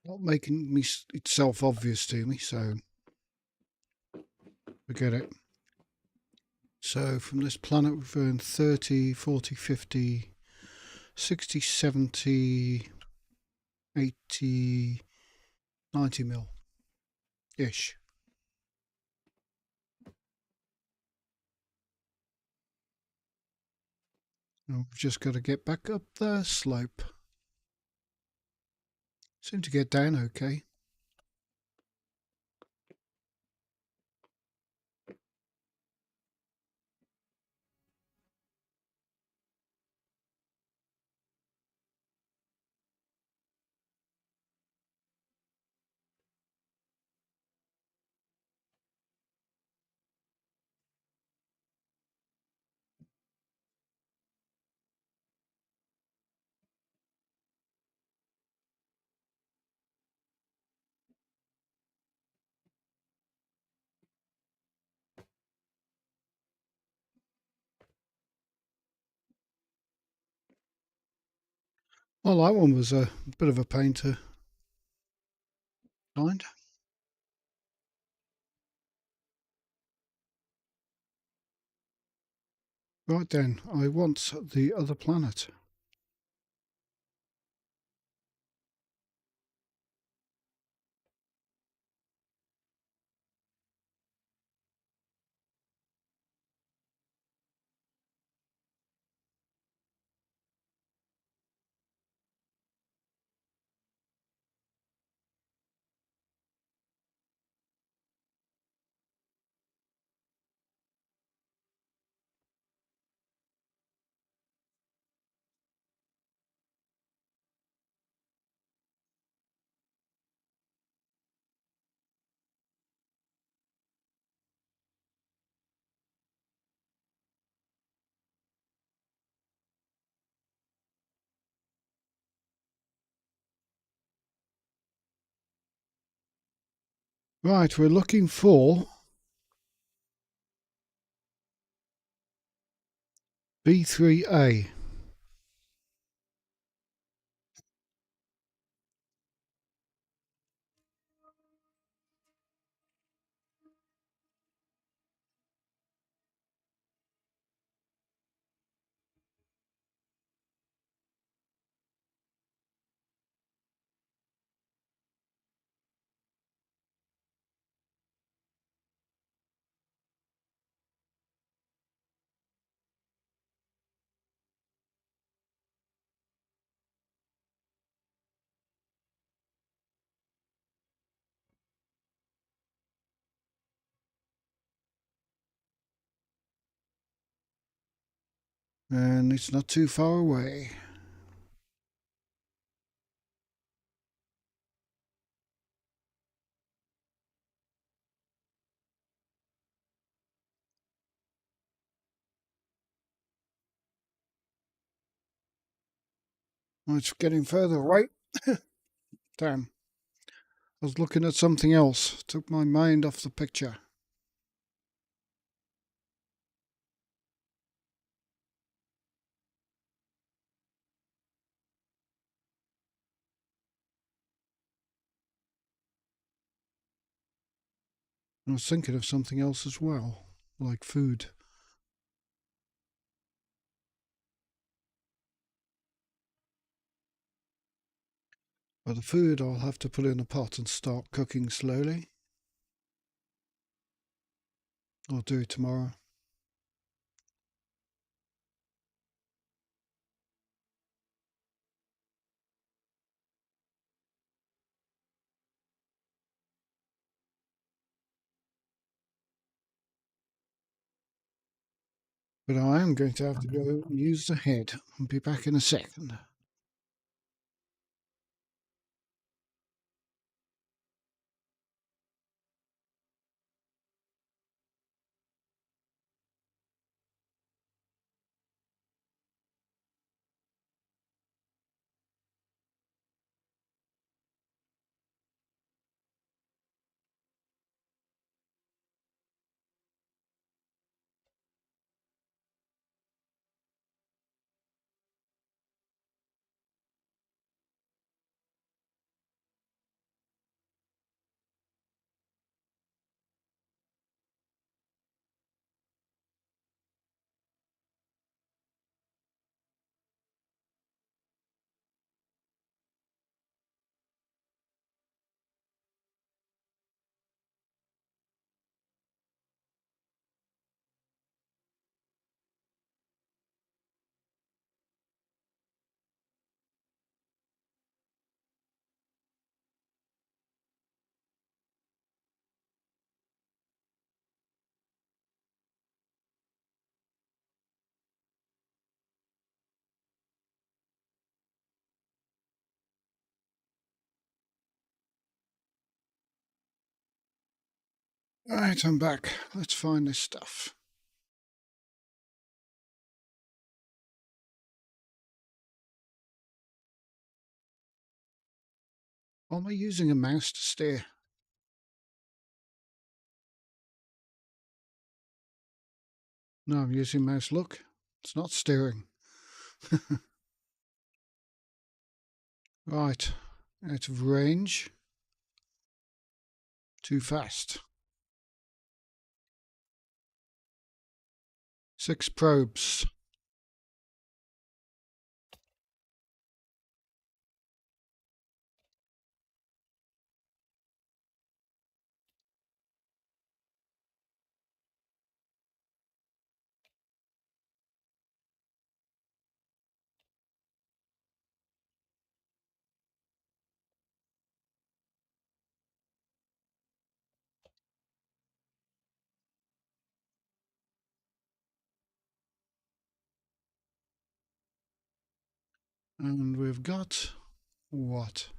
Not making me itself obvious to me, so forget it. So from this planet we've earned 30, 40, 50, 60, 70, 80, 90 mil ish. And we've just got to get back up the slope. Seem to get down okay. Well, that one was a bit of a pain to find. Right then, I want the other planet. Right, we're looking for B3A. And it's not too far away. Oh, it's getting further away. Damn. I was looking at something else. Took my mind off the picture. I was thinking of something else as well. like food. But the food I'll have to put in a pot and start cooking slowly. I'll do it tomorrow. But I am going to have to go use the head. I'll be back in a second. Right, I'm back. Let's find this stuff. Am I using a mouse to steer? No, I'm using mouse. Look, it's not steering. Right, out of range. Too fast. 6 probes. And we've got what?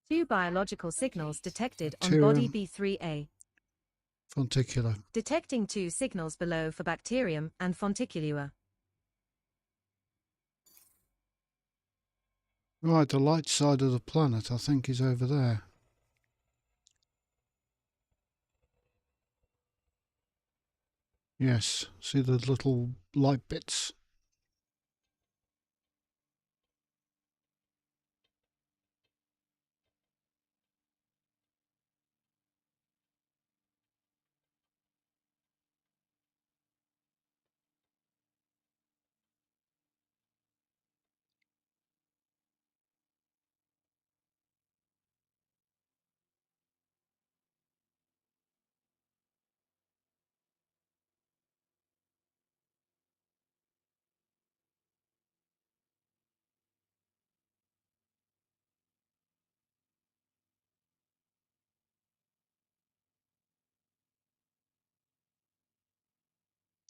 2 biological signals detected on body Bacterium B3A. fonticular. Detecting 2 signals below for bacterium and fonticulua. Right, the light side of the planet, I think, is over there. Yes, see the little light bits?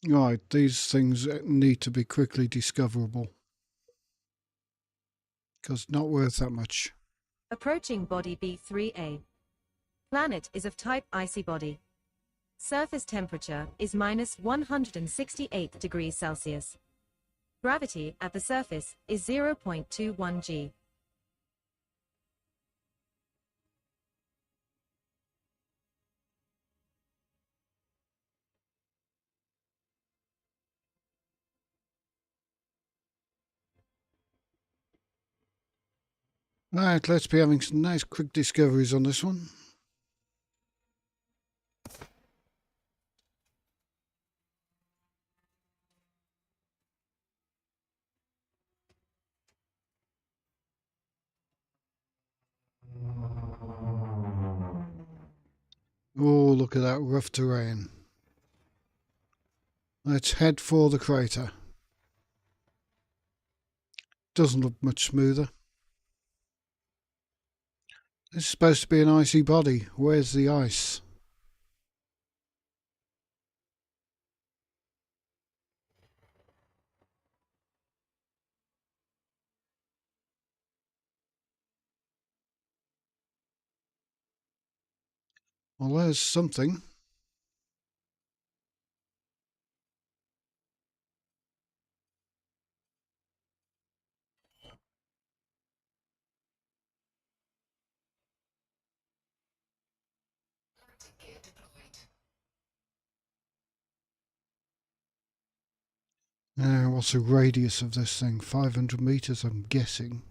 Right, these things need to be quickly discoverable. Because not worth that much. Approaching body B3A. Planet is of type icy body. Surface temperature is minus 168 degrees Celsius. Gravity at the surface is 0.21 g. Right, let's be having some nice quick discoveries on this one. Oh, look at that rough terrain. Let's head for the crater. Doesn't look much smoother. This is supposed to be an icy body. Where's the ice? Well, there's something. Now, what's the radius of this thing? 500 meters, I'm guessing.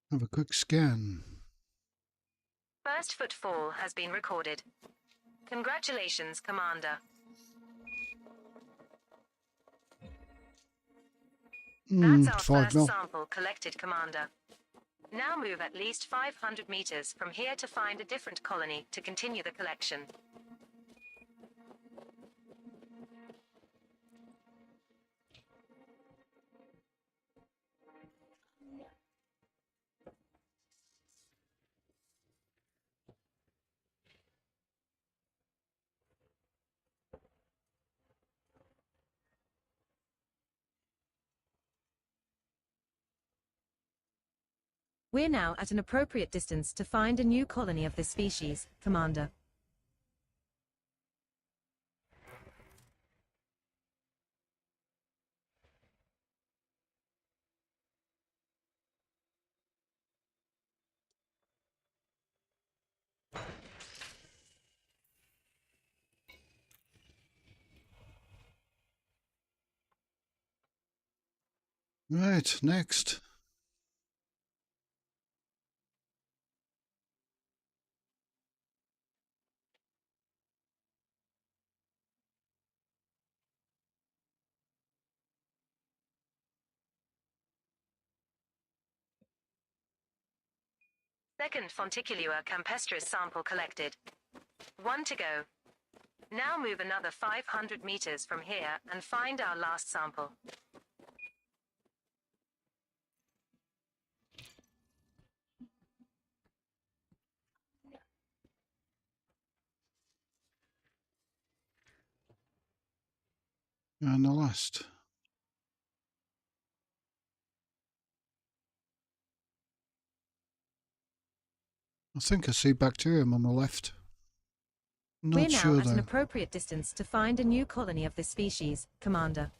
Have a quick scan. First footfall has been recorded. Congratulations, Commander. That's our 5 first mil. sample collected, Commander. Now move at least 500 meters from here to find a different colony to continue the collection. We're now at an appropriate distance to find a new colony of this species, Commander. Right, next. Second Fonticulua campestris sample collected. 1 to go. Now move another 500 meters from here and find our last sample. And the last. I think I see bacterium on the left. We're Not now sure at an though. appropriate distance to find a new colony of this species, Commander.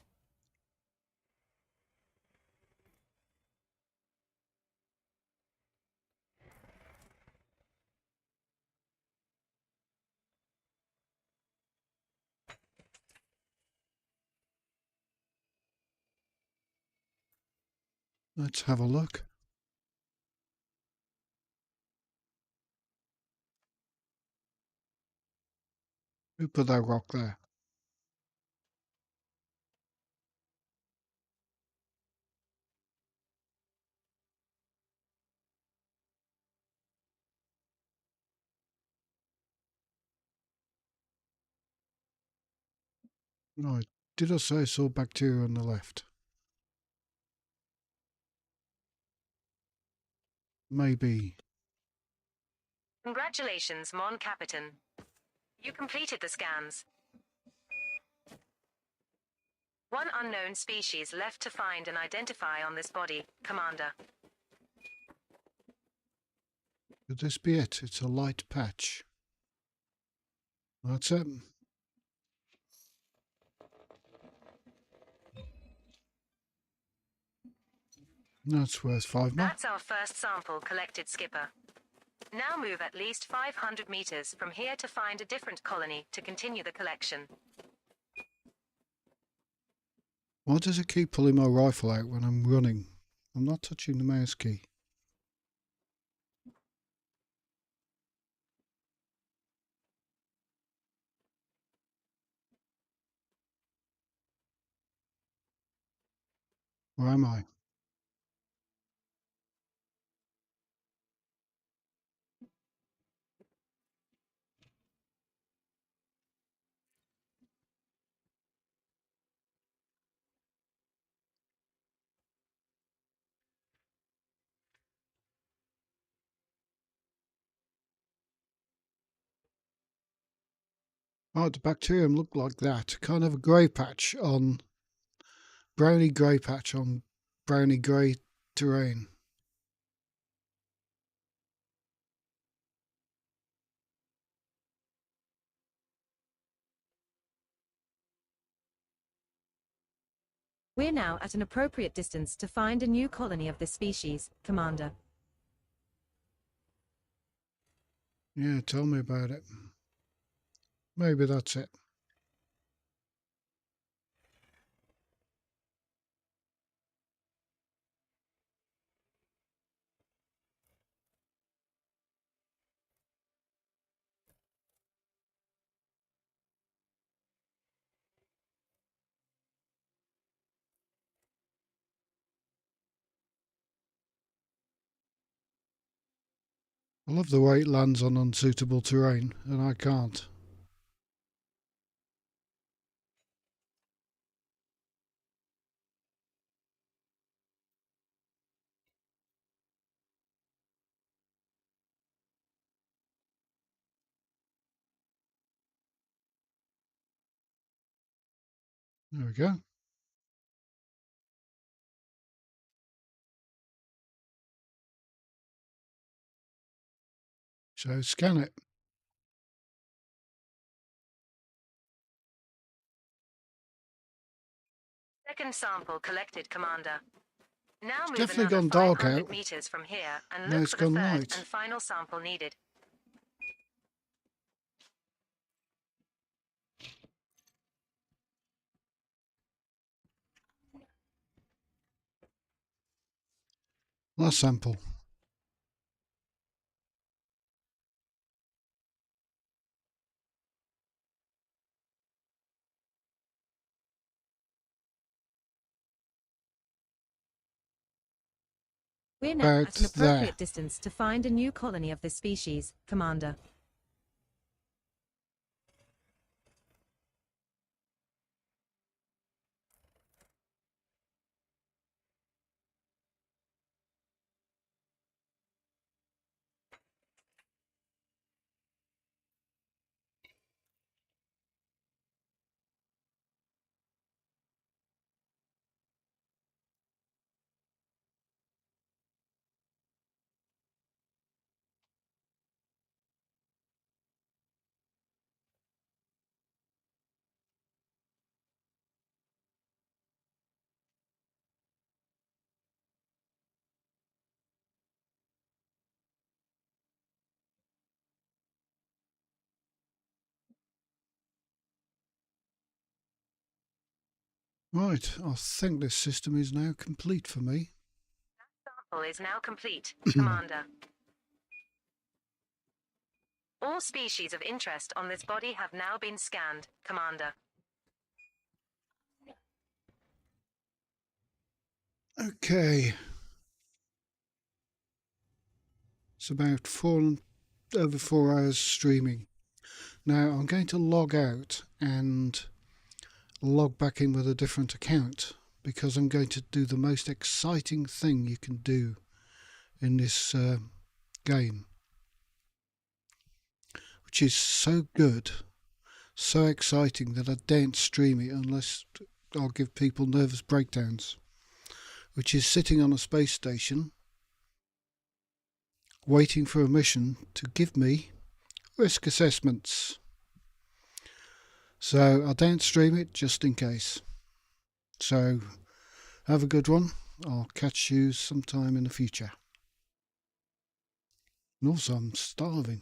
Let's have a look. Who put that rock there? Right. Did I say I saw bacteria on the left? Maybe. Congratulations, Mon Capitan. You completed the scans. One unknown species left to find and identify on this body, Commander. Could this be it? It's a light patch. That's it. That's worth 5 mil. That's our first sample collected, Skipper. Now move at least 500 meters from here to find a different colony to continue the collection. Why does it keep pulling my rifle out when I'm running? I'm not touching the mouse key. Where am I? Oh, the bacterium looked like that. Kind of a grey patch on browny grey patch on browny grey terrain. We're now at an appropriate distance to find a new colony of this species, Commander. Yeah, tell me about it. Maybe that's it. I love the way it lands on unsuitable terrain, and I can't. There we go. So scan it. Second sample collected, Commander. Now It's move definitely another gone dark 500 out. meters from here and Now look it's for the gone third light. and final sample needed. Last sample. We're now About at an there. appropriate distance to find a new colony of this species, Commander. Right, I think this system is now complete for me. Sample is now complete, Commander. All species of interest on this body have now been scanned, Commander. Okay. It's about over 4 hours streaming. Now I'm going to log out and log back in with a different account because I'm going to do the most exciting thing you can do in this game, which is so good, so exciting that I daren't stream it unless I'll give people nervous breakdowns, which is sitting on a space station waiting for a mission to give me risk assessments. So I don't stream it just in case. So have a good one. I'll catch you sometime in the future. And also I'm starving.